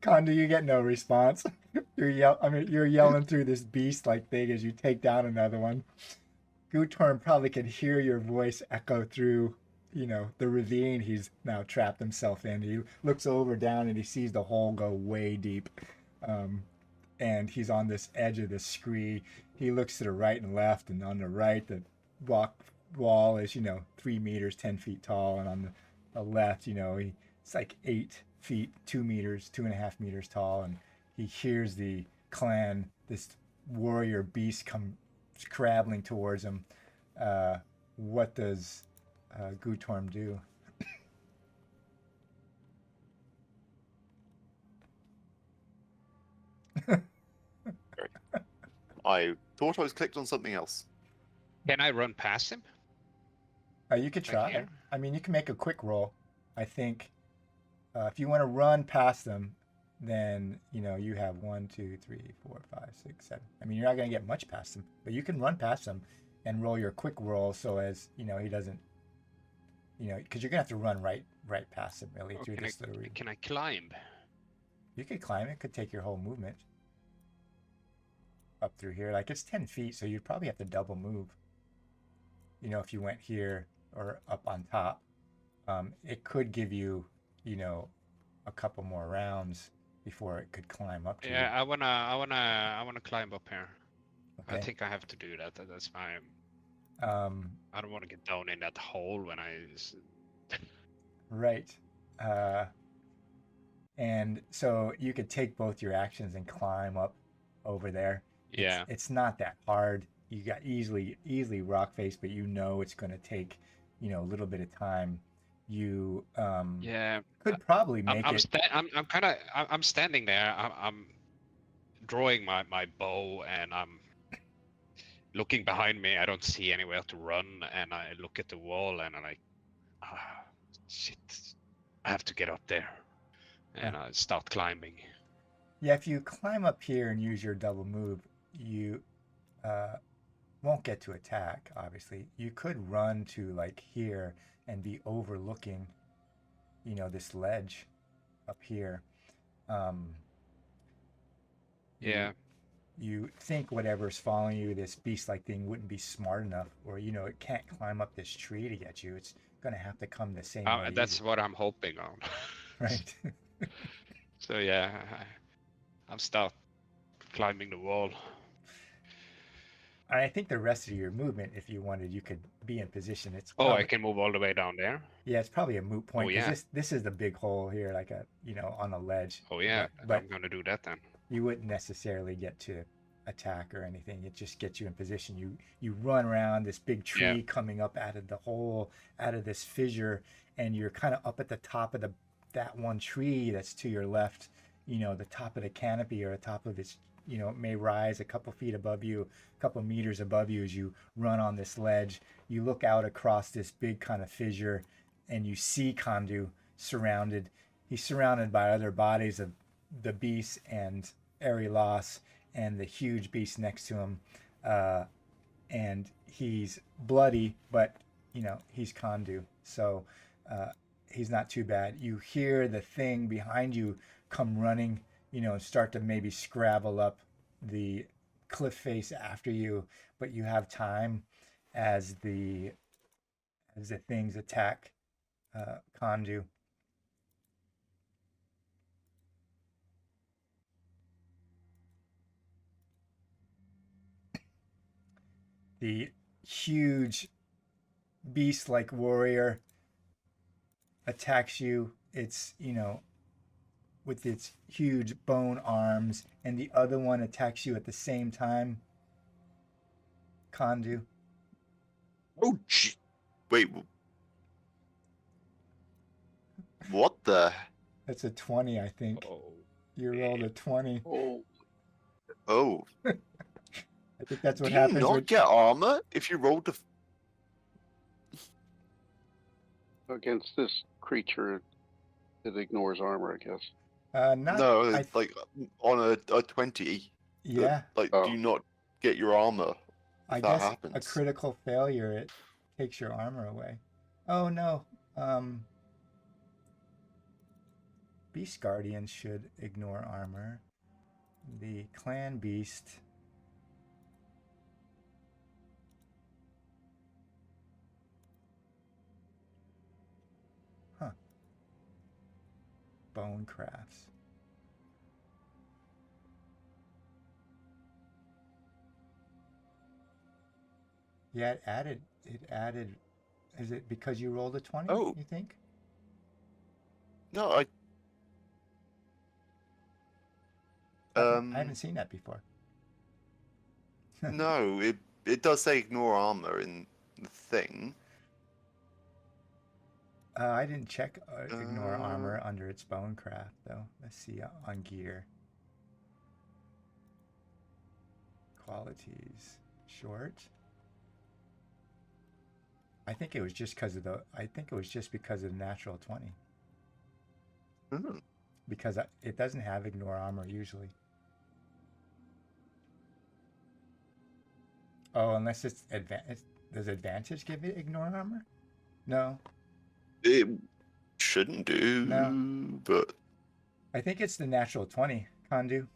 Kondu, you get no response. You're yelling through this beast-like thing as you take down another one. Gutorm probably can hear your voice echo through, the ravine he's now trapped himself in. He looks over down and he sees the hole go way deep, and he's on this edge of this scree. He looks to the right and left, and on the right, the rock wall is 3 meters, 10 feet tall, and on the left, it's like 8 feet, 2 meters, 2.5 meters tall, and he hears the clan, this warrior beast, come scrabbling towards him. What does Gutorm do? I thought I was clicked on something else. Can I run past him? You could Like try. here? I mean, you can make a quick roll. I think if you want to run past them, then you have 1, 2, 3, 4, 5, 6, 7. I mean, you're not going to get much past them, but you can run past them and roll your quick roll so as he doesn't, because you're gonna have to run right past him really through this little region. Can I climb? You could climb it. Could take your whole movement up through here. Like it's 10 feet, so you'd probably have to double move. You know, if you went here or up on top, it could give you, you know, a couple more rounds before it could climb up to you. Yeah, I wanna climb up here. I Okay. think I have to do that. That's my. I don't want to get down in that hole when I. Right. And so you could take both your actions and climb up over there. Yeah. It's not that hard. You got easily rock face, but you know it's going to take, you know, a little bit of time. You Yeah. could probably make it. I'm standing there. I'm drawing my bow and I'm looking behind me. I don't see anywhere to run, and I look at the wall and I'm like, shit, I have to get up there, and I start climbing. Yeah, if you climb up here and use your double move, you won't get to attack, obviously. You could run to like here and be overlooking, you know, this ledge up here. Yeah. You think whatever's following you, this beast-like thing, wouldn't be smart enough, or you know, it can't climb up this tree to get you. It's gonna have to come the same way. That's what I'm hoping on. Right. So yeah, I'm start climbing the wall. And I think the rest of your movement, if you wanted, you could be in position. It's Oh, probably, I can move all the way down there. yeah, it's probably a moot point Oh, because yeah. this is the big hole here, like a, you know, on a ledge. Oh yeah, but I'm gonna do that then. you wouldn't necessarily get to attack or anything. It just gets you in position. You run around this big tree Yeah. coming up out of the hole, out of this fissure, and you're kind of up at the top of that one tree that's to your left. You know, the top of the canopy or the top of its, you know, it may rise a couple feet above you, a couple meters above you as you run on this ledge. You look out across this big kind of fissure, and you see Kondu surrounded. He's surrounded by other bodies of the beast and Erilos and the huge beast next to him, and he's bloody, but you know he's Kondu, so he's not too bad. You hear the thing behind you come running, you know, and start to maybe scrabble up the cliff face after you, but you have time as the things attack Kondu. The huge beast-like warrior attacks you. It's, you know, with its huge bone arms, and the other one attacks you at the same time. Kondu. Oh, wait. What the? That's a 20, I think. Oh. You rolled a 20. Oh, Oh. I think that's what Do you happens not with get armor if you rolled the? against this creature, it ignores armor, I guess. not No, I, like on a 20. yeah. Like, Oh. do you not get your armor? I that guess happens. a critical failure, it takes your armor away. Oh no. Beast Guardians should ignore armor. The clan beast. Huh. Bone crafts. Yeah, it added, is it because you rolled a 20, Oh. you think? No, I haven't seen that before. no, it does say ignore armor in the thing. I didn't check ignore armor under its bone craft though. Let's see on gear. Qualities. Short. I think it was just because of the natural 20. Hmm. Because it doesn't have ignore armor usually. Oh, unless it's advantage. Does advantage give it ignore armor? No. It shouldn't do, No. but I think it's the natural 20, Kandu.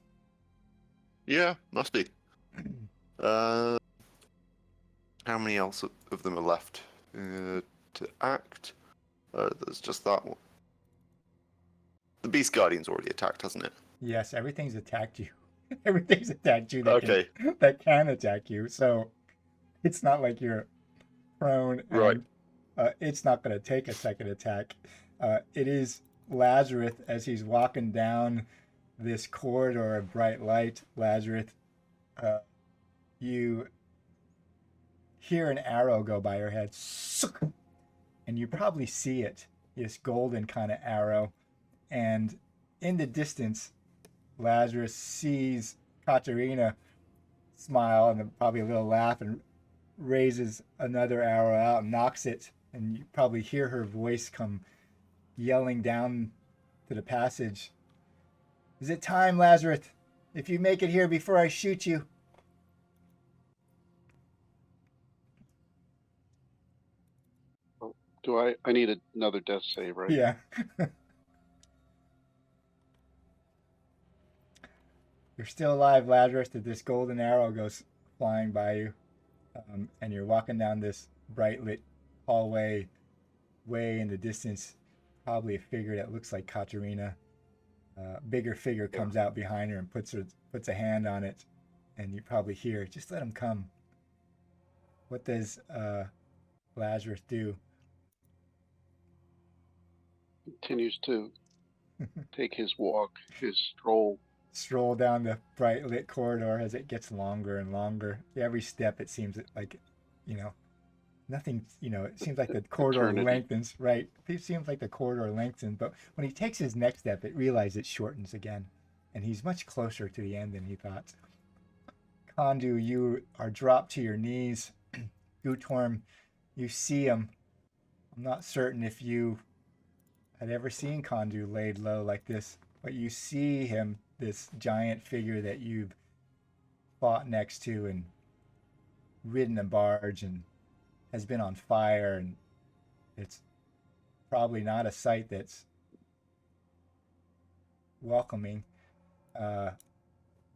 Yeah, must be. How many else of them are left to act? There's just that one. The Beast Guardian's already attacked, hasn't it? Yes, everything's attacked you. Everything's attacked you that Okay, can attack you. So it's not like you're prone and right. it's not going to take a second attack. It is Lazarus as he's walking down this corridor of bright light. Lazarus, you hear an arrow go by your head, and you probably see it, this golden kind of arrow. And in the distance, Lazarus sees Katerina smile and probably a little laugh and raises another arrow out and knocks it. And you probably hear her voice come yelling down to the passage. Is it time, Lazarus? If you make it here before I shoot you. Do I need another death save, right? Yeah. You're still alive, Lazarus, that this golden arrow goes flying by you. And you're walking down this bright lit hallway, way in the distance. Probably a figure that looks like Katerina. Bigger figure comes out behind her and puts a hand on it. And you probably hear, just let him come. What does Lazarus do? Continues to take his walk, his stroll. Stroll down the bright lit corridor as it gets longer and longer. Every step it seems like, nothing, it seems like the corridor Eternity. lengthens, right? It seems like the corridor lengthens, but when he takes his next step, it realizes it shortens again. And he's much closer to the end than he thought. Kondu, you are dropped to your knees. Gutorm, you see him. I'm not certain if you had ever seen Kondu laid low like this, but you see him, this giant figure that you've fought next to and ridden a barge and has been on fire, and it's probably not a sight that's welcoming.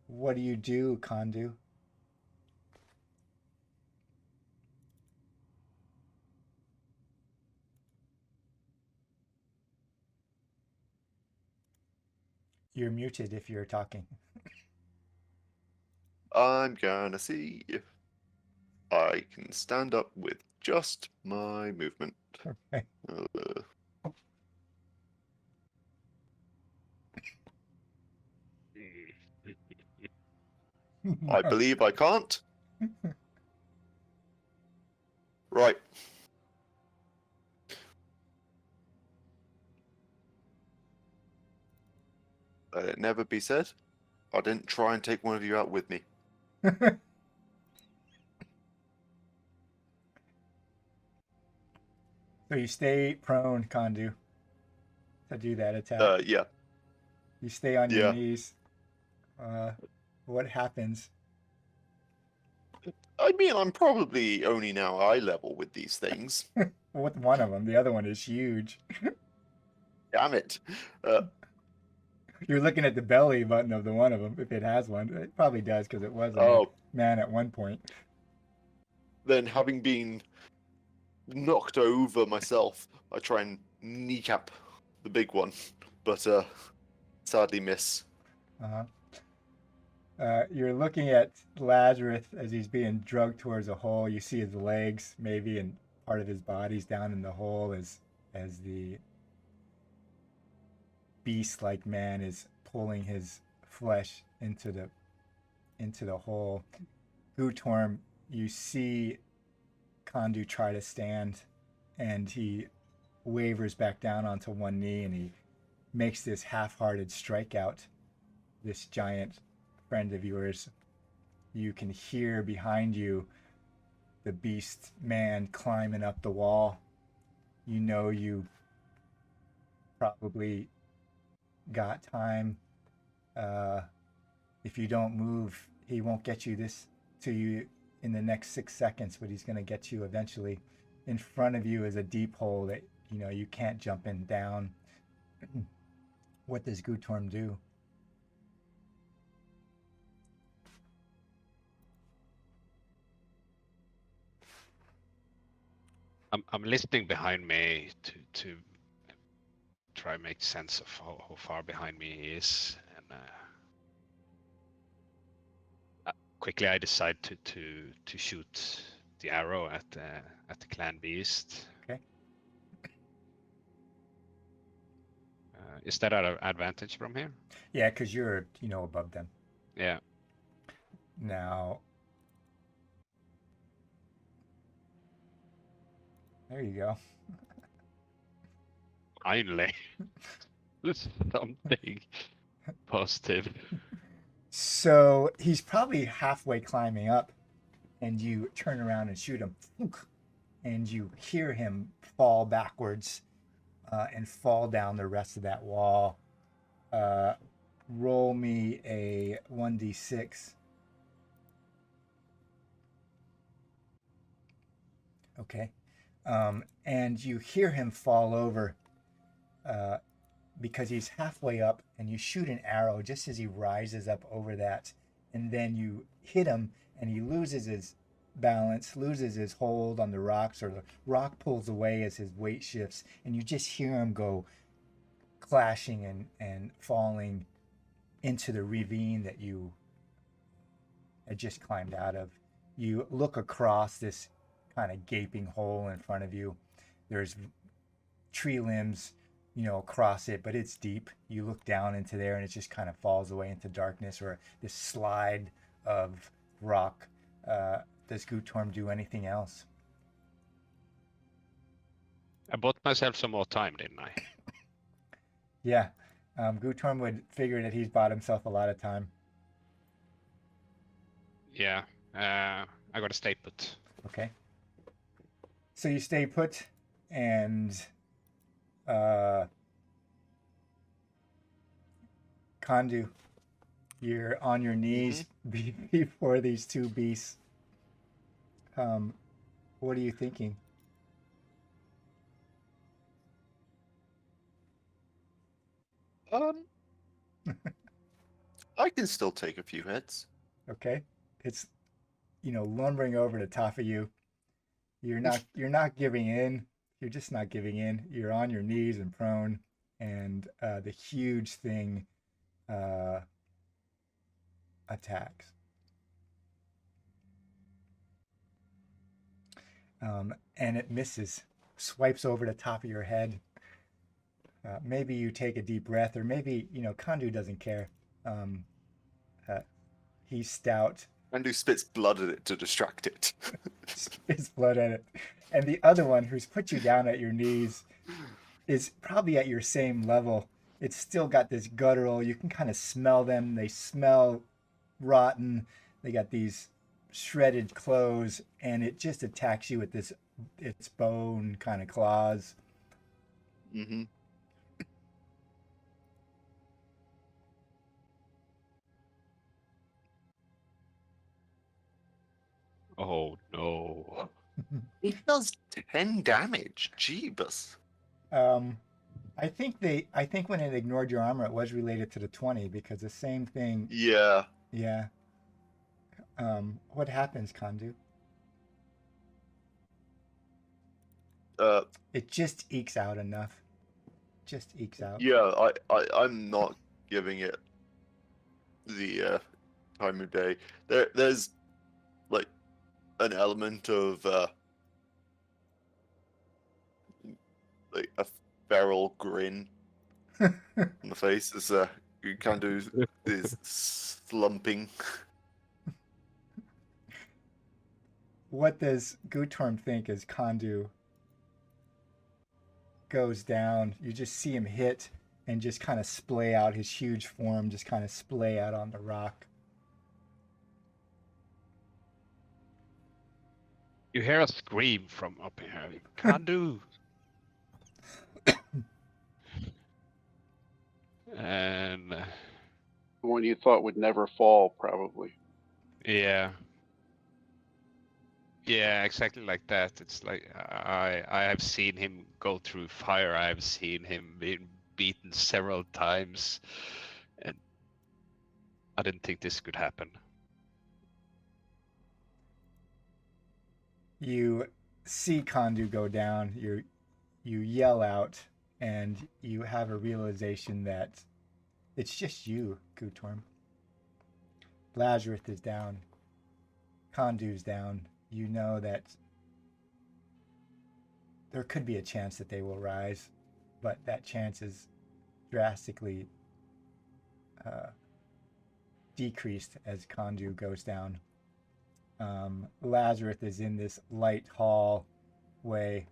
What do you do, Kondu? You're muted if you're talking. I'm gonna see if I can stand up with just my movement. Okay. I believe I can't. Right. Let it never be said, I didn't try and take one of you out with me. So you stay prone, Kondu, to do that attack. Yeah. You stay on your Yeah. knees. What happens? I mean, I'm probably only now eye level with these things. With one of them, the other one is huge. Damn it. You're looking at the belly button of the one of them, if it has one. It probably does, because it was a Oh, man at one point. then having been knocked over myself, I try and kneecap the big one, but sadly miss. Uh-huh. You're looking at Lazarus as he's being drugged towards a hole. You see his legs, maybe, and part of his body's down in the hole as the beast-like man is pulling his flesh into the hole. Gutorm, you see Kondu try to stand, and he wavers back down onto one knee, and he makes this half-hearted strikeout. This giant friend of yours, you can hear behind you the beast man climbing up the wall. You know you probably got time. If you don't move, he won't get you to you in the next 6 seconds, but he's going to get you eventually. In front of you is a deep hole that you can't jump in down. What does Gutorm do? I'm listening behind me to try and make sense of how far behind me he is, and quickly I decide to shoot the arrow at the clan beast. Okay. Is that an advantage from here? Yeah, because you're, above them. Yeah. Now, there you go. Finally. Something positive. So he's probably halfway climbing up, and you turn around and shoot him, and you hear him fall backwards and fall down the rest of that wall. Roll me a 1d6. Okay. And you hear him fall over because he's halfway up, and you shoot an arrow just as he rises up over that, and then you hit him, and he loses his balance, loses his hold on the rocks, or the rock pulls away as his weight shifts, and you just hear him go clashing and falling into the ravine that you had just climbed out of. You look across this kind of gaping hole in front of you. There's tree limbs, across it, but it's deep. You look down into there, and it just kind of falls away into darkness, or this slide of rock. Does Gutorm do anything else? I bought myself some more time, didn't I? Yeah. Gutorm would figure that he's bought himself a lot of time. Yeah. I gotta stay put. Okay. So you stay put, and Kandu, you're on your knees before these two beasts. What are you thinking? I can still take a few hits. Okay. It's, lumbering over the top of you. You're not giving in. You're just not giving in. You're on your knees and prone, and the huge thing attacks. And it misses, swipes over the top of your head. Maybe you take a deep breath, or maybe, Kandu doesn't care. He's stout. Kandu spits blood at it to distract it. Spits blood at it. And the other one, who's put you down at your knees, is probably at your same level. It's still got this guttural. You can kind of smell them. They smell rotten. They got these shredded clothes, and it just attacks you with its bone kind of claws. Mm-hmm. Oh no. It does 10 damage. Jeebus. I think when it ignored your armor, it was related to the 20, because the same thing. Yeah. Yeah. What happens, Kandu? It just ekes out enough. Just ekes out. Yeah, I'm not giving it the time of day. There's like an element of like a feral grin on the face as Kandu is slumping. What does Gutorm think as Kandu goes down? You just see him hit and just kind of splay out, his huge form just kind of splay out on the rock. You hear a scream from up here. Kandu. And One you thought would never fall, probably. yeah, exactly like that. It's like I have seen him go through fire. I have seen him beaten several times, and I didn't think this could happen. You see Kondu go down. You yell out, and you have a realization that it's just you, Gutorm. Lazarus is down. Kondu's down. You know that there could be a chance that they will rise, but that chance is drastically decreased as Kondu goes down. Lazarus is in this light hallway,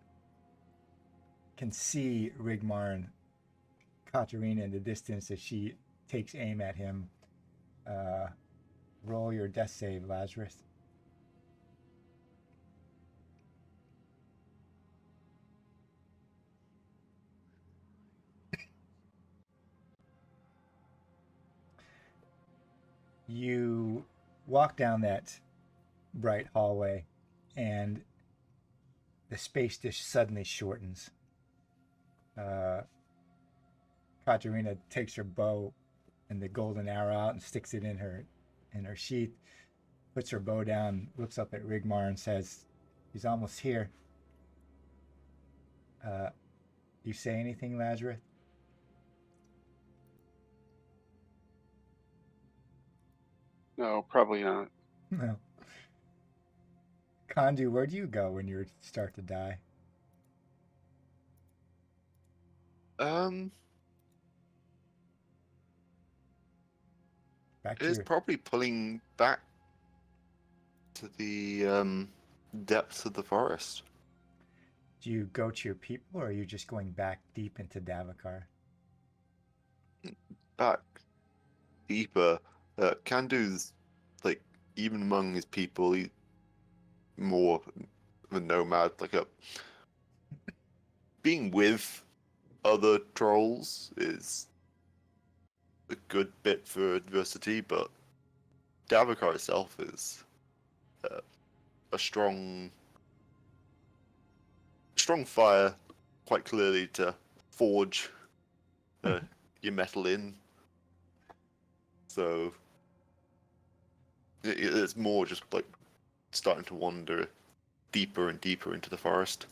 can see Rigmar and Katarina in the distance as she takes aim at him. Roll your death save, Lazarus. You walk down that bright hallway, and the space just suddenly shortens. Katarina takes her bow and the golden arrow out and sticks it in her sheath, puts her bow down, looks up at Rigmar and says, "He's almost here." You say anything, Lazarus? No, probably not. No. Kondu, where do you go when you start to die? Back It to is your... probably pulling back to the depths of the forest. Do you go to your people, or are you just going back deep into Davokar? Back deeper. Kandu's, like, even among his people, he's more of a nomad. Being with other trolls is a good bit for adversity, but Davokar itself is a strong fire, quite clearly, to forge your metal in. So it's more just like starting to wander deeper and deeper into the forest.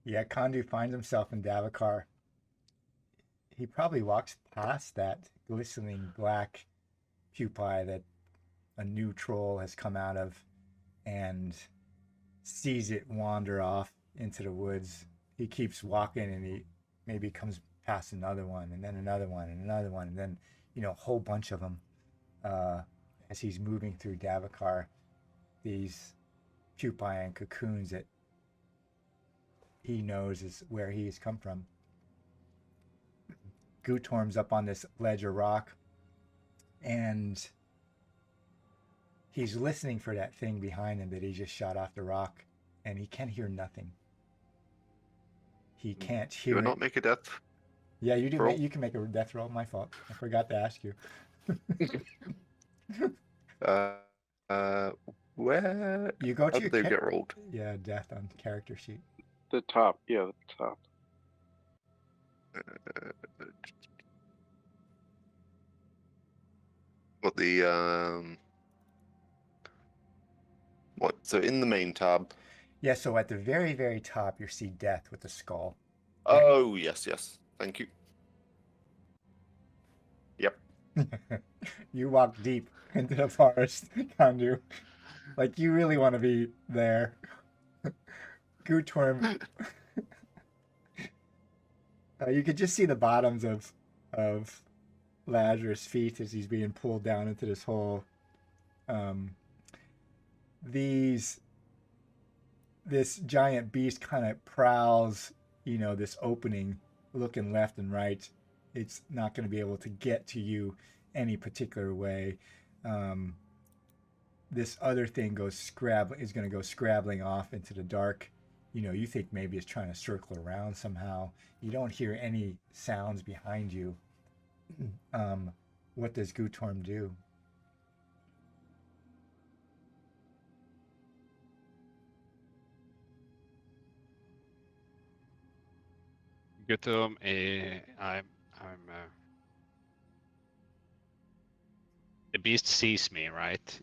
Yeah, Kondu finds himself in Davokar. He probably walks past that glistening black pupae that a new troll has come out of and sees it wander off into the woods. He keeps walking, and he maybe comes past another one, and then another one, and another one, and then, a whole bunch of them as he's moving through Davokar. These pupae and cocoons that he knows is where he has come from. Gutorm's up on this ledge of rock, and he's listening for that thing behind him that he just shot off the rock, and he can hear nothing. He can't hear Do I it. not make a death? Yeah, you do. roll? You can make a death roll. My fault. I forgot to ask you. Where? You go How to did your they get rolled? Yeah, death on character sheet. The top, yeah, the top. What the what? So in the main tab. Yeah, so at the very, very top, you see death with the skull. Oh yes. Thank you. Yep. You walk deep into the forest, Kondu. Like, you really want to be there. Gutorm. You could just see the bottoms of Lazarus' feet as he's being pulled down into this hole. This giant beast kind of prowls, this opening, looking left and right. It's not going to be able to get to you any particular way. This other thing is going to go scrabbling off into the dark. You think maybe it's trying to circle around somehow. You don't hear any sounds behind you. What does Gutorm do? Gutum, I'm the beast sees me, right?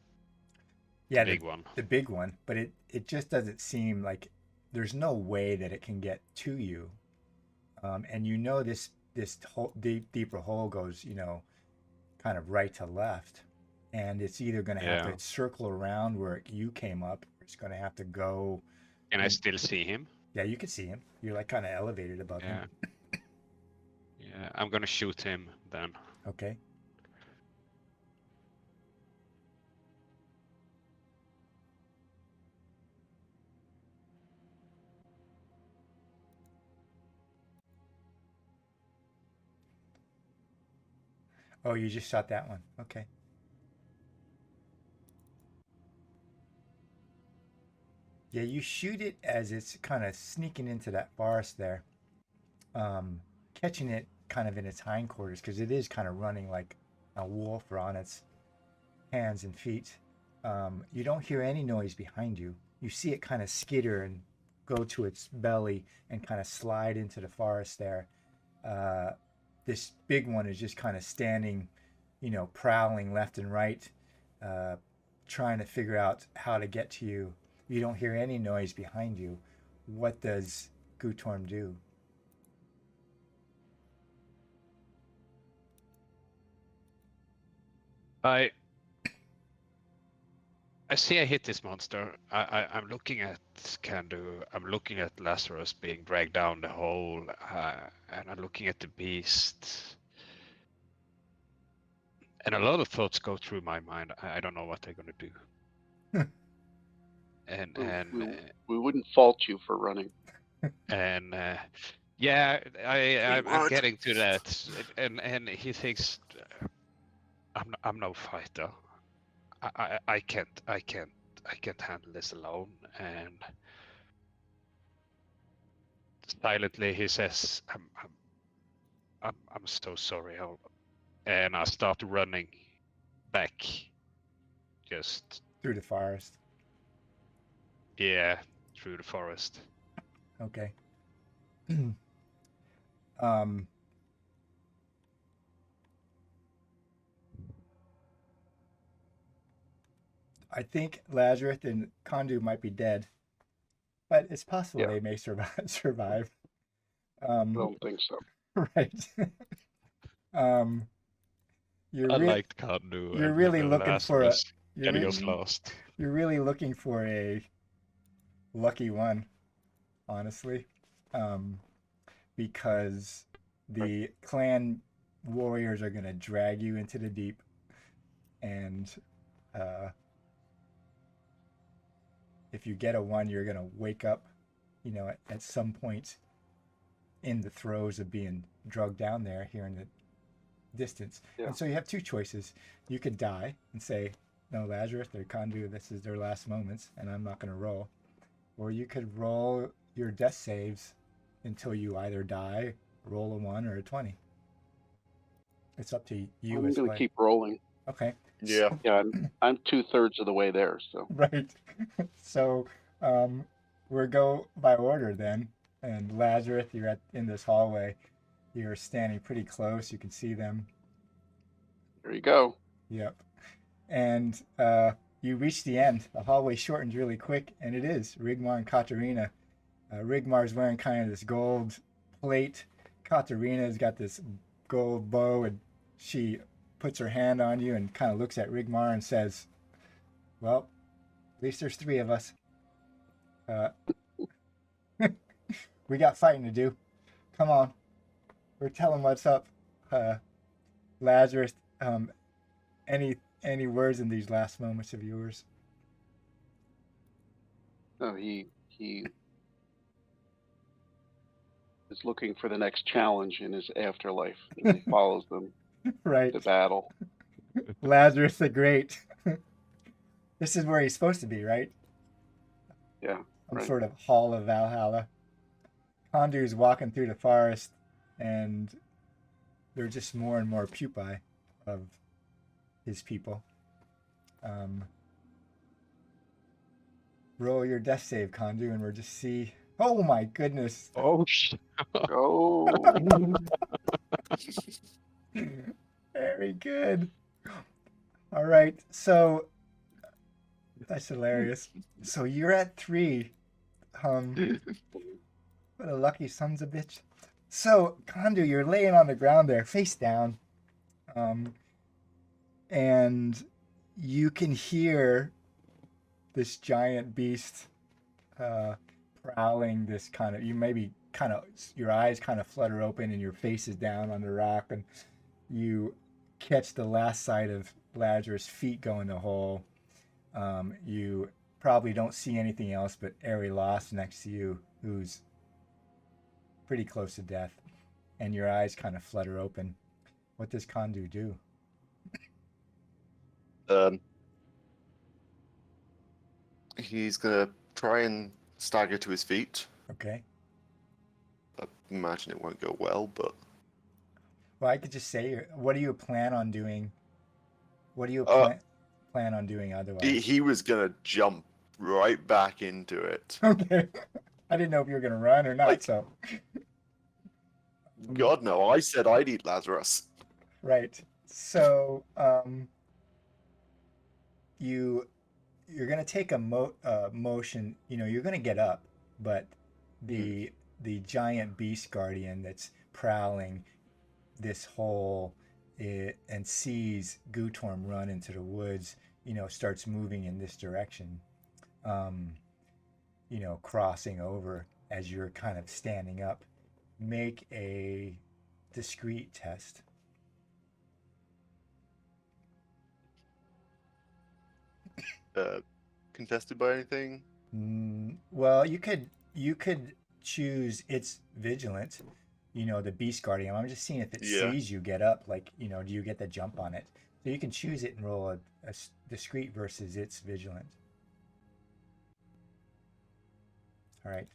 Yeah, The big one. the big one, but it just doesn't seem like there's no way that it can get to you. And you know this whole deeper hole goes, kind of right to left, and it's either going to have Yeah. to circle around where you came up, or it's going to have to go. Can I still see him? Yeah, you can see him. You're like kind of elevated above Yeah. him. Yeah, I'm gonna shoot him then. Okay. Oh, you just shot that one. Okay. Yeah, you shoot it as it's kind of sneaking into that forest there, catching it kind of in its hindquarters because it is kind of running like a wolf or on its hands and feet. You don't hear any noise behind you. You see it kind of skitter and go to its belly and kind of slide into the forest there. This big one is just kind of standing, prowling left and right, trying to figure out how to get to you. You don't hear any noise behind you. What does Gutorm do? I see I hit this monster. I'm looking at Kandu. I'm looking at Lazarus being dragged down the hole, and I'm looking at the beast. And a lot of thoughts go through my mind. I don't know what they're gonna do. We wouldn't fault you for running. And yeah, I'm would. getting to that. And he thinks I'm no fighter. I can't handle this alone. And silently he says, I'm so sorry. And I start running back, just Through the forest. yeah, through the forest. Okay. um, I think Lazarus and Kondu might be dead, but it's possible Yeah. they may survive. I don't think so. Right. um, you're I re- liked Kandu. you're and really the looking last for a was you're, getting re- us lost. you're really looking for a lucky one, honestly, because the clan warriors are going to drag you into the deep, and if you get a one, you're going to wake up, at some point in the throes of being drugged down there here in the distance. Yeah. And so you have two choices. You could die and say, no, Lazarus, they're Kondu, this is their last moments, and I'm not going to roll. Or you could roll your death saves until you either die, roll a 1 or a 20. It's up to you I'm as going well. to keep rolling. Okay. Yeah. Yeah, I'm 2/3 of the way there. So Right. So we'll go by order then. And Lazarus, you're in this hallway. You're standing pretty close. You can see them. there you go. Yep. And you reach the end. The hallway shortens really quick, and it is Rigmar and Katarina. Rigmar's wearing kind of this gold plate. Katarina's got this gold bow, and she puts her hand on you and kind of looks at Rigmar and says, well, at least there's 3 of us. We got fighting to do. Come on. We're telling what's up. Lazarus, any words in these last moments of yours? No, he is looking for the next challenge in his afterlife, and he follows them Right. to battle. Lazarus the Great. This is where he's supposed to be, right? Yeah. Some Right. sort of hall of Valhalla. Kondu's walking through the forest, and there are just more and more pupae of his people. Roll your death save, Kondu, and we'll just see Oh my goodness. Oh shit! Oh, Very good. All right. So that's hilarious. So you're at 3. Um, what a lucky sons of bitch. So, Kandu, you're laying on the ground there, face down. And you can hear this giant beast prowling this kind of, you maybe kind of, your eyes kind of flutter open and your face is down on the rock, and you catch the last sight of Lazarus' feet go in the hole. You probably don't see anything else but Airy Lost next to you, who's pretty close to death, and your eyes kind of flutter open. What does Kandu do? He's gonna try and stagger to his feet. Okay. I imagine it won't go well, but Well, I could just say, what do you plan on doing? What do you plan on doing otherwise? he was gonna jump right back into it. Okay. I didn't know if you were gonna run or not. Like- So God no, I said I'd eat Lazarus. right. So you're gonna take a motion. You know, you're gonna get up, but the giant beast guardian that's prowling this hole and sees Gutorm run into the woods, you know, starts moving in this direction, you know, crossing over as you're kind of standing up. Make a discreet test. Contested by anything? Well, you could choose its vigilant, you know, the beast guardian. I'm just seeing if it Yeah. sees you get up, like, you know, do you get the jump on it? So you can choose it and roll a discreet versus its vigilant. All right.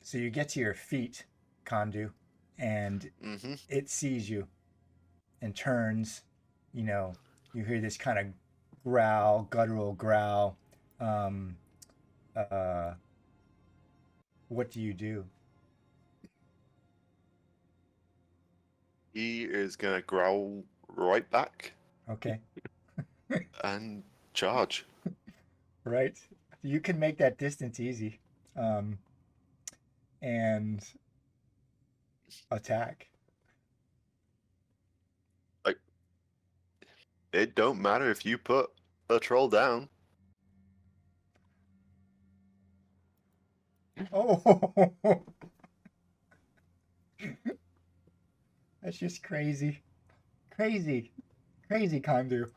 So you get to your feet, Kandu, and Mm-hmm. it sees you and turns. You know, you hear this kind of growl, guttural growl. What do you do? He is gonna growl right back Okay. and charge. Right. You can make that distance easy. And attack. It don't matter if you put a troll down. Oh, that's just crazy. Crazy. Crazy, Kandu.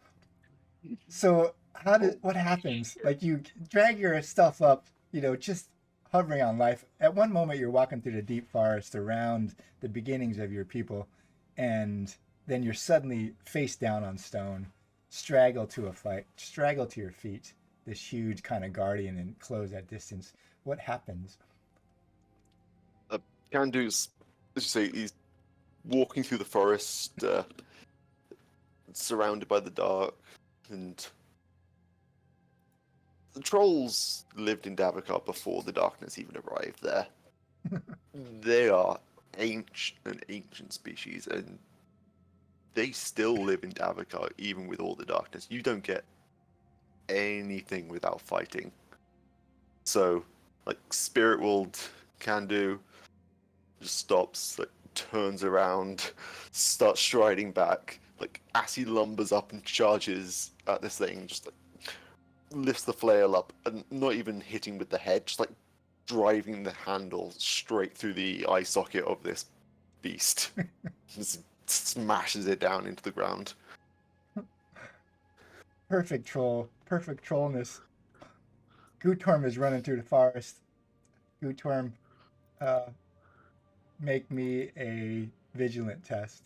So what happens? Like, you drag your stuff up, you know, just hovering on life. At one moment you're walking through the deep forest around the beginnings of your people, and then you're suddenly face down on stone, straggle to your feet, this huge kind of guardian, and close that distance. What happens? Kandu's, as you say, he's walking through the forest, surrounded by the dark, and the trolls lived in Davokar before the darkness even arrived there. They are an ancient species, and they still live in Davokar even with all the darkness. You don't get anything without fighting. So, like, Spirit World Kandu just stops, like, turns around, starts striding back, like, as he lumbers up and charges at this thing, just like lifts the flail up and not even hitting with the head, just like driving the handle straight through the eye socket of this beast. Just smashes it down into the ground. Perfect trollness. Gutorm is running through the forest. Gutorm, make me a vigilant test.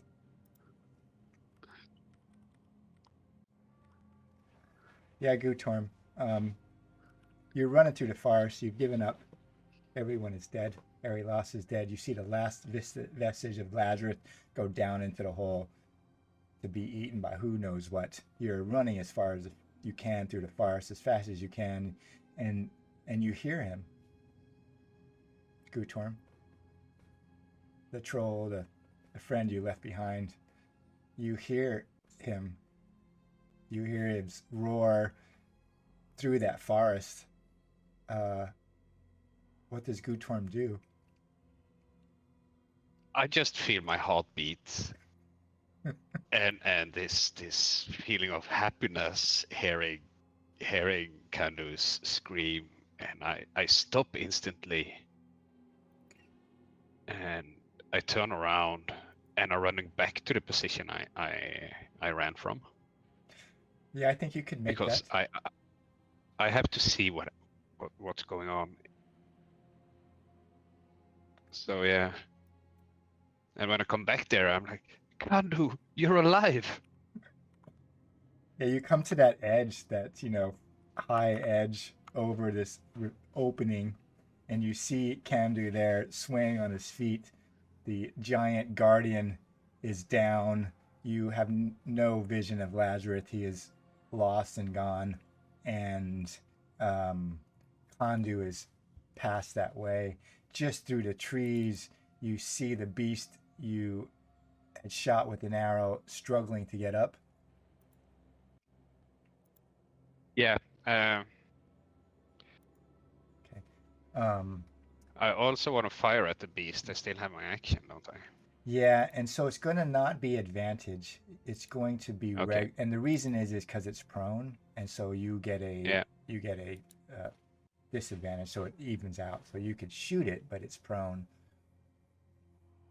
Yeah, Gutorm. You're running through the forest. You've given up. Everyone is dead. Arilas is dead. You see the last vestige of Lazarus go down into the hole to be eaten by who knows what. You're running as far as you can through the forest, as fast as you can, and you hear him. Gutorm. The troll, the friend you left behind. You hear him. You hear him roar through that forest. What does Gutorm do? I just feel my heart beat, and this feeling of happiness hearing Kandu's scream, and I stop instantly, and I turn around and I'm running back to the position I ran from. Yeah, I think you could make because that. I have to see what's going on. So yeah. And when I come back there, I'm like, Kandu, you're alive. Yeah, you come to that edge, that, high edge over this opening, and you see Kandu there swaying on his feet. The giant guardian is down. You have no vision of Lazarus. He is lost and gone. And Kandu is passed that way. Just through the trees, you see the beast you had shot with an arrow struggling to get up. Yeah. Okay. I also want to fire at the beast. I still have my action, don't I? Yeah, and so it's going to not be advantage. It's going to be Okay. and the reason is because it's prone, and so you get a disadvantage, so it evens out. So you could shoot it, but it's prone.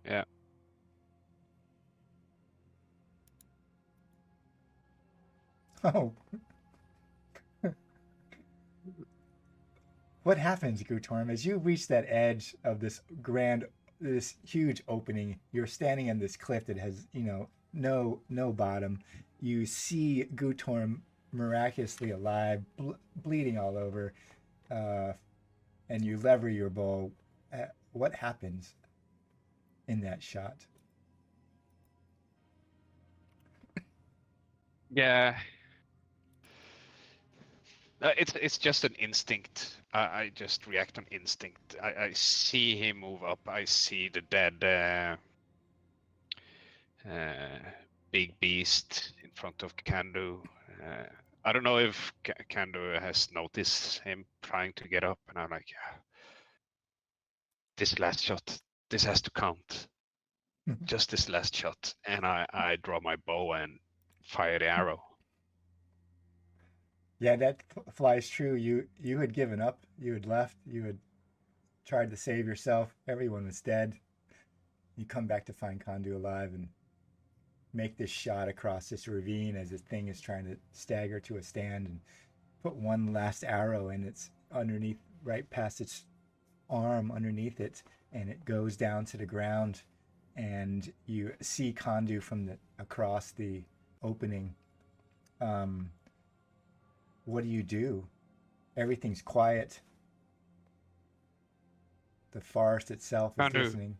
Yeah. Oh. What happens, Gutorm, as you reach that edge of this huge opening? You're standing in this cliff that has, no bottom. You see Gutorm miraculously alive, bleeding all over, and you lever your bow. What happens in that shot? Yeah. It's just an instinct. I just react on instinct. I see him move up. I see the dead big beast in front of Kandu. I don't know if Kandu has noticed him trying to get up, and I'm like, this last shot, this has to count. Just this last shot, and I draw my bow and fire the arrow. Yeah, that flies true. You had given up. You had left. You had tried to save yourself. Everyone was dead. You come back to find Kandu alive and make this shot across this ravine as this thing is trying to stagger to a stand, and put one last arrow in its underneath, right past its arm underneath it, and it goes down to the ground, and you see Kandu from across the opening. What do? Everything's quiet. The forest itself is Kandu, listening.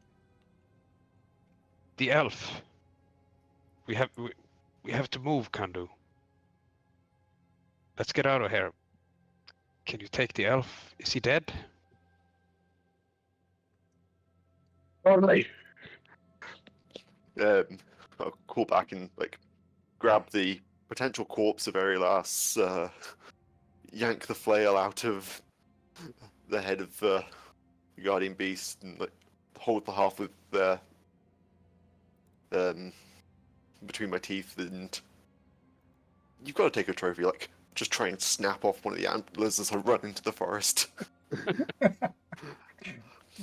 the elf. We have to move, Kandu. Let's get out of here. Can you take the elf? Is he dead? Totally. I'll call back and grab the potential corpse of Arilas, yank the flail out of the head of the guardian beast, and hold the half with the between my teeth, and you've got to take a trophy. Just try and snap off one of the antlers as I run into the forest.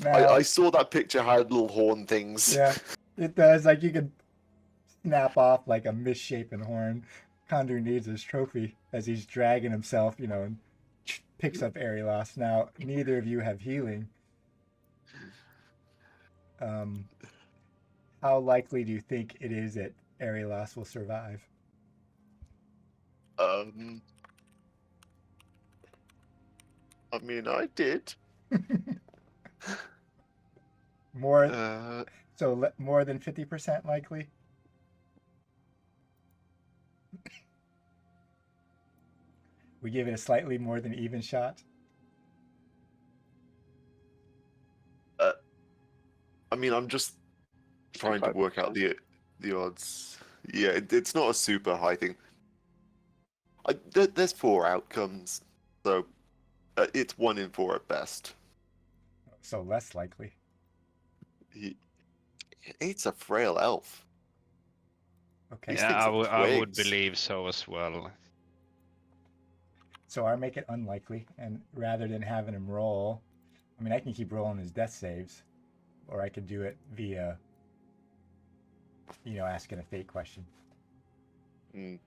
Now, I saw that picture had little horn things. yeah, it does. You could snap off a misshapen horn. Kandu needs his trophy as he's dragging himself, and picks up Arilas. Now, neither of you have healing. How likely do you think it is that Arilas will survive? I mean, I did. More than 50% likely? We give it a slightly more than even shot? I mean, I'm just trying to work out 65%. the odds. Yeah, it's not a super high thing. There's 4 outcomes, so it's 1 in 4 at best. So less likely. It's a frail elf. Okay. These Yeah, things are I would twigs. believe so as well. So I make it unlikely, and rather than having him roll, I mean, I can keep rolling his death saves, or I could do it via, asking a fate question. Mm.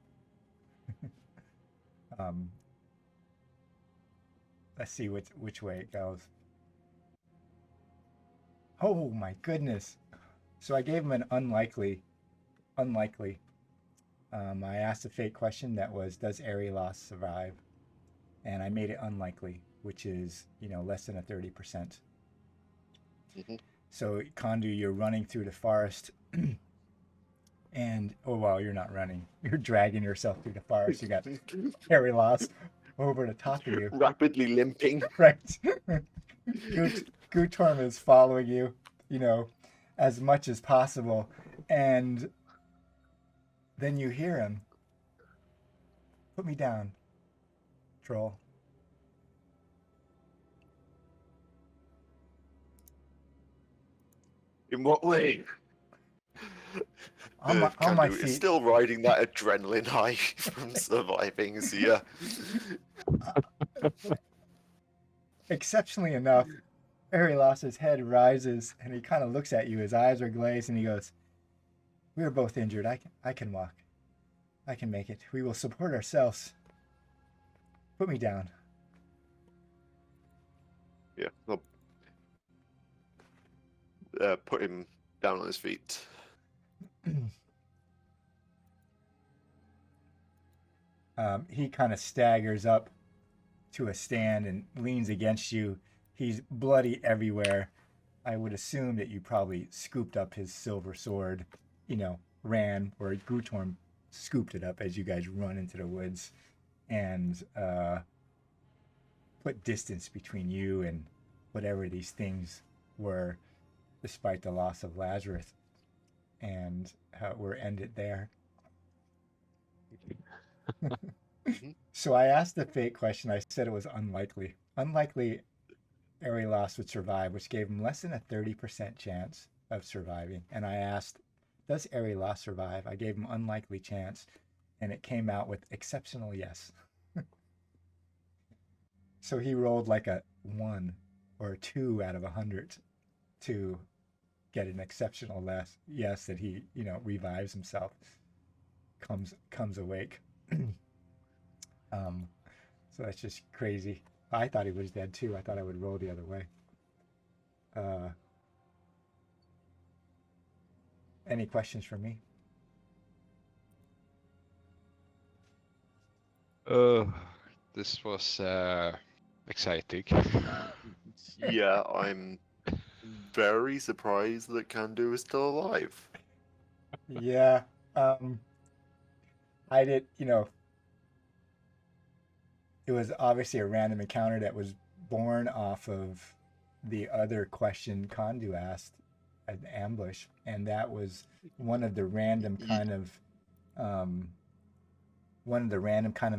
Let's see which way it goes. Oh my goodness! So I gave him an unlikely. I asked a fate question that was, does Aerilos survive? And I made it unlikely, which is, less than a 30%. Mm-hmm. So, Kondu, you're running through the forest, and, oh, well, you're not running. You're dragging yourself through the forest. You got Aerilos over the top of you. Rapidly limping. Right. Gutorm is following you, as much as possible. And then you hear him. Put me down, troll. In what way? On my Kandu is feet. still riding that adrenaline high from surviving, so yeah. Exceptionally enough, Aerilos' head rises and he kind of looks at you. His eyes are glazed and he goes, "We are both injured. I can walk. I can make it. We will support ourselves. Put me down." Yeah, I'll put him down on his feet. He kind of staggers up to a stand and leans against you. He's bloody everywhere. I would assume that you probably scooped up his silver sword, ran, or Gutorm scooped it up as you guys run into the woods, and put distance between you and whatever these things were, despite the loss of Lazarus, and we're ended there. So I asked the fate question. I said it was unlikely. Unlikely Aerilos would survive, which gave him less than a 30% chance of surviving. And I asked, does Aerilos survive? I gave him unlikely chance, and it came out with exceptional yes. So he rolled like a 1 or a 2 out of 100 to get an exceptional yes that he, revives himself, comes awake. So that's just crazy. I thought he was dead too. I thought I would roll the other way. Any questions for me? This was exciting. Yeah, I'm very surprised that Kandu is still alive. Yeah. I did, it was obviously a random encounter that was born off of the other question Kondu asked, an ambush, and that was one of the random kind of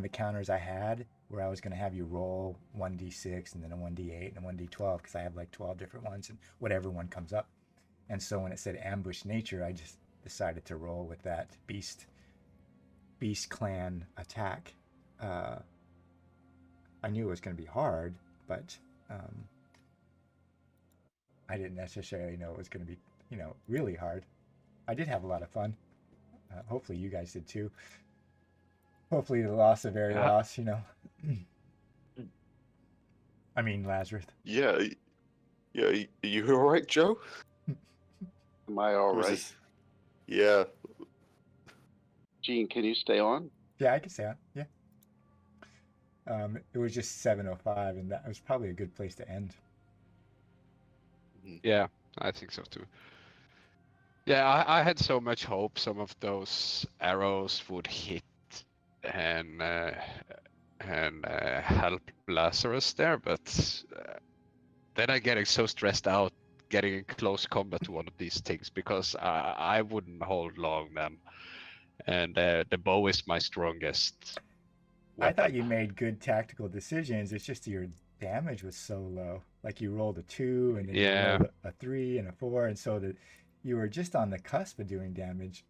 encounters I had, where I was going to have you roll 1d6 and then a 1d8 and a 1d12, because I have like 12 different ones, and whatever one comes up. And so when it said ambush nature, I just decided to roll with that beast clan attack. I knew it was going to be hard, but I didn't necessarily know it was going to be, really hard. I did have a lot of fun. Hopefully you guys did too. Hopefully the loss of Aerilos, I mean Lazarus. Yeah. Are you all right, Joe? Am I all Or is right? this- Yeah. Gene, can you stay on? Yeah, I can say that. Yeah. It was just 7:05, and that was probably a good place to end. Yeah, I think so too. Yeah, I had so much hope some of those arrows would hit and help Lazarus there, but then I'm getting so stressed out getting in close combat to one of these things because I wouldn't hold long, man. And the bow is my strongest I thought weapon. you made good tactical decisions. It's just your damage was so low. Like you rolled a 2 and then you Yeah, rolled a 3 and a 4, and so that you were just on the cusp of doing damage.